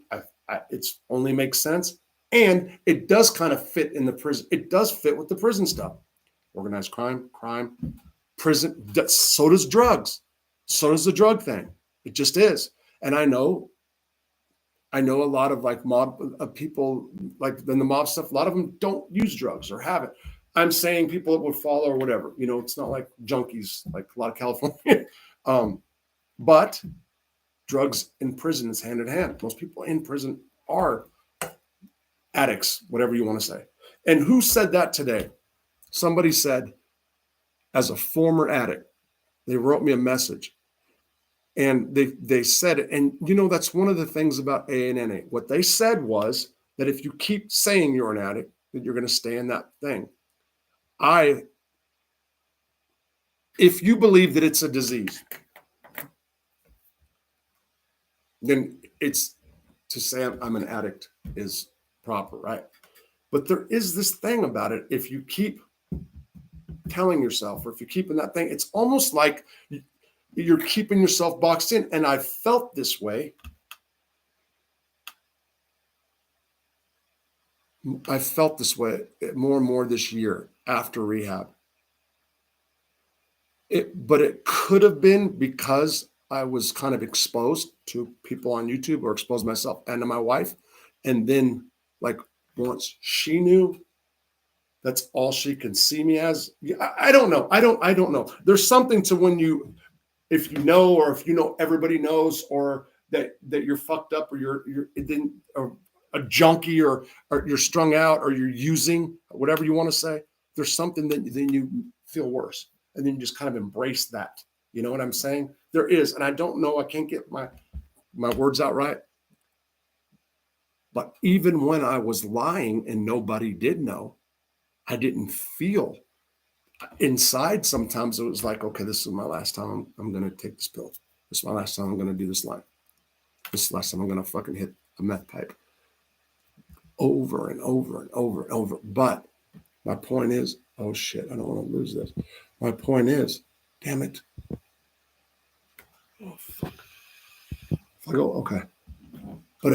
it's only makes sense. And it does kind of fit in the prison. It does fit with the prison stuff. Organized crime, prison. So does drugs. So does the drug thing. It just is. And I know a lot of like mob people, like in the mob stuff, a lot of them don't use drugs or haven't. I'm saying people that would follow or whatever. You know, it's not like junkies, like a lot of California. But drugs in prison is hand in hand. Most people in prison are addicts, whatever you want to say. And who said that today? Somebody said, as a former addict, they wrote me a message. And they said it. And, you know, that's one of the things about A and NA. What they said was that if you keep saying you're an addict, that you're going to stay in that thing. If you believe that it's a disease, then it's to say I'm an addict is proper, right? But there is this thing about it. If you keep telling yourself, or if you keep in that thing, it's almost like you're keeping yourself boxed in. And I felt this way. I felt this way more and more this year after rehab. But it could have been because I was kind of exposed to people on YouTube, or exposed myself and to my wife. And then like once she knew, that's all she can see me as. I don't know. I don't know. There's something to when if you know, or if you know everybody knows, or that you're fucked up, or you're a junkie, or you're strung out, or you're using, whatever you want to say. There's something that then you feel worse, and then you just kind of embrace that. You know what I'm saying? There is, and I don't know. I can't get my words out right. But even when I was lying and nobody did know, I didn't feel inside. Sometimes it was like, okay, this is my last time I'm going to take this pill. This is my last time I'm going to do this line. This is the last time I'm going to fucking hit a meth pipe. Over and over and over and over. But my point is, oh shit, I don't want to lose this. My point is, damn it. Oh fuck. If I go, okay. But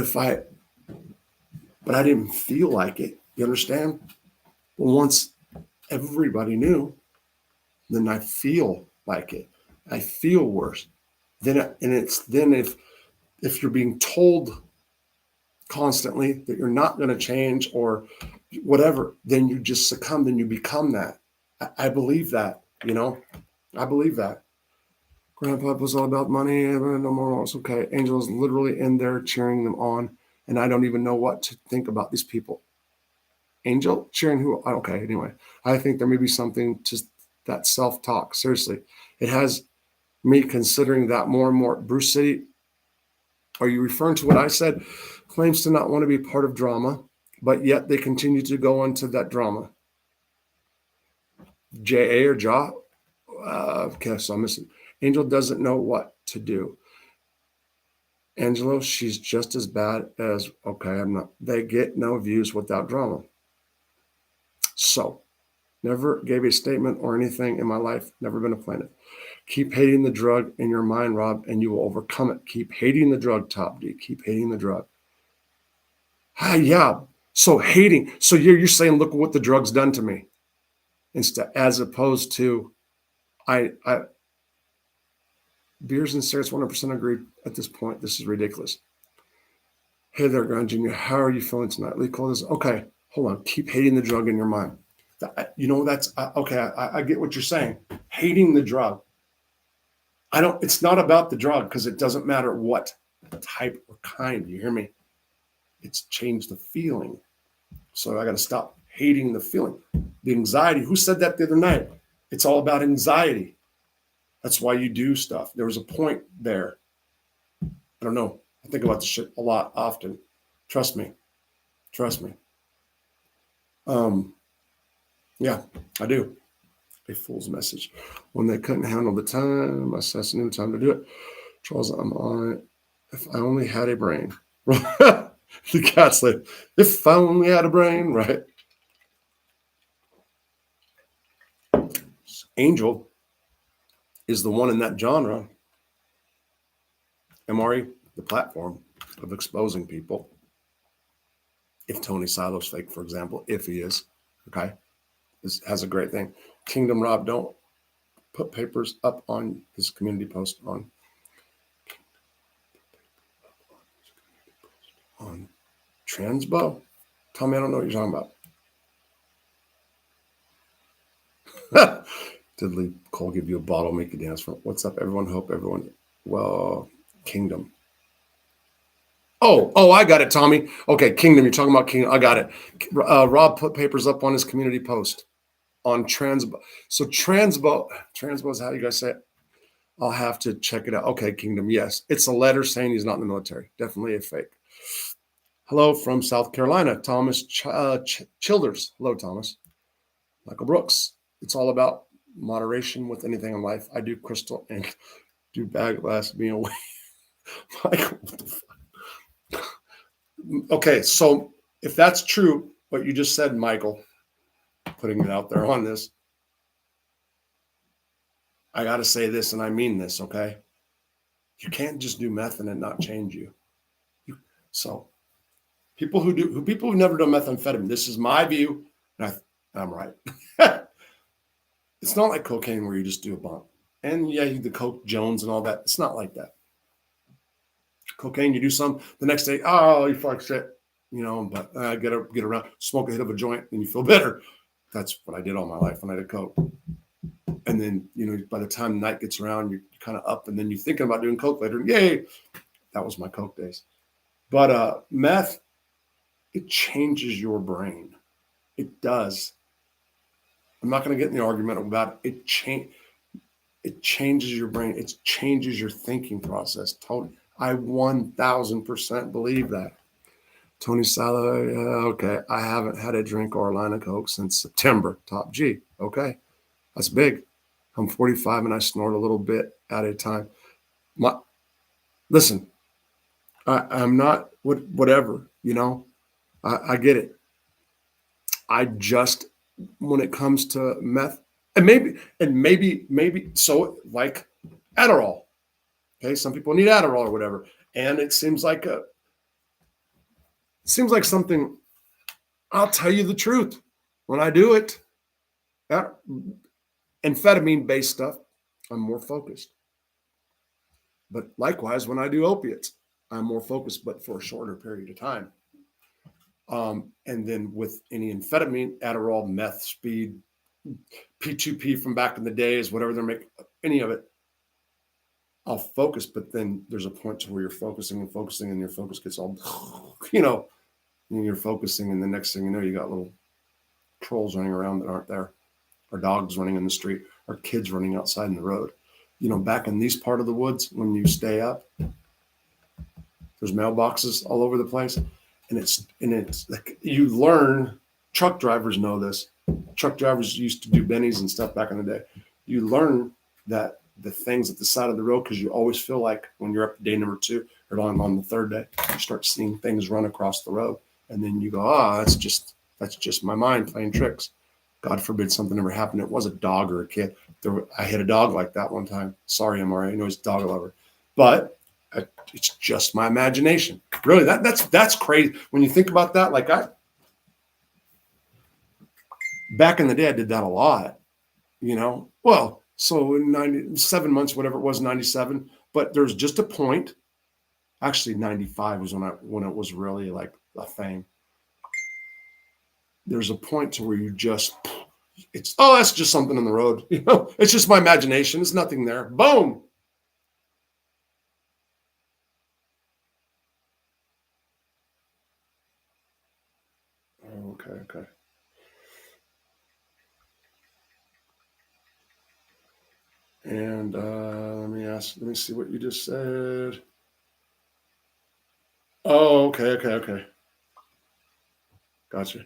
I didn't feel like it. You understand? But once everybody knew, then I feel like it. I feel worse. Then if you're being told constantly that you're not going to change or whatever, then you just succumb, then you become that. I believe that, I believe that. Grandpa was all about money. No more. It's okay. Angel is literally in there cheering them on. And I don't even know what to think about these people. Angel cheering who? Okay. Anyway, I think there may be something to that self-talk. Seriously, it has me considering that more and more. Bruce City, are you referring to what I said? Claims to not want to be part of drama, but yet they continue to go into that drama. J.A. or Ja? Okay, so I'm missing. Angel doesn't know what to do. Angelo, she's just as bad as, okay, I'm not. They get no views without drama. So, never gave a statement or anything in my life, never been a planet. Keep hating the drug in your mind, Rob, and you will overcome it. Keep hating the drug, Top D. Keep hating the drug. Yeah. So hating. So you're saying, look what the drug's done to me, instead, as opposed to, I beers and cigarettes, 100% agreed at this point. This is ridiculous. Hey there, Grant Jr. How are you feeling tonight? Lee called this. Okay, hold on. Keep hating the drug in your mind. That's okay. I get what you're saying. Hating the drug. It's not about the drug because it doesn't matter what type or kind. You hear me? It's changed the feeling. So I got to stop hating the feeling. The anxiety. Who said that the other night? It's all about anxiety. That's why you do stuff. There was a point there. I don't know. I think about this shit a lot often. Trust me. Yeah, I do. A fool's message. When they couldn't handle the time, I said, new time to do it. Charles, I'm on it. If I only had a brain. The cat's like, if I only had a brain, right? Angel is the one in that genre. MRE, the platform of exposing people. If Tony Silo's fake, for example, if he is, okay, this has a great thing. Kingdom Rob, don't put papers up on his community post on Transbo. Tell me, I don't know what you're talking about. Did Lee Cole give you a bottle, make you dance? What's up, everyone? Hope everyone well. Kingdom. Oh, I got it, Tommy. Okay, Kingdom. You're talking about Kingdom. I got it. Rob put papers up on his community post on Transbo. So Transbo is how you guys say it. I'll have to check it out. Okay, Kingdom. Yes, it's a letter saying he's not in the military. Definitely a fake. Hello from South Carolina, Thomas Childers. Hello, Thomas. Michael Brooks. It's all about moderation with anything in life. I do crystal and do bag last me away. Michael, what the fuck? Okay, so if that's true, what you just said, Michael, putting it out there on this, I got to say this, and I mean this, okay? You can't just do meth and it not change you. So people who've never done methamphetamine, this is my view, and I'm right. It's not like cocaine where you just do a bump. And yeah, the Coke Jones and all that. It's not like that. Cocaine, you do some, the next day, oh, you fuck shit, but get around, smoke a hit of a joint, and you feel better. That's what I did all my life when I did Coke. And then, by the time the night gets around, you're kind of up, and then you're thinking about doing Coke later. Yay! That was my Coke days. But meth, it changes your brain. It does. I'm not going to get in the argument about it. It changes your brain. It changes your thinking process. Totally. I 1000% believe that. Tony Salo, okay. I haven't had a drink or a line of Coke since September. Top G. Okay. That's big. I'm 45 and I snort a little bit at a time. Listen, I'm not whatever, I get it. I just, when it comes to meth, and maybe, so like Adderall. Okay, some people need Adderall or whatever, and it seems like something. I'll tell you the truth. When I do it, amphetamine-based stuff, I'm more focused. But likewise, when I do opiates, I'm more focused, but for a shorter period of time. And then with any amphetamine, Adderall, meth, speed, P2P from back in the days, whatever they're making, any of it, I'll focus. But then there's a point to where you're focusing, and your focus gets all, and you're focusing, and the next thing you know, you got little trolls running around that aren't there, or dogs running in the street, or kids running outside in the road. Back in these part of the woods, when you stay up, there's mailboxes all over the place. And it's like, you learn, truck drivers know this. Truck drivers used to do bennies and stuff back in the day. You learn that the things at the side of the road, because you always feel like when you're up to day number 2 or on the third day, you start seeing things run across the road. And then you go, that's just my mind playing tricks. God forbid something ever happened. It was a dog or a kid. I hit a dog like that one time. Sorry, MRA. I know he's a dog lover. But it's just my imagination. Really, that's crazy. When you think about that, like back in the day, I did that a lot, Well, so in 97 months, whatever it was, 97. But there's just a point. Actually, 95 was when it was really like a thing. There's a point to where you just, that's just something in the road. It's just my imagination. There's nothing there. Boom. Okay. And let me see what you just said. Oh, okay. Gotcha.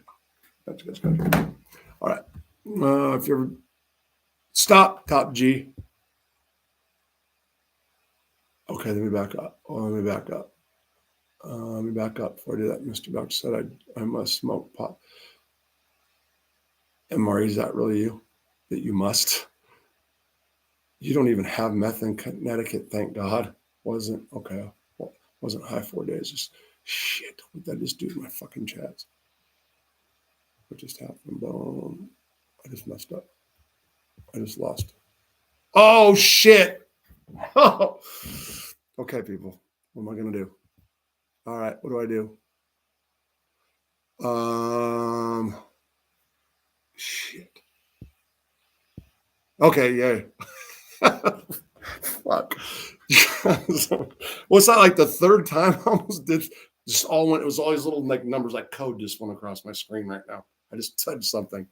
All right. If you ever stop, top G. Okay, let me back up. Let me back up before I do that. Mr. Doctor said I must smoke pot. MRE, is that really you? That you must? You don't even have meth in Connecticut, thank God. Wasn't high 4 days. Just shit. What did I just do to my fucking chats? What just happened? Boom. I just messed up. I just lost. Oh shit. Oh. Okay, people. What am I gonna do? All right, what do I do? Shit. Okay, yay. Fuck. Well, it's not like the third time I almost did. Just all went. It was all these little like numbers, like code just went across my screen right now. I just typed something.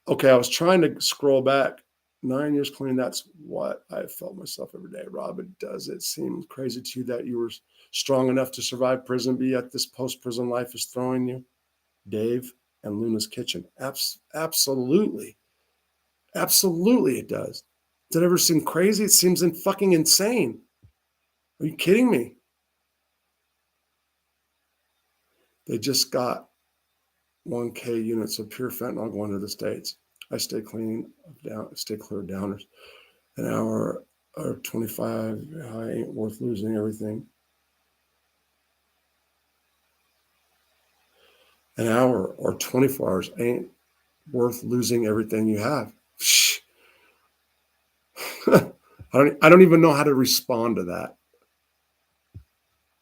Okay, I was trying to scroll back. 9 years clean. That's what I felt myself every day. Robin, does it seem crazy to you that you were strong enough to survive prison, but yet this post-prison life is throwing you? Dave and Luna's Kitchen. Absolutely. Absolutely it does. Does it ever seem crazy? It seems fucking insane. Are you kidding me? They just got 1K units of pure fentanyl going to the States. I stay clear of downers. An hour or 25, I ain't worth losing everything. An hour or 24 hours ain't worth losing everything you have. I don't even know how to respond to that.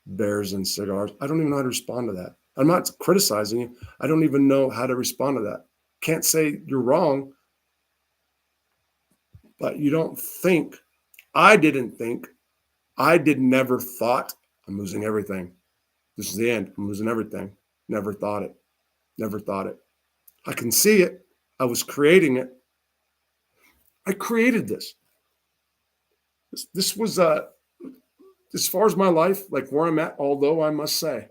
Bears and cigars. I don't even know how to respond to that. I'm not criticizing you. I don't even know how to respond to that. Can't say you're wrong, but you don't think. I never thought I'm losing everything. This is the end. I'm losing everything. Never thought it. I can see it. I was creating it. I created this. This was as far as my life, like where I'm at, although I must say,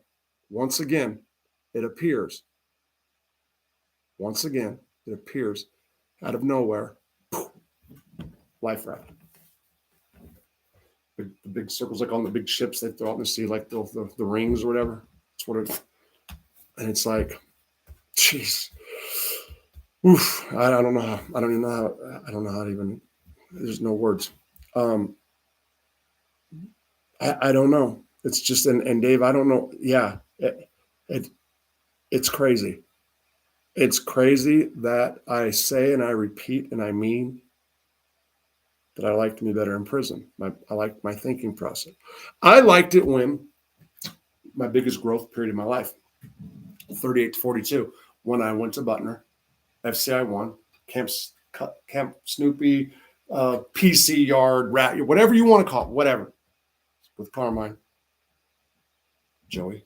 once again, it appears out of nowhere, life raft. The big circles, like on the big ships they throw out in the sea, like the rings or whatever. That's what it, and it's like, jeez. Oof. I don't know how. I don't know how to even. There's no words. I don't know. It's just and Dave, I don't know. Yeah, it's crazy. It's crazy that I say and I repeat and I mean that I liked me better in prison. I liked my thinking process. I liked it when my biggest growth period in my life, 38 to 42, when I went to Butner, FCI 1, Camp Snoopy, PC Yard, Rat, whatever you want to call it, whatever, with Carmine, Joey,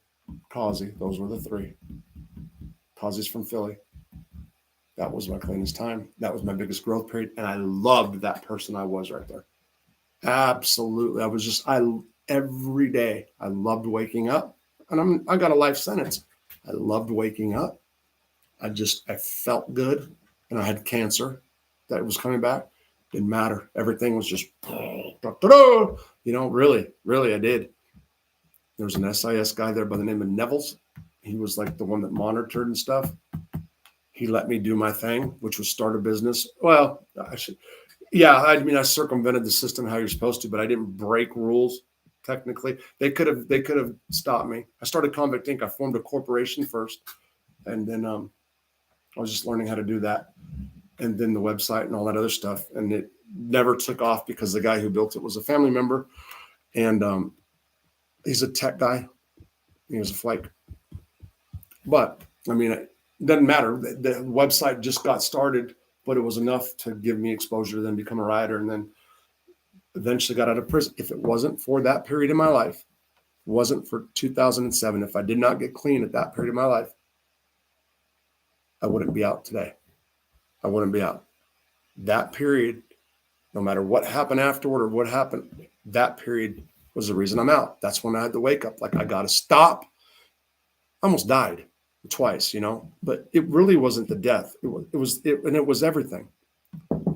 Causey. Those were the three. Causey's from Philly. That was my cleanest time. That was my biggest growth period. And I loved that person I was right there. Absolutely. Every day, I loved waking up. And I got a life sentence. I loved waking up. I felt good. And I had cancer that was coming back. Didn't matter. Everything was just, really, really, I did. There was an SIS guy there by the name of Neville's. He was like the one that monitored and stuff. He let me do my thing, which was start a business. Well, I circumvented the system how you're supposed to, but I didn't break rules. Technically, they could have stopped me. I started Convict Inc. I formed a corporation first, and then I was just learning how to do that, and then the website and all that other stuff. And it never took off because the guy who built it was a family member, and he's a tech guy. He was a flake, but I mean, it doesn't matter. The website just got started, but it was enough to give me exposure to then become a writer, and then eventually got out of prison. If it wasn't for that period in my life, wasn't for 2007, if I did not get clean at that period of my life, I wouldn't be out today. I wouldn't be out. That period, no matter what happened afterward or what happened, that period was the reason I'm out. That's when I had to wake up. Like, I got to stop. I almost died twice, but it really wasn't the death. It was everything.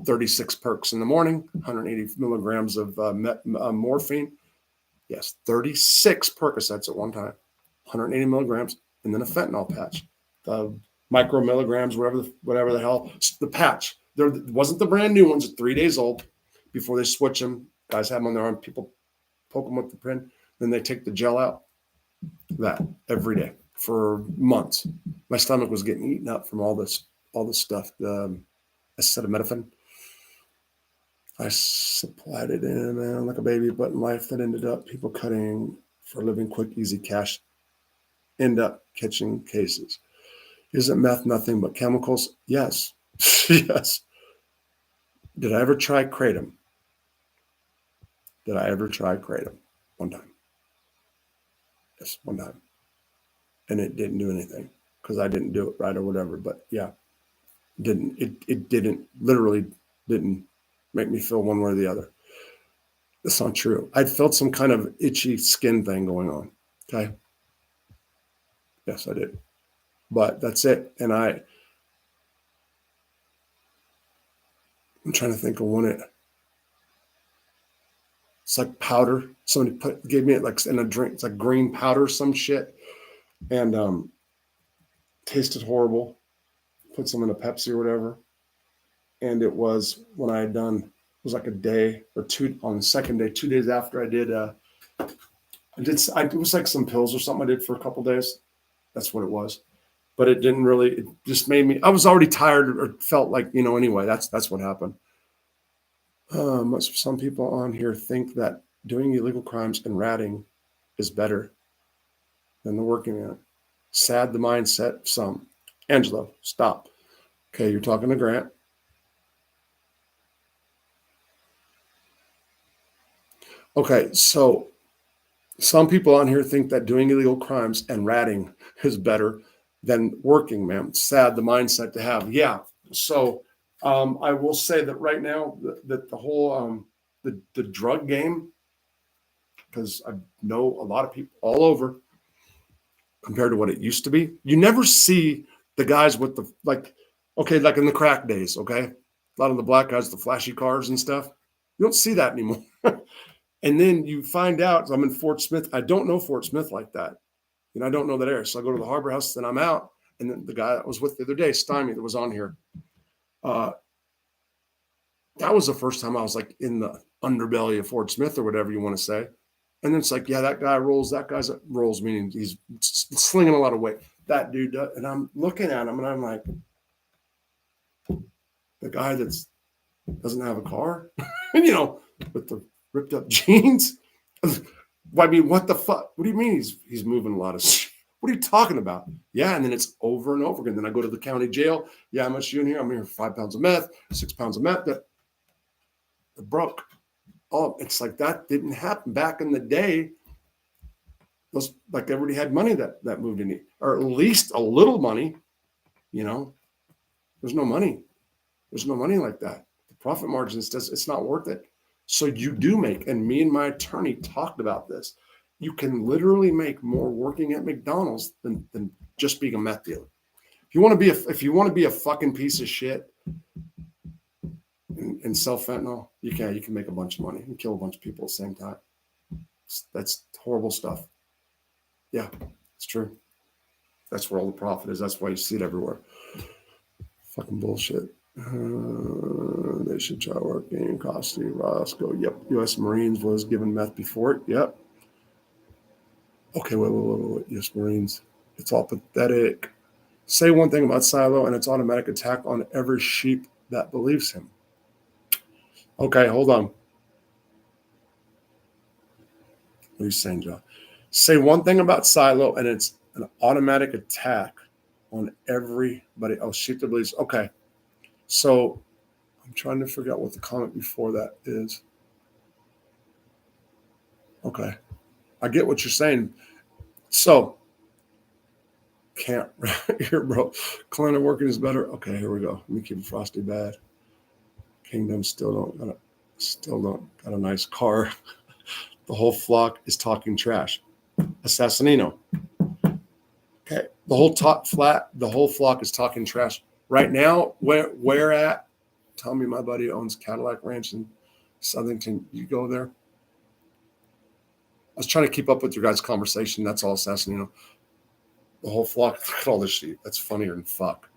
36 perks in the morning, 180 milligrams of morphine. Yes, 36 Percocets at one time, 180 milligrams, and then a fentanyl patch. The micro milligrams, whatever the hell, the patch. There wasn't the brand new ones at 3 days old before they switch them. Guys have them on their arm. People poke them with the pin. Then they take the gel out. That every day for months. My stomach was getting eaten up from all this stuff. Acetaminophen. I supplied it in, man, like a baby, but in life that ended up people cutting for living quick, easy cash, end up catching cases. Isn't meth nothing but chemicals? Yes. Yes. Did I ever try kratom? One time. Yes, one time. And it didn't do anything because I didn't do it right or whatever. But yeah, it literally didn't make me feel one way or the other. That's not true. I felt some kind of itchy skin thing going on. Okay. Yes, I did. But that's it. And I'm trying to think of it's like powder. Somebody gave me it like in a drink. It's like green powder, some shit. And tasted horrible. Put some in a Pepsi or whatever. And it was when I had done, it was like a day or two on the second day, 2 days after I did, it was like some pills or something I did for a couple of days. That's what it was. But it just made me, I was already tired or felt like, anyway, that's what happened. Some people on here think that doing illegal crimes and ratting is better than the working man. Sad the mindset of some. Angelo, stop. Okay, you're talking to Grant. Okay, so some people on here think that doing illegal crimes and ratting is better than working, man. Sad the mindset to have. Yeah. So I will say that right now that the whole the drug game, because I know a lot of people all over compared to what it used to be. You never see the guys with like in the crack days, okay? A lot of the black guys, the flashy cars and stuff. You don't see that anymore. And then you find out, I'm in Fort Smith. I don't know Fort Smith like that. I don't know that area. So I go to the Harbor House, then I'm out. And then the guy that was with the other day, Stymie, that was on here. That was the first time I was like in the underbelly of Fort Smith or whatever you want to say. And then it's like, yeah, that guy rolls. That guy's rolls, meaning he's slinging a lot of weight. that dude does. And I'm looking at him and I'm like, the guy that's doesn't have a car, and with the ripped up jeans. I mean, what the fuck? What do you mean he's moving a lot of shit? What are you talking about? Yeah, and then it's over and over again. Then I go to the county jail. Yeah, how much you in here? I'm here for 5 pounds of meth, 6 pounds of meth. That broke. Oh, it's like that didn't happen back in the day. Those like everybody had money that moved in, or at least a little money. There's no money. There's no money like that. The profit margins it's not worth it. So you do make, and me and my attorney talked about this. You can literally make more working at McDonald's than just being a meth dealer. If you want to be a fucking piece of shit and sell fentanyl, you can make a bunch of money and kill a bunch of people at the same time. That's horrible stuff. Yeah, it's true. That's where all the profit is. That's why you see it everywhere. Fucking bullshit. They should try working. Costly, Roscoe. Yep. U.S. Marines was given meth before it. Yep. Okay, wait. U.S. Marines. It's all pathetic. Say one thing about Silo and its automatic attack on every sheep that believes him. Okay, hold on. What are you saying, John? Say one thing about Silo and it's an automatic attack on everybody. Oh, sheep that believes. Okay. So I'm trying to figure out what the comment before that is. Okay. I get what you're saying. So can't here, bro. Kalina working is better. Okay, here we go. Let me keep Frosty bad. Kingdom still don't got a nice car. The whole flock is talking trash. Assassinino. Okay. The whole flock is talking trash. Right now, where at? Tell me my buddy owns Cadillac Ranch in Southington. You go there? I was trying to keep up with your guys' conversation. That's all, Assassinino. The whole flock, look at all this shit. That's funnier than fuck.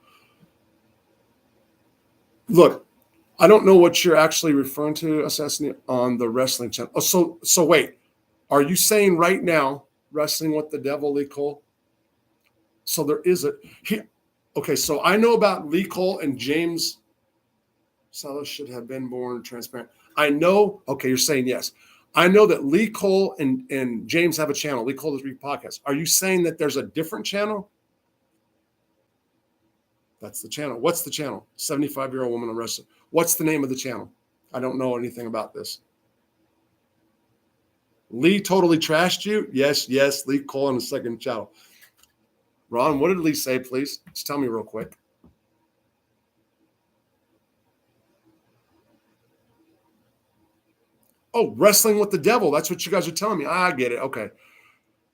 Look, I don't know what you're actually referring to, Assassinino, on the wrestling channel. Oh, so wait. Are you saying right now, Wrestling with the Devil, Lee Cole? So there is okay, so I know about Lee Cole and James. Salas should have been born transparent. I know, okay, you're saying yes. I know that Lee Cole and James have a channel, Lee Cole, the Three Podcast. Are you saying that there's a different channel? That's the channel. What's the channel? 75-year-old woman arrested. What's the name of the channel? I don't know anything about this. Lee totally trashed you? Yes, Lee Cole on the second channel. Ron, what did Lee say, please? Just tell me real quick. Oh, Wrestling with the Devil. That's what you guys are telling me. I get it. Okay.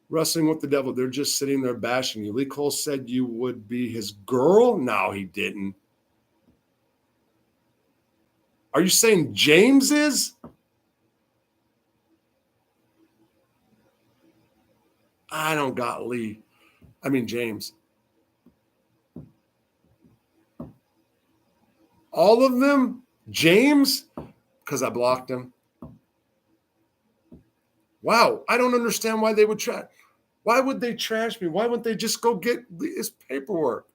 Wrestling with the Devil. They're just sitting there bashing you. Lee Cole said you would be his girl? No, he didn't. Are you saying James is? I don't got Lee. I mean, James. All of them? James? Because I blocked him. Wow. I don't understand why they would trash. Why would they trash me? Why wouldn't they just go get his paperwork?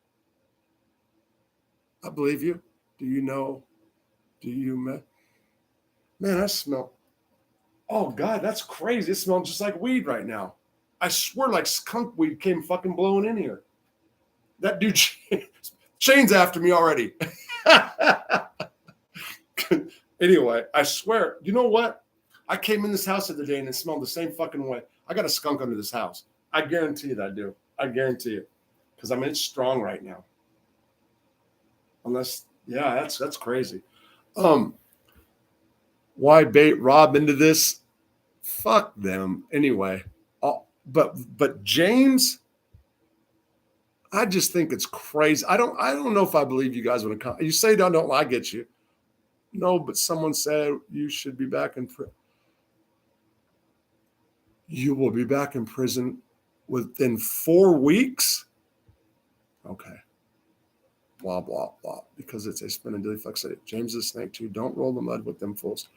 I believe you. Do you know? Do you, man, I smell. Oh, God, that's crazy. It smells just like weed right now. I swear like skunk weed came fucking blowing in here. That dude, Shane's after me already. Anyway, I swear, you know what? I came in this house the other day and it smelled the same fucking way. I got a skunk under this house. I guarantee you that I do. I guarantee you. Because I mean, it's strong right now. Unless, yeah, that's crazy. Why bait Rob into this? Fuck them. Anyway, but James, I just think it's crazy. I don't know if I believe you guys when it comes. You say don't I get you. No, but someone said you should be back in prison. You will be back in prison within 4 weeks. Okay. Blah, blah, blah. Because it's a spin and dilly flex. James is a snake too. Don't roll the mud with them fools.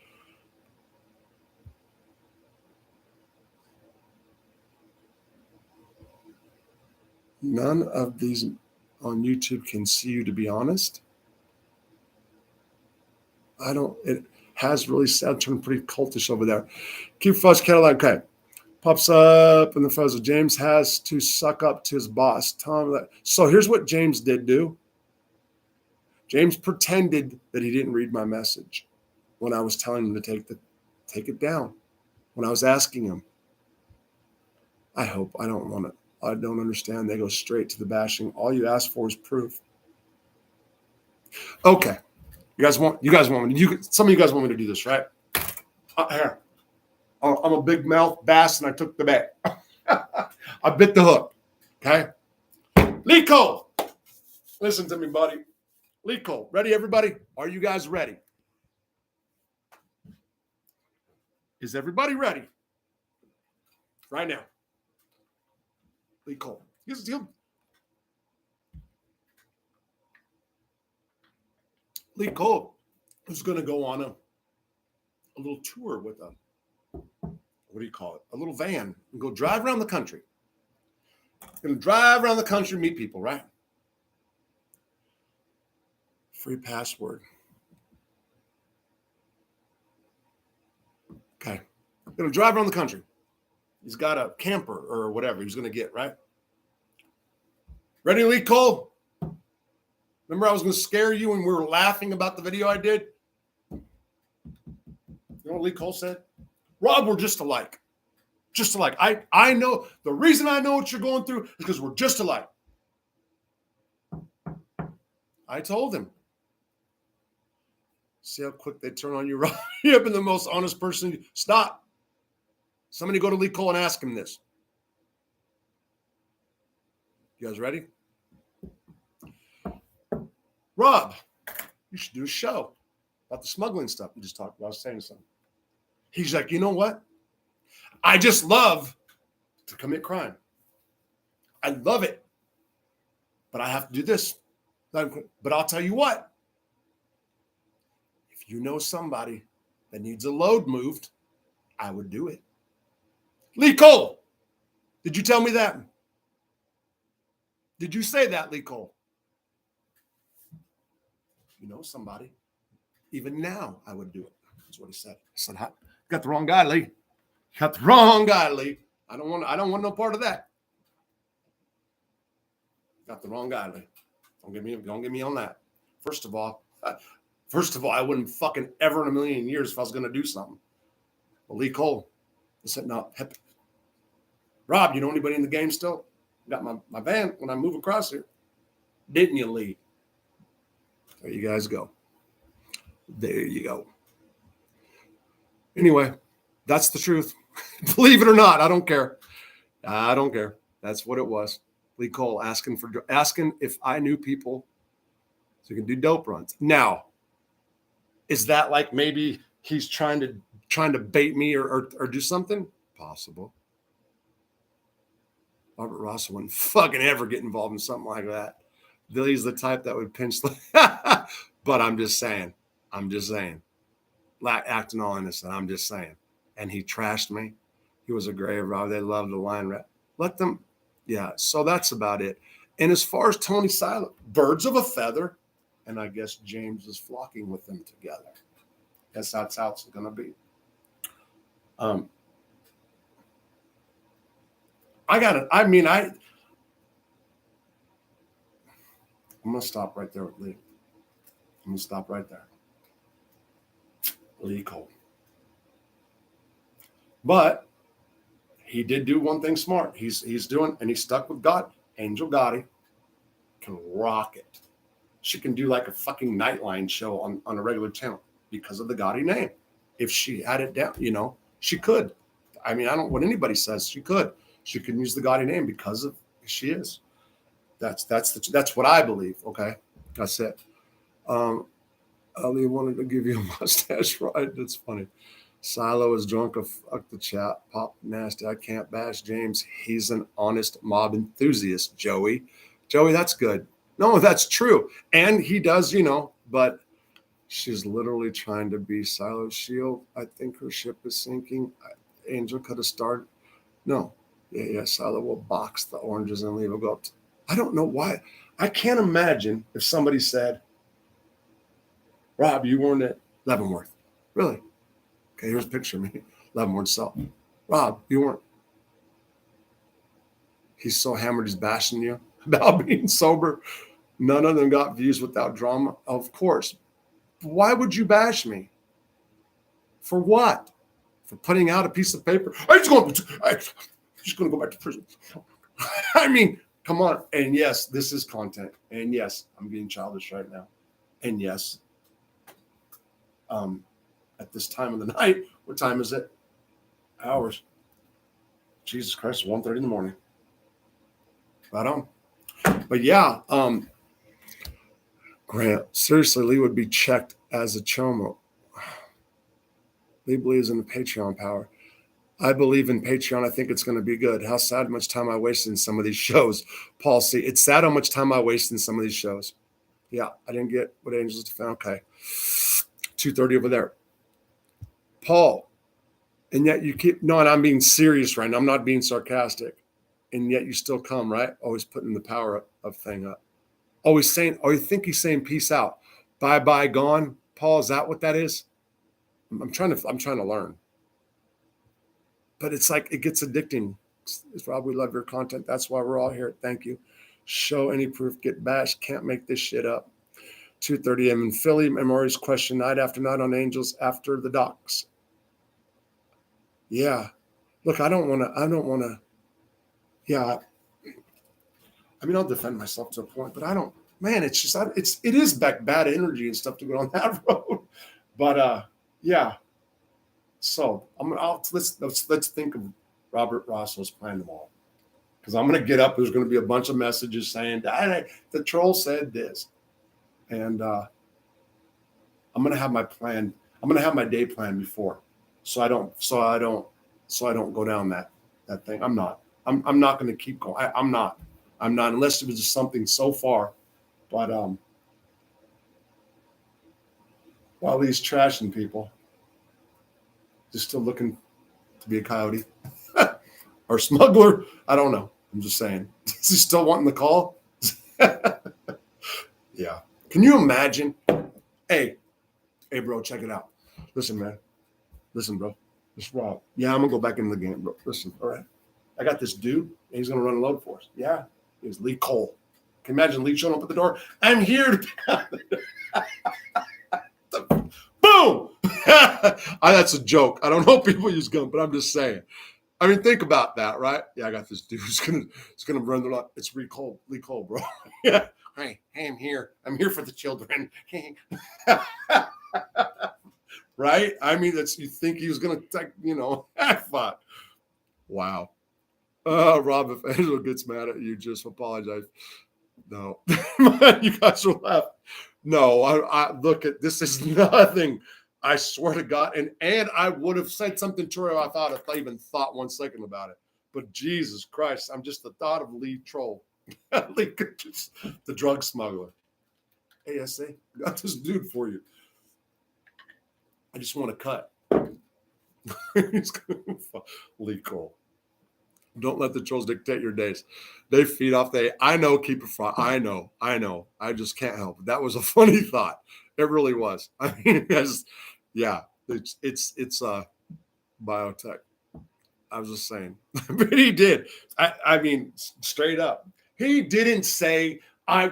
None of these on YouTube can see you, to be honest. It has really sad, turned pretty cultish over there. Keep Fuzz Cadillac. Okay. Pops up in the photos. James has to suck up to his boss. Tell him that. So here's what James did do. James pretended that he didn't read my message when I was telling him to take it down. When I was asking him, I don't understand. They go straight to the bashing. All you ask for is proof. Okay. Some of you guys want me to do this, right? Here. I'm a big mouth bass and I took the bait. I bit the hook. Okay. Lico. Listen to me, buddy. Lico. Ready, everybody? Are you guys ready? Is everybody ready? Right now. Lico. Lico is going to go on a little tour with a, what do you call it? A little van and go drive around the country. Going to drive around the country, meet people, right? Free password. Okay. Going to drive around the country. He's got a camper or whatever he's going to get, right? Ready, Lee Cole? Remember I was going to scare you when we were laughing about the video I did? You know what Lee Cole said? Rob, we're just alike. Just alike. I know. The reason I know what you're going through is because we're just alike. I told him. See how quick they turn on you, Rob? You have been the most honest person. Stop. Somebody go to Lee Cole and ask him this. You guys ready? Rob, you should do a show about the smuggling stuff you just talked about. I was saying something. He's like, you know what? I just love to commit crime. I love it. But I have to do this. But I'll tell you what. If you know somebody that needs a load moved, I would do it. Lee Cole, did you tell me that? Did you say that, Lee Cole? You know somebody. Even now, I would do it. That's what he said. I said, got the wrong guy, Lee. Got the wrong guy, Lee. I don't want no part of that. Got the wrong guy, Lee. Don't get me on that. First of all, I wouldn't fucking ever in a million years if I was going to do something. Well, Lee Cole, I said, no. Rob, you know anybody in the game still? Got my van when I move across here. Didn't you, Lee? There you guys go. There you go. Anyway, that's the truth. Believe it or not, I don't care. I don't care. That's what it was. Lee Cole asking if I knew people so can do dope runs. Now, is that like maybe he's trying to bait me or do something? Possible. Robert Ross wouldn't fucking ever get involved in something like that. Billy's the type that would pinch but I'm just saying. Like acting all innocent. I'm just saying. And he trashed me. He was a grave robber. They loved the line rat. Let them. Yeah. So that's about it. And as far as Tony Silent, birds of a feather. And I guess James is flocking with them together. Guess that's how it's going to be. I'm going to stop right there with Lee. I'm going to stop right there. Lee Cole. But he did do one thing smart. He's stuck with God. Angel Gotti can rock it. She can do like a fucking Nightline show on a regular channel because of the Gotti name. If she had it down, she could. I mean, I don't what anybody says. She could. She could use the Gotti name because of who she is. That's what I believe. Okay, that's it. Ali wanted to give you a mustache ride. That's funny. Silo is drunk. Fuck the chat. Pop nasty. I can't bash James. He's an honest mob enthusiast. Joey, that's good. No, that's true. And he does, but she's literally trying to be Silo's shield. I think her ship is sinking. Angel could have started. No. Yeah. Silo will box the oranges and leave a go. I don't know why. I can't imagine if somebody said, Rob, you weren't at Leavenworth. Really? Okay, here's a picture of me. Leavenworth Salt. Rob, you weren't. He's so hammered he's bashing you about being sober. None of them got views without drama. Of course. Why would you bash me? For what? For putting out a piece of paper? I'm just going to go back to prison. I mean, come on. And yes, this is content. And yes, I'm being childish right now. And yes, at this time of the night, what time is it? Hours. Jesus Christ, 1:30 in the morning. Right on. But yeah, Grant, seriously, Lee would be checked as a chomo. Lee believes in the Patreon power. I believe in Patreon. I think it's going to be good. How sad how much time I wasted in some of these shows. Paul C. It's sad how much time I wasted in some of these shows. Yeah, I didn't get what Angels found. Okay. 2:30 over there. Paul, and yet you keep, no, and I'm being serious right now. I'm not being sarcastic. And yet you still come, right? Always putting the power of thing up. Always saying, oh, you think he's saying peace out. Bye, gone. Paul, is that what that is? I'm trying to learn. But it's like, it gets addicting. It's Rob, we love your content. That's why we're all here. Thank you. Show any proof, get bashed. Can't make this shit up. 2:30 a.m. in Philly. Memories question night after night on Angels after the docs. Yeah. Look, I don't want to. Yeah. I mean, I'll defend myself to a point, but I don't, man, it's just, it is bad energy and stuff to go on that road. But yeah. So let's think of Robert Rosso's plan tomorrow. Because I'm going to get up. There's going to be a bunch of messages saying, the troll said this. And I'm going to have my plan. I'm going to have my day plan before. So I don't go down that thing. I'm not going to keep going. I'm not, unless it was just something so far. But while he's trashing people, just still looking to be a coyote or smuggler. I don't know. I'm just saying. Is he still wanting the call? Yeah. Can you imagine? Hey, bro, check it out. Listen, man. Listen, bro. This Rob. Yeah, I'm gonna go back into the game, bro. Listen, all right. I got this dude, and he's gonna run a load for us. Yeah. He's Lee Cole. Can you imagine Lee showing up at the door? I'm here to boom! That's a joke. I don't know if people use gun, but I'm just saying. I mean, think about that, right? Yeah, I got this dude who's gonna run the lot. It's Lee Cole, bro. Yeah. Hey, I'm here. I'm here for the children. Right? I mean, you think he was gonna take, fuck. Wow. Rob, if Angel gets mad at you, just apologize. No. You guys will laugh. No, I look at this is nothing. I swear to God. And I would have said something to her if I even thought 1 second about it. But Jesus Christ, I'm just the thought of Lee Troll. Lee, the drug smuggler. ASA, got this dude for you. I just want to cut. Lee Cole. Don't let the trolls dictate your days. They feed off I know, keep it fun. I know. I just can't help it. That was a funny thought. It really was. I mean, yeah, it's biotech. I was just saying. But he did. I mean, straight up. He didn't say,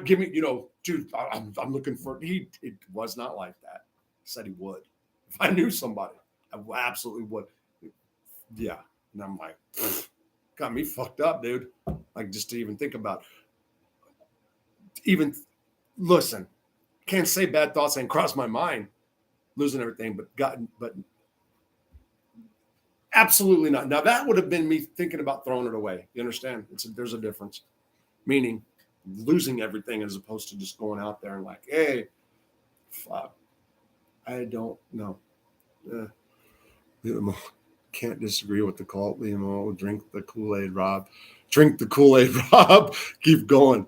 dude, I'm looking for it was not like that. He said he would. If I knew somebody, I absolutely would. Yeah. And I'm like, got me fucked up, dude. Like, just to even think about. Listen, can't say bad thoughts ain't crossed my mind, losing everything, but absolutely not. Now that would have been me thinking about throwing it away. You understand? There's a difference. Meaning losing everything as opposed to just going out there and like, hey, fuck. I don't know. Can't disagree with the cult, drink the Kool-Aid, Rob. Drink the Kool-Aid, Rob. Keep going.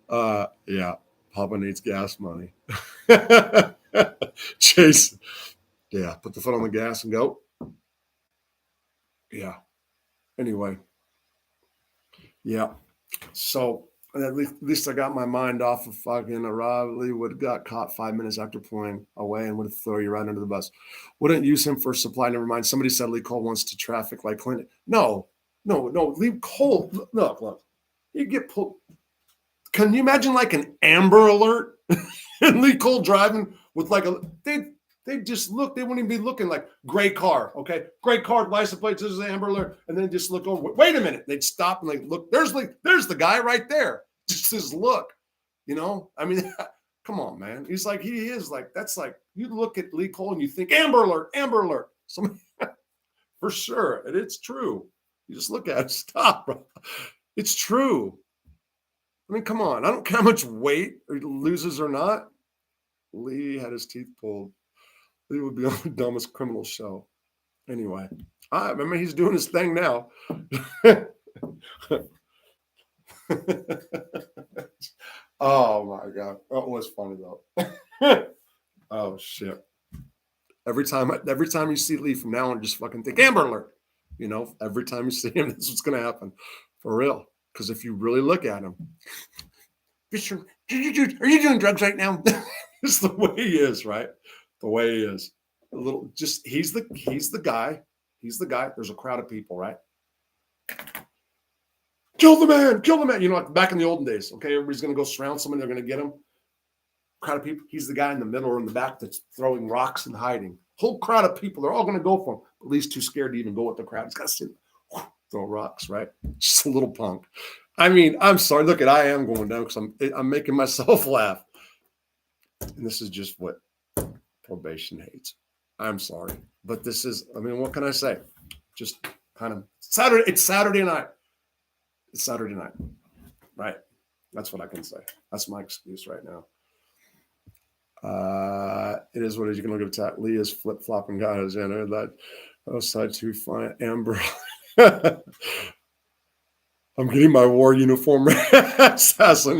Yeah. Papa needs gas money. Chase. Yeah. Put the foot on the gas and go. Yeah. Anyway. Yeah. So At least I got my mind off of fucking Rob Lee would got caught 5 minutes after pulling away and would throw you right under the bus. Wouldn't use him for supply. Never mind. Somebody said Lee Cole wants to traffic like Clinton. No. Lee Cole. Look. You get pulled. Can you imagine like an Amber Alert and Lee Cole driving with like they just look. They wouldn't even be looking like gray car. Okay, gray car, license plate. This is Amber Alert, and then just look over. Wait a minute. They'd stop and like look. There's the guy right there. Just his look. I mean, come on, man. He's like he is like that's like you look at Lee Cole and you think Amber Alert, Amber Alert. Somebody, for sure, and it's true. You just look at it. Stop, bro. It's true. I mean, come on. I don't care how much weight he loses or not. Lee had his teeth pulled. Lee would be on the dumbest criminal show. Anyway, I remember he's doing his thing now. Oh my God. That was funny though. Oh shit. Every time you see Lee from now on, just fucking think Amber Alert. Every time you see him, that's what's gonna happen. For real. Because if you really look at him, are you doing drugs right now? It's the way he is, right? The way he is. He's the guy. He's the guy. There's a crowd of people, right? Kill the man. Like back in the olden days, okay? Everybody's going to go surround someone. They're going to get him. Crowd of people. He's the guy in the middle or in the back that's throwing rocks and hiding. Whole crowd of people. They're all going to go for him. But Lee's too scared to even go with the crowd. He's got to sit, throw rocks, right? Just a little punk. I mean, I'm sorry. Look I am going down because I'm making myself laugh. And this is just what probation hates. I'm sorry. But this is, I mean, what can I say? Just kind of Saturday. It's Saturday night. It's Saturday night. Right. That's what I can say. That's my excuse right now. It is what it is. You can look at that. Lee is flip-flopping guys. And that outside too fine. Amber. I'm getting my war uniform assassin,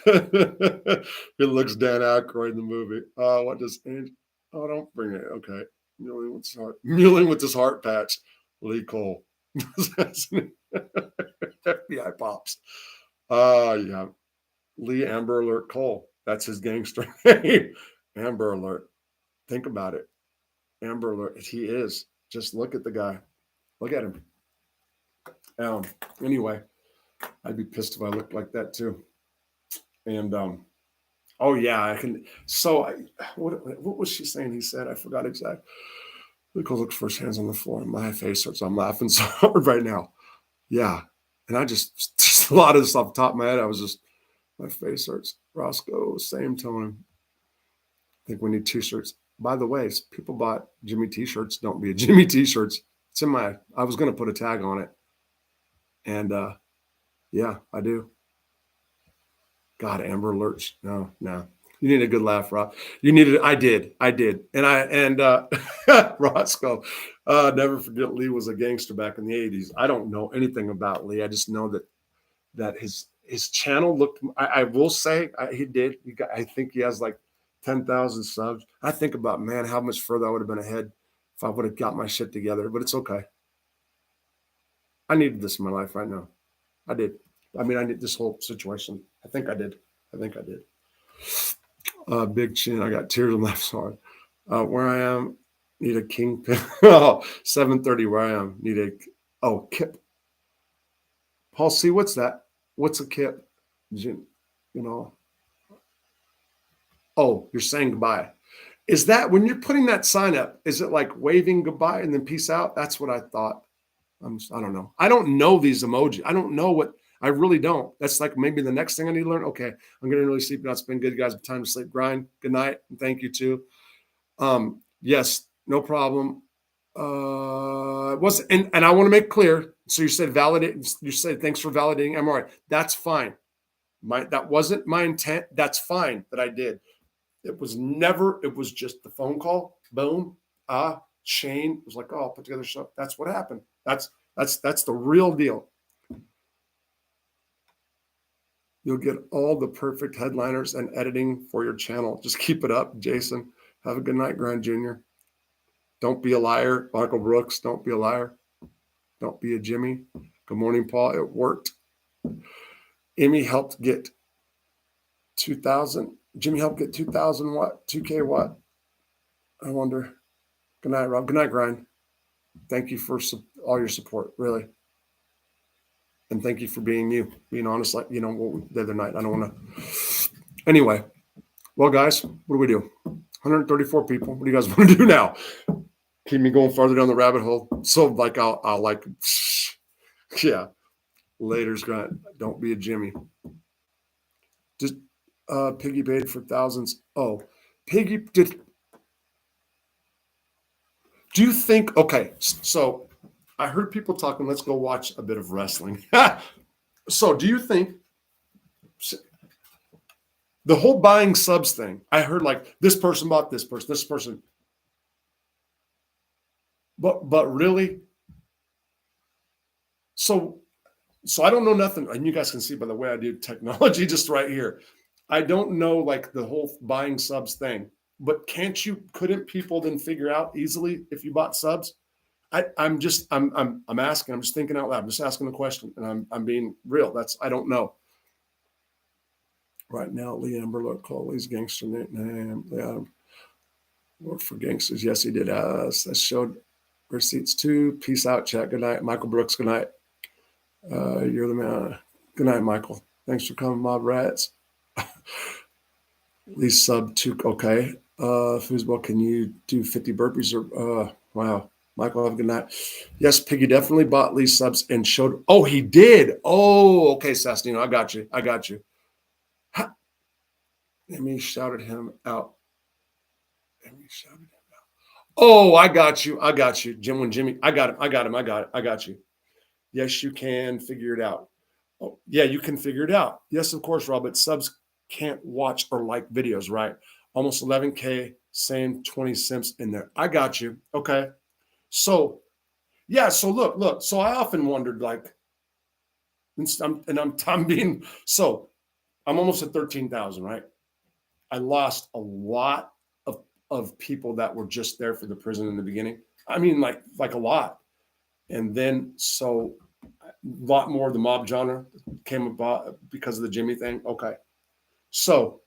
It looks Dan Aykroyd in the movie. What does Angel? Oh, don't bring it. Okay. Mewling with his heart patch. Lee Cole. FBI pops. Yeah. Lee Amber Alert Cole. That's his gangster name. Amber Alert. Think about it. Amber Alert. He is. Just look at the guy. Look at him. Anyway, I'd be pissed if I looked like that too. And oh yeah, I can. So what was she saying? He said, I forgot exactly. Nicole looks for his hands on the floor. My face hurts. I'm laughing so hard right now. Yeah, and I just a lot of this off the top of my head. My face hurts. Roscoe, same tone. I think we need t-shirts. By the way, people bought Jimmy t-shirts. Don't be a Jimmy t-shirts. It's in I was going to put a tag on it. And yeah, I do. God, Amber Alerts. No. You need a good laugh, Rob. You needed. I did. And Roscoe. Never forget Lee was a gangster back in the 80s. I don't know anything about Lee. I just know that his channel looked. I will say he did. I think he has like 10,000 subs. I think about, man, how much further I would have been ahead if I would have got my shit together. But it's okay. I needed this in my life right now. I did. I mean, I need this whole situation. I think I did. Big chin. I got tears on my side. Where I am, need a kingpin. 7:30 where I am. Need a kip. Paul C, what's that? What's a kip? Oh, you're saying goodbye. Is that when you're putting that sign up, is it like waving goodbye and then peace out? That's what I thought. I don't know. I don't know these emojis. I don't know what. I really don't. That's like maybe the next thing I need to learn. Okay, I'm going to really sleep now. It's been good, guys. Time to sleep. Grind. Good night. And thank you too. Yes, no problem. And I want to make clear. So you said validate. You said thanks for validating MRI. That's fine. That wasn't my intent. That's fine that I did. It was just the phone call. Boom. Shane was like, oh, I'll put together stuff. That's what happened. That's the real deal. You'll get all the perfect headliners and editing for your channel. Just keep it up, Jason. Have a good night, Grand Jr. Don't be a liar, Michael Brooks. Don't be a liar. Don't be a Jimmy. Good morning, Paul. It worked. Amy helped get 2,000. Jimmy helped get 2,000 what? 2K what? I wonder. Good night, Rob. Good night, Grind. Thank you for all your support, really. And thank you for being you, being honest, like, the other night. I don't want to. Anyway, well, guys, what do we do? 134 people. What do you guys want to do now? Keep me going farther down the rabbit hole. So, like, I'll like, yeah. Later's Grind. Don't be a Jimmy. Just Piggy paid for thousands. Oh, Piggy did. Do you think? Okay, so I heard people talking. Let's go watch a bit of wrestling. So, do you think the whole buying subs thing? I heard like this person bought this person, but really. So I don't know nothing, and you guys can see by the way I do technology just right here. I don't know like the whole buying subs thing, but couldn't people then figure out easily if you bought subs? I'm asking. I'm just thinking out loud. I'm just asking a question, and I'm being real. I don't know. Right now, Lee Amberlock call Lee's gangster name. Yeah, worked for gangsters. Yes, he did. I showed receipts too. Peace out, chat. Good night, Michael Brooks. Good night. You're the man. Good night, Michael. Thanks for coming, Mob Rats. Lee sub two. Okay. Foosball, can you do 50 burpees or wow. Michael, have a good night. Yes, Piggy definitely bought Lee subs and showed. Oh, he did. Oh, okay, Sastino. I got you. Amy shouted him out. Oh, I got you. Jimmy. I got you. Yes, you can figure it out. Oh, yeah, you can figure it out. Yes, of course, Rob, but subs can't watch or like videos, right? Almost 11K, same 20 cents in there. I got you. Okay. So, yeah, so look. So I often wondered, like, I'm almost at 13,000, right? I lost a lot of people that were just there for the prison in the beginning. I mean, like a lot. And then so a lot more of the mob genre came about because of the Jimmy thing. Okay. So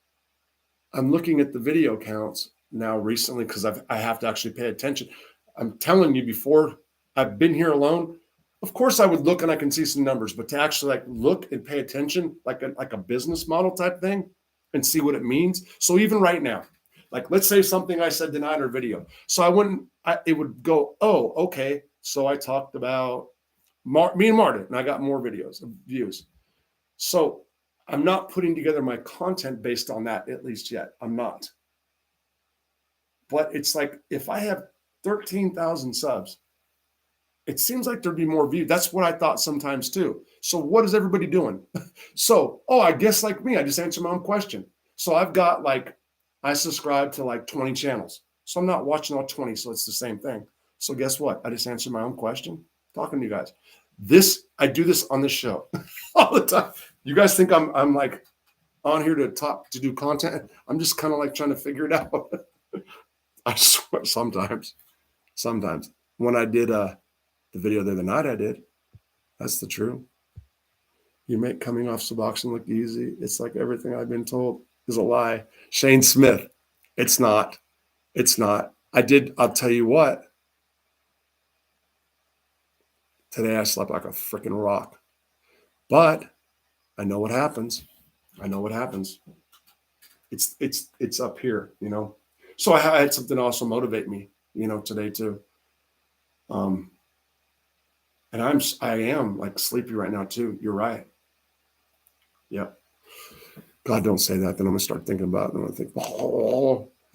I'm looking at the video counts now recently because I have to actually pay attention. I'm telling you, before I've been here alone, of course I would look and I can see some numbers, but to actually like look and pay attention like a business model type thing and see what it means. So even right now, like let's say something I said tonight or video. So it would go, oh, okay. So I talked about me and Martin, and I got more views. So I'm not putting together my content based on that, at least yet. I'm not. But it's like if I have 13,000 subs, it seems like there'd be more views. That's what I thought sometimes too. So what is everybody doing? So, I guess like me, I just answered my own question. So I subscribe to like 20 channels. So I'm not watching all 20, so it's the same thing. So guess what? I just answered my own question, talking to you guys. I do this on this show all the time. You guys think I'm like on here to do content? I'm just kind of like trying to figure it out. I swear sometimes when I did the video the other night, I did. That's the truth. You make coming off Suboxone look easy. It's like everything I've been told is a lie. Shane Smith. It's not. I'll tell you what. Today I slept like a freaking rock. But I know what happens. It's up here, So I had something also motivate me, today too. And I am like sleepy right now too. You're right. Yep. God, don't say that. Then I'm gonna start thinking about it. And I'm gonna think,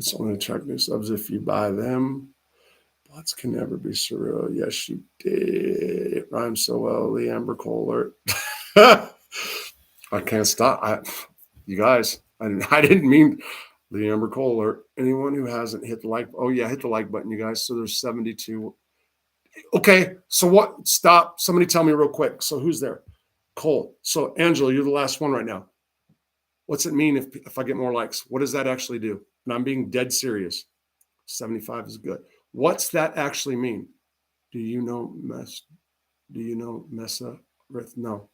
it's only attract new subs if you buy them. Bots can never be surreal. Yes, you did. It rhymes so well. The Amber Kohler. I can't stop. You guys, I didn't mean the Amber Kohler. Anyone who hasn't hit the like, hit the like button, you guys. So there's 72. Okay, so what? Stop. Somebody tell me real quick. So who's there? Cole. So Angela, you're the last one right now. What's it mean if I get more likes? What does that actually do? And I'm being dead serious. 75 is good. What's that actually mean? Do you know Mesa? No.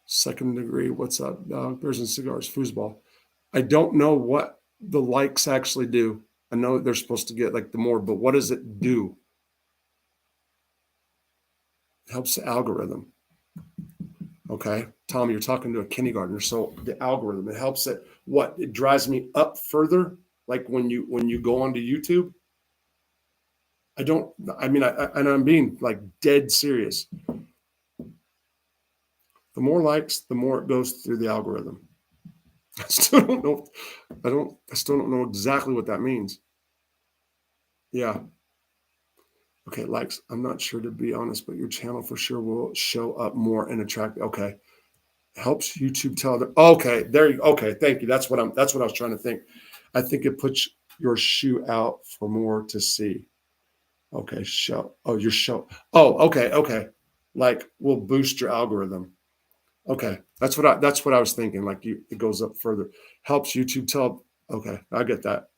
Second degree. What's up? Beers and cigars. Foosball. I don't know what the likes actually do. I know they're supposed to get like the more, but what does it do? It helps the algorithm. Okay. Tom, you're talking to a kindergartner. So the algorithm, it helps it. What? It drives me up further. Like when you go onto YouTube. And I'm being like dead serious. The more likes, the more it goes through the algorithm. I still don't know. I still don't know exactly what that means. Yeah. Okay, likes. I'm not sure, to be honest, but your channel for sure will show up more and attract. Okay. Helps YouTube tell them. Okay, there you okay. Thank you. That's what I was trying to think. I think it puts your shoe out for more to see. Okay, show. Oh, your show. Oh, okay, okay. Like will boost your algorithm. Okay, that's what I was thinking. Like it goes up further, helps YouTube tell. Okay, I get that.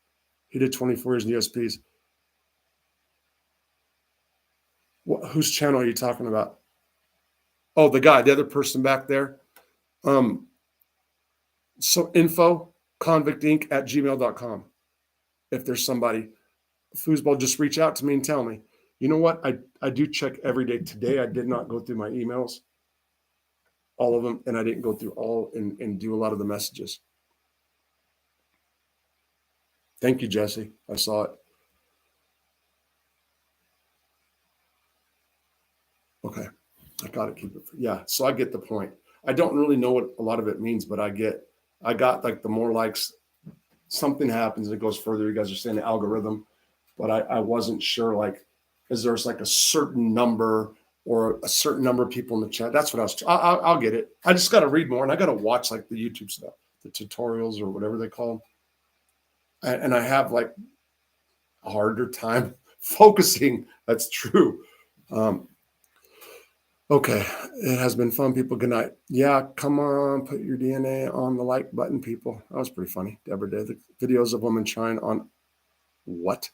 He did 24 years in USPs. Whose channel are you talking about? Oh, the guy, the other person back there. Um, so info convictinc@gmail.com. If there's somebody, foosball, just reach out to me and tell me. You know what? I do check every day. Today I did not go through my emails, all of them, and I didn't go through all and do a lot of the messages. Thank you, Jesse. I saw it. Okay. I gotta keep it. Yeah. So I get the point. I don't really know what a lot of it means, but I got like the more likes, something happens and it goes further. You guys are saying the algorithm, but I wasn't sure, like, is there's like a certain number or a certain number of people in the chat? That's what I'll get it. I just got to read more and I got to watch like the YouTube stuff, the tutorials or whatever they call them. And I have like a harder time focusing. That's true. Okay, it has been fun, people. Good night. Yeah, come on, put your DNA on the like button, people. That was pretty funny. Deborah did. The videos of women trying on what?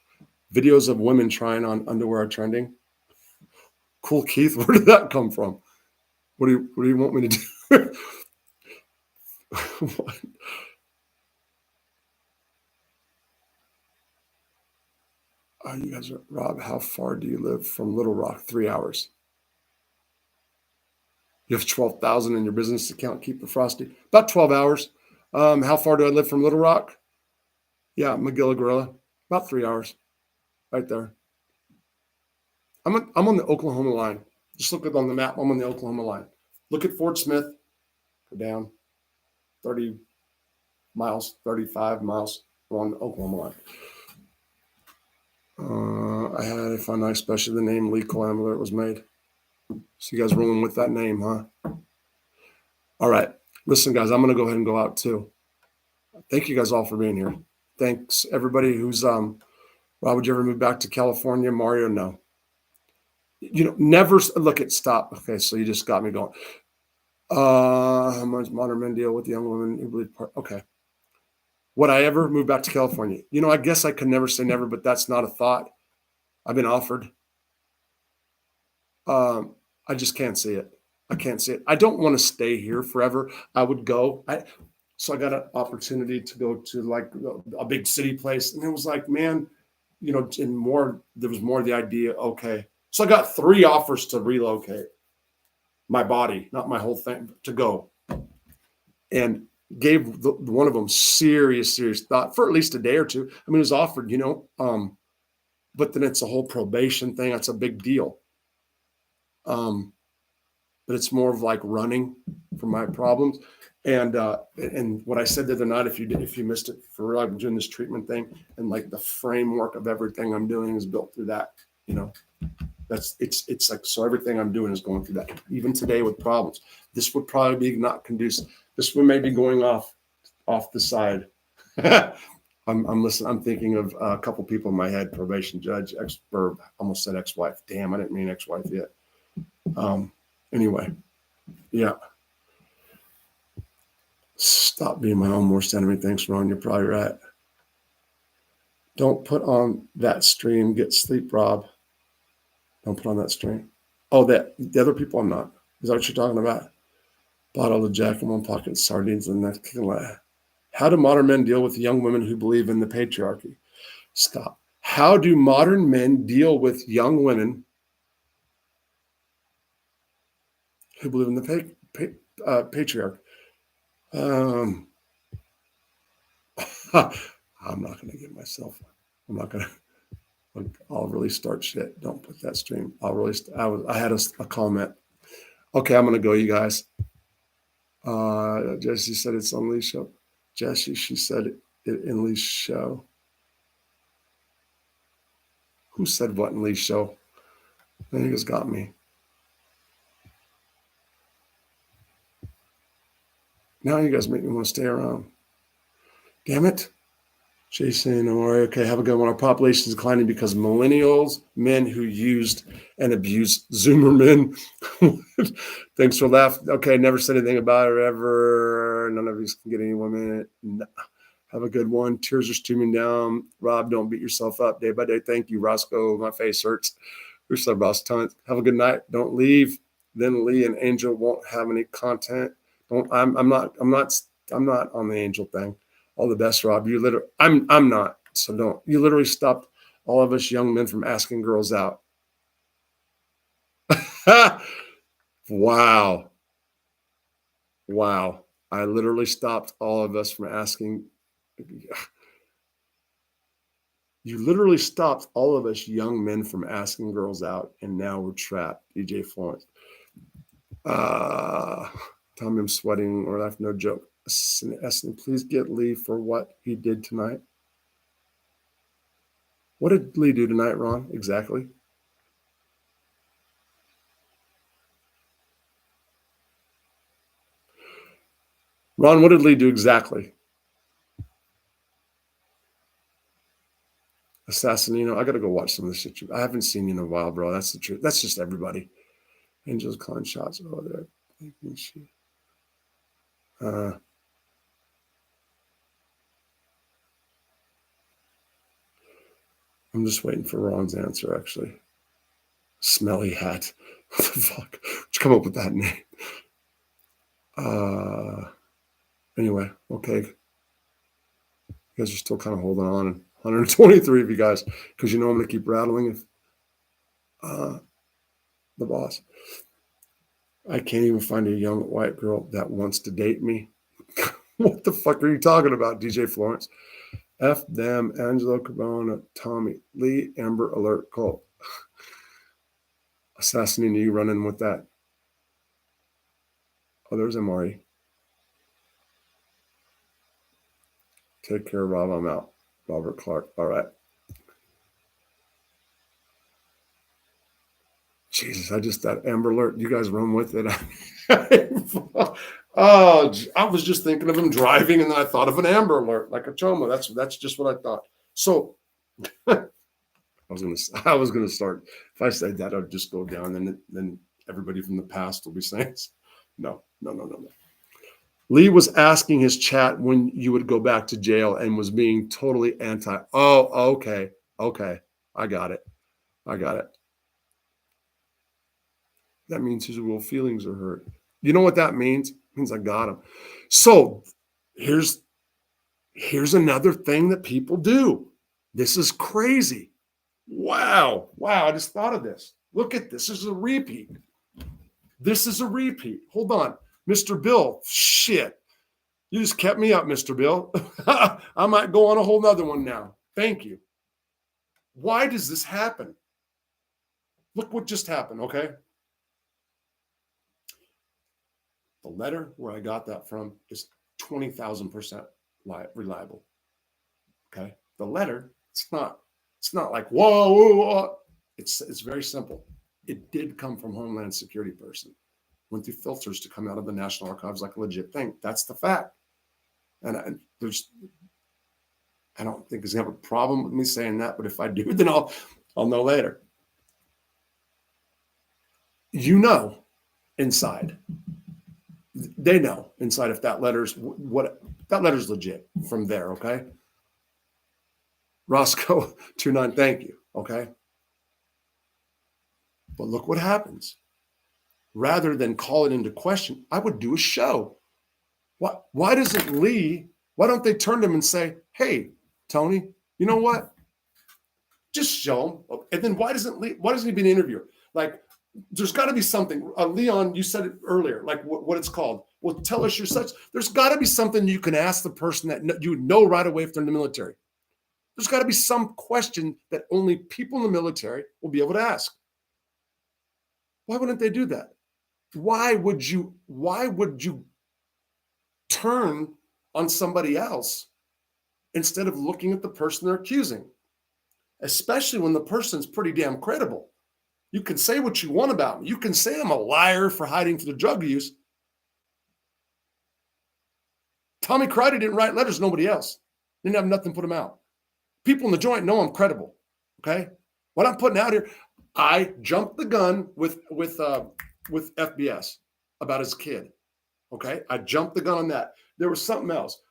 Videos of women trying on underwear are trending. Cool, Keith. Where did that come from? What do you want me to do? What? Oh, you guys are Rob. How far do you live from Little Rock? 3 hours. You have 12,000 in your business account. Keep it frosty. About 12 hours. How far do I live from Little Rock? Yeah, McGilla Gorilla. About 3 hours. Right there. I'm on the Oklahoma line. Just look it on the map. I'm on the Oklahoma line. Look at Fort Smith. Go down 30 miles, 35 miles along the Oklahoma line. I had a fun night, especially the name Lee Clam where it was made. So you guys rolling with that name, huh? All right. Listen, guys, I'm going to go ahead and go out too. Thank you guys all for being here. Thanks everybody who's Rob, would you ever move back to California? Mario, no. Never look at stop. Okay, so you just got me going. How much modern men deal with young women who believe okay. Would I ever move back to California? I guess I could never say never, but that's not a thought. I've been offered. I just can't see it. I can't see it. I don't want to stay here forever. I would go. So I got an opportunity to go to like a big city place. And it was like, man, there was more the idea. Okay. So I got 3 offers to relocate my body, not my whole thing, to go. And gave one of them serious thought for at least a day or two. I mean, it was offered, but then it's a whole probation thing. That's a big deal. But it's more of like running from my problems. And what I said the other night, if you missed it, for real, I'm doing this treatment thing, and like the framework of everything I'm doing is built through that. It's like, so everything I'm doing is going through that. Even today with problems, this would probably be not conducive. This one may be going off the side. I'm listening. I'm thinking of a couple people in my head: probation judge, almost said ex-wife. Damn, I didn't mean ex-wife yet. Anyway, yeah. Stop being my own worst enemy. Thanks, Ron. You're probably right. Don't put on that stream. Get sleep, Rob. Don't put on that stream. Oh, the other people I'm not. Is that what you're talking about? Bottle of Jack in one pocket, sardines in the next. How do modern men deal with young women who believe in the patriarchy? Stop. How do modern men deal with young women who believe in the patriarch? I'm not going to get myself. I'm not going to. I'll really start shit. Don't put that stream. I had a comment. Okay, I'm going to go, you guys. Jesse said it's on Lee's show. Jesse, she said it in Lee's show. Who said what in Lee's show? I think it's got me. Now you guys make me want to stay around. Damn it. Jason, don't worry. Okay, have a good one. Our population is declining because millennials, men who used and abused Zoomer men. Thanks for laughing. Okay, never said anything about it ever. None of you can get any women. No. Have a good one. Tears are streaming down. Rob, don't beat yourself up day by day. Thank you, Roscoe. My face hurts. Who said Ross? Tons. Have a good night. Don't leave. Then Lee and Angel won't have any content. I'm not on the Angel thing. All the best, Rob. You literally, I'm not. So don't. You literally stopped all of us young men from asking girls out. Wow. I literally stopped all of us from asking. You literally stopped all of us young men from asking girls out, and now we're trapped. DJ Florence. Tell me I'm sweating or laugh. No joke. Essen, please get Lee for what he did tonight. What did Lee do tonight, Ron? Exactly. Ron, what did Lee do exactly? Assassinino. I got to go watch some of this shit. I haven't seen you in a while, bro. That's the truth. That's just everybody. Angels calling shots over there. I'm just waiting for Ron's answer, actually. Smelly hat. What the fuck? Where'd you come up with that name? Anyway, okay. You guys are still kind of holding on. 123 of you guys, because you know I'm going to keep rattling if the boss. I can't even find a young white girl that wants to date me. What the fuck are you talking about, DJ Florence? F them, Angelo Cabona, Tommy, Lee, Amber Alert, Colt. Assassinating you running with that. Oh, there's Amari. Take care, Rob. I'm out. Robert Clark. All right. Jesus, that Amber Alert. You guys run with it. Oh, I was just thinking of him driving, and then I thought of an Amber Alert, like a Choma. That's just what I thought. So I was gonna start. If I said that, I'd just go down, and then everybody from the past will be saying, no. Lee was asking his chat when you would go back to jail and was being totally anti. Oh, okay. I got it. That means his real feelings are hurt. You know what that means? It means I got him. So here's another thing that people do. This is crazy. Wow. I just thought of this. Look at this. This is a repeat. Hold on. Mr. Bill, shit. You just kept me up, Mr. Bill. I might go on a whole nother one now. Thank you. Why does this happen? Look what just happened, okay? The letter where I got that from is 20,000% reliable. Okay? The letter, it's not like, whoa. It's very simple. It did come from Homeland Security person. Went through filters to come out of the National Archives like a legit thing. That's the fact. And I don't think there's gonna have a problem with me saying that, but if I do, then I'll know later. You know, inside, they know inside if that letter's legit from there. Okay, Roscoe 29, thank you. Okay, but look what happens. rather than call it into question, I would do a show. Why don't they turn to him and say, hey, Tony, you know what? Just show him. And then why doesn't he be an interviewer? Like, there's got to be something. Leon, you said it earlier, like what it's called. Well, tell us your such. There's got to be something you can ask the person that you know right away if they're in the military. There's got to be some question that only people in the military will be able to ask. Why wouldn't they do that? Why would you turn on somebody else instead of looking at the person they're accusing? Especially when the person's pretty damn credible. You can say what you want about me. You can say I'm a liar for hiding from the drug use. Tommy Crider didn't write letters to nobody else. Didn't have nothing to put them out. People in the joint know I'm credible. Okay? What I'm putting out here, I jumped the gun with FBS about his kid. Okay? I jumped the gun on that. There was something else.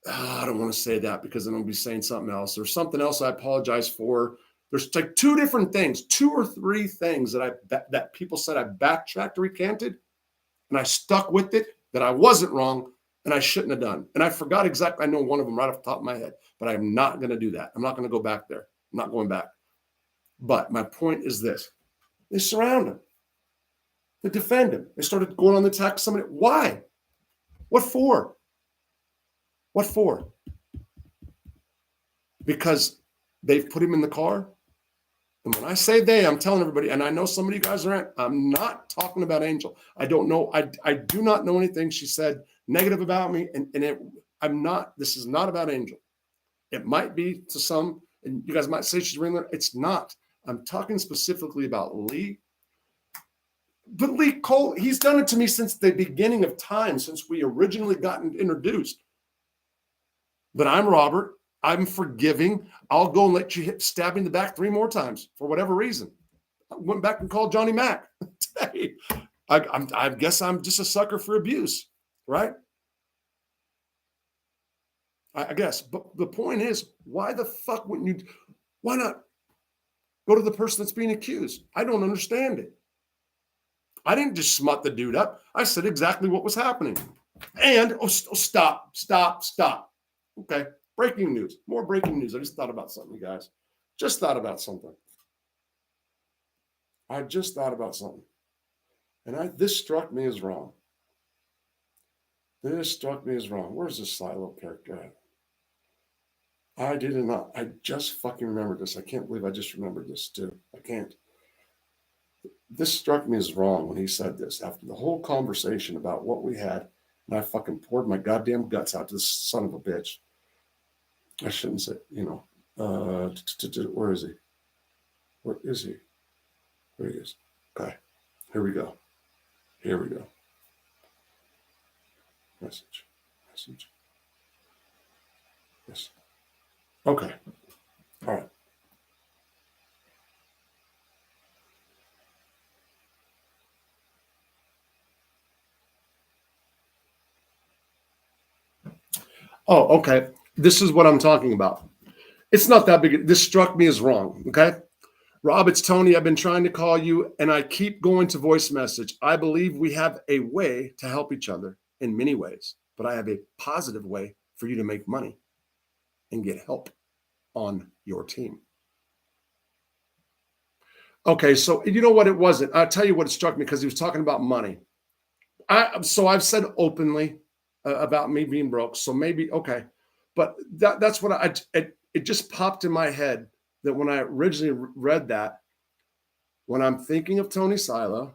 I don't want to say that because I'm going to be saying something else. There's something else I apologize for. There's like two different things, 2 or 3 things that people said I backtracked or recanted, and I stuck with it, that I wasn't wrong, and I shouldn't have done. And I forgot exactly. I know one of them right off the top of my head, but I'm not going to do that. I'm not going to go back there. I'm not going back. But my point is this. They surround him. They defend him. They started going on the attack. Somebody. Why? What for? What for? Because they've put him in the car. And when I say they, I'm telling everybody, and I know some of you guys are, I'm not talking about Angel. I don't know. I do not know anything she said negative about me. This is not about Angel. It might be to some, and you guys might say she's ringing. It's not. I'm talking specifically about Lee. But Lee Cole, he's done it to me since the beginning of time, since we originally got introduced. But I'm Robert. I'm forgiving. I'll go and let you stab me in the back 3 more times for whatever reason. I went back and called Johnny Mac. Hey, I guess I'm just a sucker for abuse, right? I guess. But the point is, why the fuck wouldn't you? Why not go to the person that's being accused? I don't understand it. I didn't just smut the dude up. I said exactly what was happening. And, stop. Okay. Breaking news. More breaking news. I just thought about something, you guys. Just thought about something. And this struck me as wrong. Where's this Silo character at? I just fucking remembered this. I can't believe I just remembered this too. I can't. This struck me as wrong when he said this after the whole conversation about what we had. And I fucking poured my goddamn guts out to this son of a bitch. I shouldn't say, where is he? Where is he? There he is. Okay. Here we go. Message. Yes. Okay. All right. Oh, okay. This is what I'm talking about. It's not that big. This struck me as wrong. Okay. Rob, it's Tony. I've been trying to call you and I keep going to voice message. I believe we have a way to help each other in many ways, but I have a positive way for you to make money and get help on your team. Okay. So you know what it wasn't? I'll tell you what it struck me because he was talking about money. So I've said openly about me being broke. So maybe, okay. But that's what it just popped in my head that when I originally read that, when I'm thinking of Tony Silo,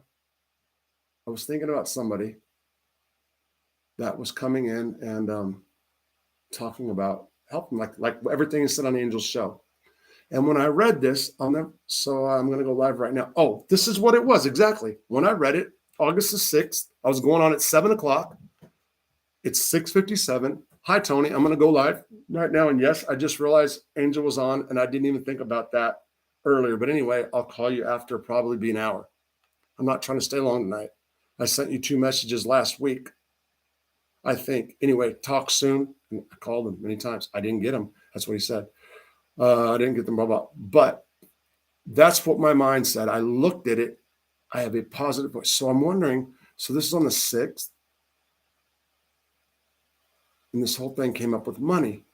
I was thinking about somebody that was coming in and talking about helping, like everything is said on Angel's show. And when I read this, so I'm going to go live right now. Oh, this is what it was exactly. When I read it, August the 6th, I was going on at 7:00. It's 6:57. Hi, Tony. I'm going to go live right now. And yes, I just realized Angel was on and I didn't even think about that earlier. But anyway, I'll call you after probably be an hour. I'm not trying to stay long tonight. I sent you 2 messages last week, I think. Anyway, talk soon. I called him many times. I didn't get him. That's what he said. I didn't get them, blah, blah. But that's what my mind said. I looked at it. I have a positive voice. So I'm wondering, so this is on the 6th, and this whole thing came up with money.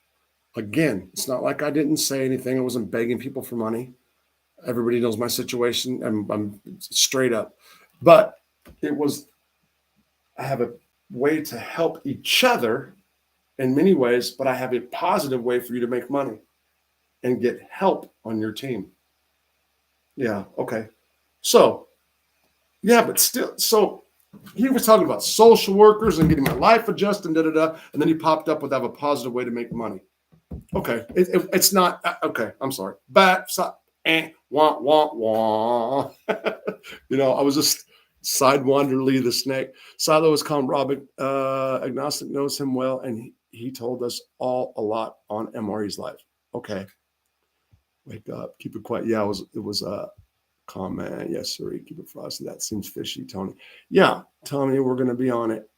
Again, it's not like I didn't say anything. I wasn't begging people for money. Everybody knows my situation. I'm straight up. But it was, I have a way to help each other in many ways, but I have a positive way for you to make money and get help on your team. Yeah, okay. So, yeah, but still, so he was talking about social workers and getting my life adjusted, and and then he popped up with have a positive way to make money. Okay, it's not okay. I'm sorry. Wah wah wah. I was just sidewanderly the snake. Silo is calm. Robin agnostic knows him well, and he told us all a lot on MRE's life. Okay, wake up, keep it quiet. Yeah, it was comment. Yes, sir. Keep it frosty. That seems fishy, Tony. Yeah, Tony, we're going to be on it.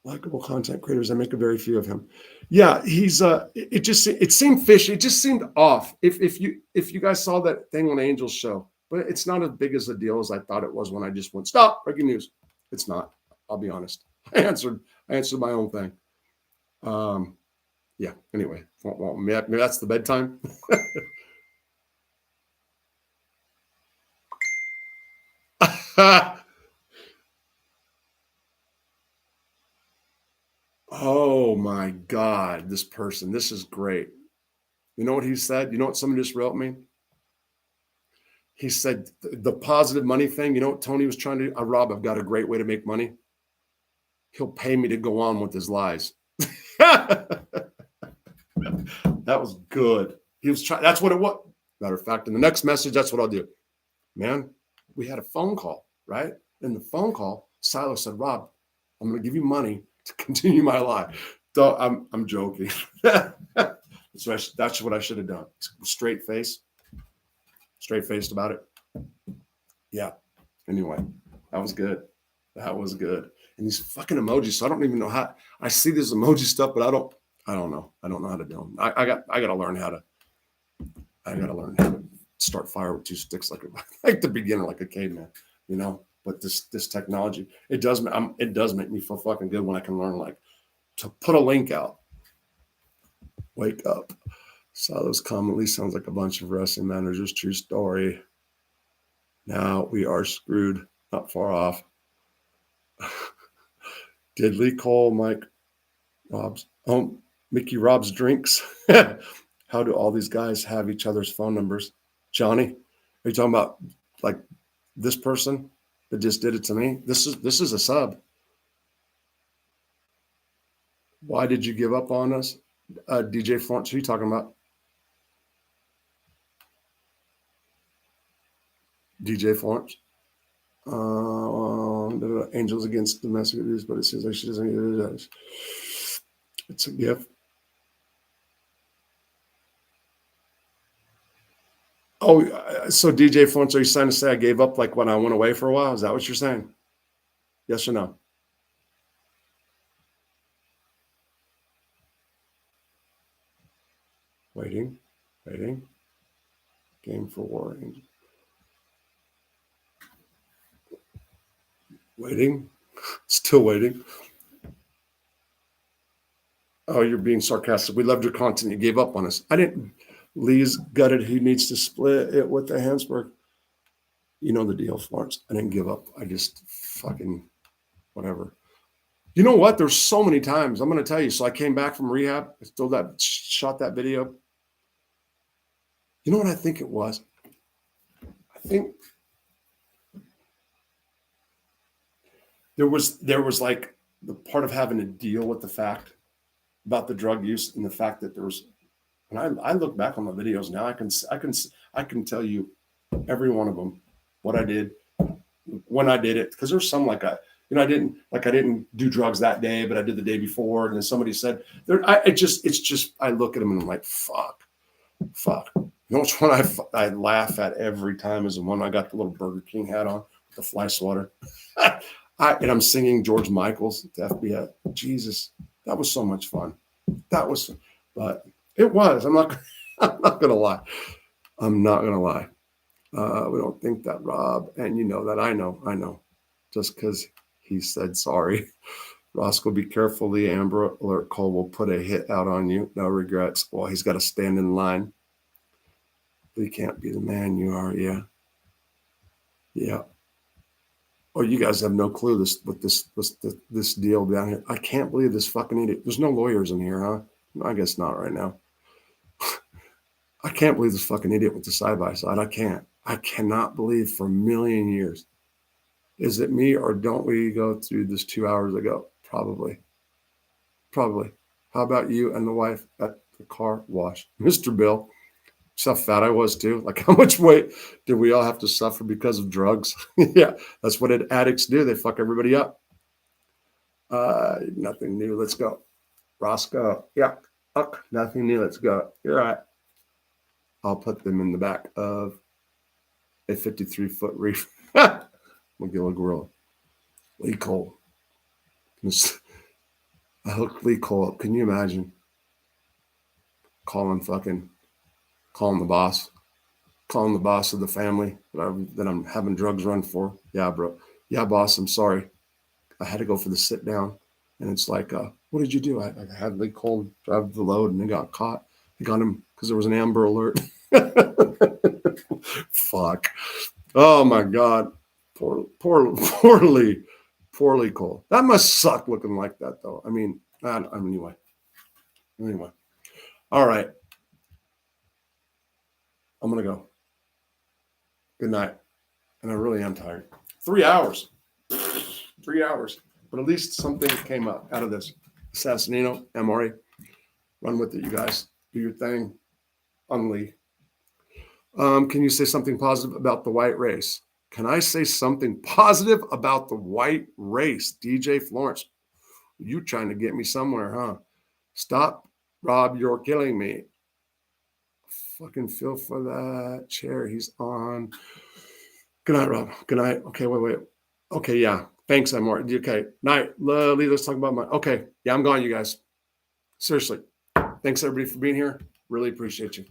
Likeable content creators. I make a very few of him. Yeah, he's it seemed fishy. It just seemed off. If you guys saw that thing on Angel's show, but it's not as big as a deal as I thought it was when I just went, stop, breaking news. It's not. I'll be honest. I answered my own thing. Yeah, anyway. Well, maybe that's the bedtime. Oh my God, this person. This is great. You know what he said? You know what somebody just wrote me? He said the positive money thing. You know what Tony was trying to do? Rob, I've got a great way to make money. He'll pay me to go on with his lies. That was good. He was trying. That's what it was. Matter of fact, in the next message, that's what I'll do. Man, we had a phone call, right? In the phone call, Silo said, Rob, I'm going to give you money to continue my lie. So I'm joking. That's what I should have done. Straight faced about it. Yeah. Anyway, that was good. And these fucking emojis. So I don't even know how. I see this emoji stuff, but I don't know. I don't know how to do them. I got to learn how to. Start fire with two sticks like the beginner, like a caveman. But this technology, it does make me feel fucking good when I can learn to put a link out. Wake up. Silos commonly sounds like a bunch of wrestling managers. True story. Now we are screwed. Not far off. Did Lee Cole, Mickey Rob's drinks? How do all these guys have each other's phone numbers? Johnny, are you talking about like this person that just did it to me? This is a sub. Why did you give up on us? DJ Florence, who are you talking about? DJ Florence. Angels against domestic abuse, but it seems like she doesn't get it. It's a gift. Oh, so DJ Florence, are you trying to say I gave up like when I went away for a while? Is that what you're saying? Yes or no? Waiting. Game for war. Waiting. Still waiting. Oh, you're being sarcastic. We loved your content. You gave up on us. I didn't. Lee's gutted. He needs to split it with the Hansberg. You know the deal, Florence. I didn't give up. I just fucking whatever. You know what? There's so many times. I'm going to tell you. So I came back from rehab. I still shot that video. You know what I think it was? I think there was like the part of having to deal with the fact about the drug use and the fact that there was. And I look back on the videos now. I can tell you every one of them, what I did, when I did it, because there's some I didn't do drugs that day, but I did the day before. And then somebody said, it's just I look at them and I'm like, fuck. You know which one I laugh at every time is the one I got the little Burger King hat on with the fly swatter. And I'm singing George Michael's to FBI. Jesus, that was so much fun. But it was. I'm not gonna lie. We don't think that, Rob. And you know that. I know. Just because he said sorry. Roscoe, be careful. The Amber Alert call will put a hit out on you. No regrets. Well, he's got to stand in line. He can't be the man you are. Yeah. Yeah. Oh, you guys have no clue this deal down here. I can't believe this fucking idiot. There's no lawyers in here, huh? I guess not right now. I can't believe this fucking idiot with the side by side. I can't. I cannot believe for a million years. Is it me or don't we go through this 2 hours ago? Probably. Probably. How about you and the wife at the car wash? Mr. Bill, see how fat I was too? Like how much weight did we all have to suffer because of drugs? Yeah, that's what addicts do. They fuck everybody up. Nothing new. Let's go. Roscoe. Yeah. Nothing new. Let's go. You're right. I'll put them in the back of a 53-foot reef. McGill Gorilla. Lee Cole. I hooked Lee Cole up. Can you imagine? Calling the boss. Calling the boss of the family that I'm having drugs run for. Yeah, bro. Yeah, boss, I'm sorry. I had to go for the sit down. And it's like, what did you do? I had Lee Cole drive the load and they got caught. They got him because there was an Amber Alert. Fuck. Oh my God. Poor Lee Cole. That must suck looking like that though. I mean, anyway. All right. I'm going to go. Good night. And I really am tired. 3 hours. 3 hours. But at least something came up out of this. Assassinino, MRA. Run with it, you guys. Do your thing. Unlee. Can you say something positive about the white race? Can I say something positive about the white race? DJ Florence. You trying to get me somewhere, huh? Stop, Rob. You're killing me. Fucking feel for that chair he's on. Good night, Rob. Good night. Okay, wait. Okay, yeah. Thanks, Amor. Okay, night. Lee, let's talk about okay, yeah, I'm gone, you guys. Seriously. Thanks, everybody, for being here. Really appreciate you.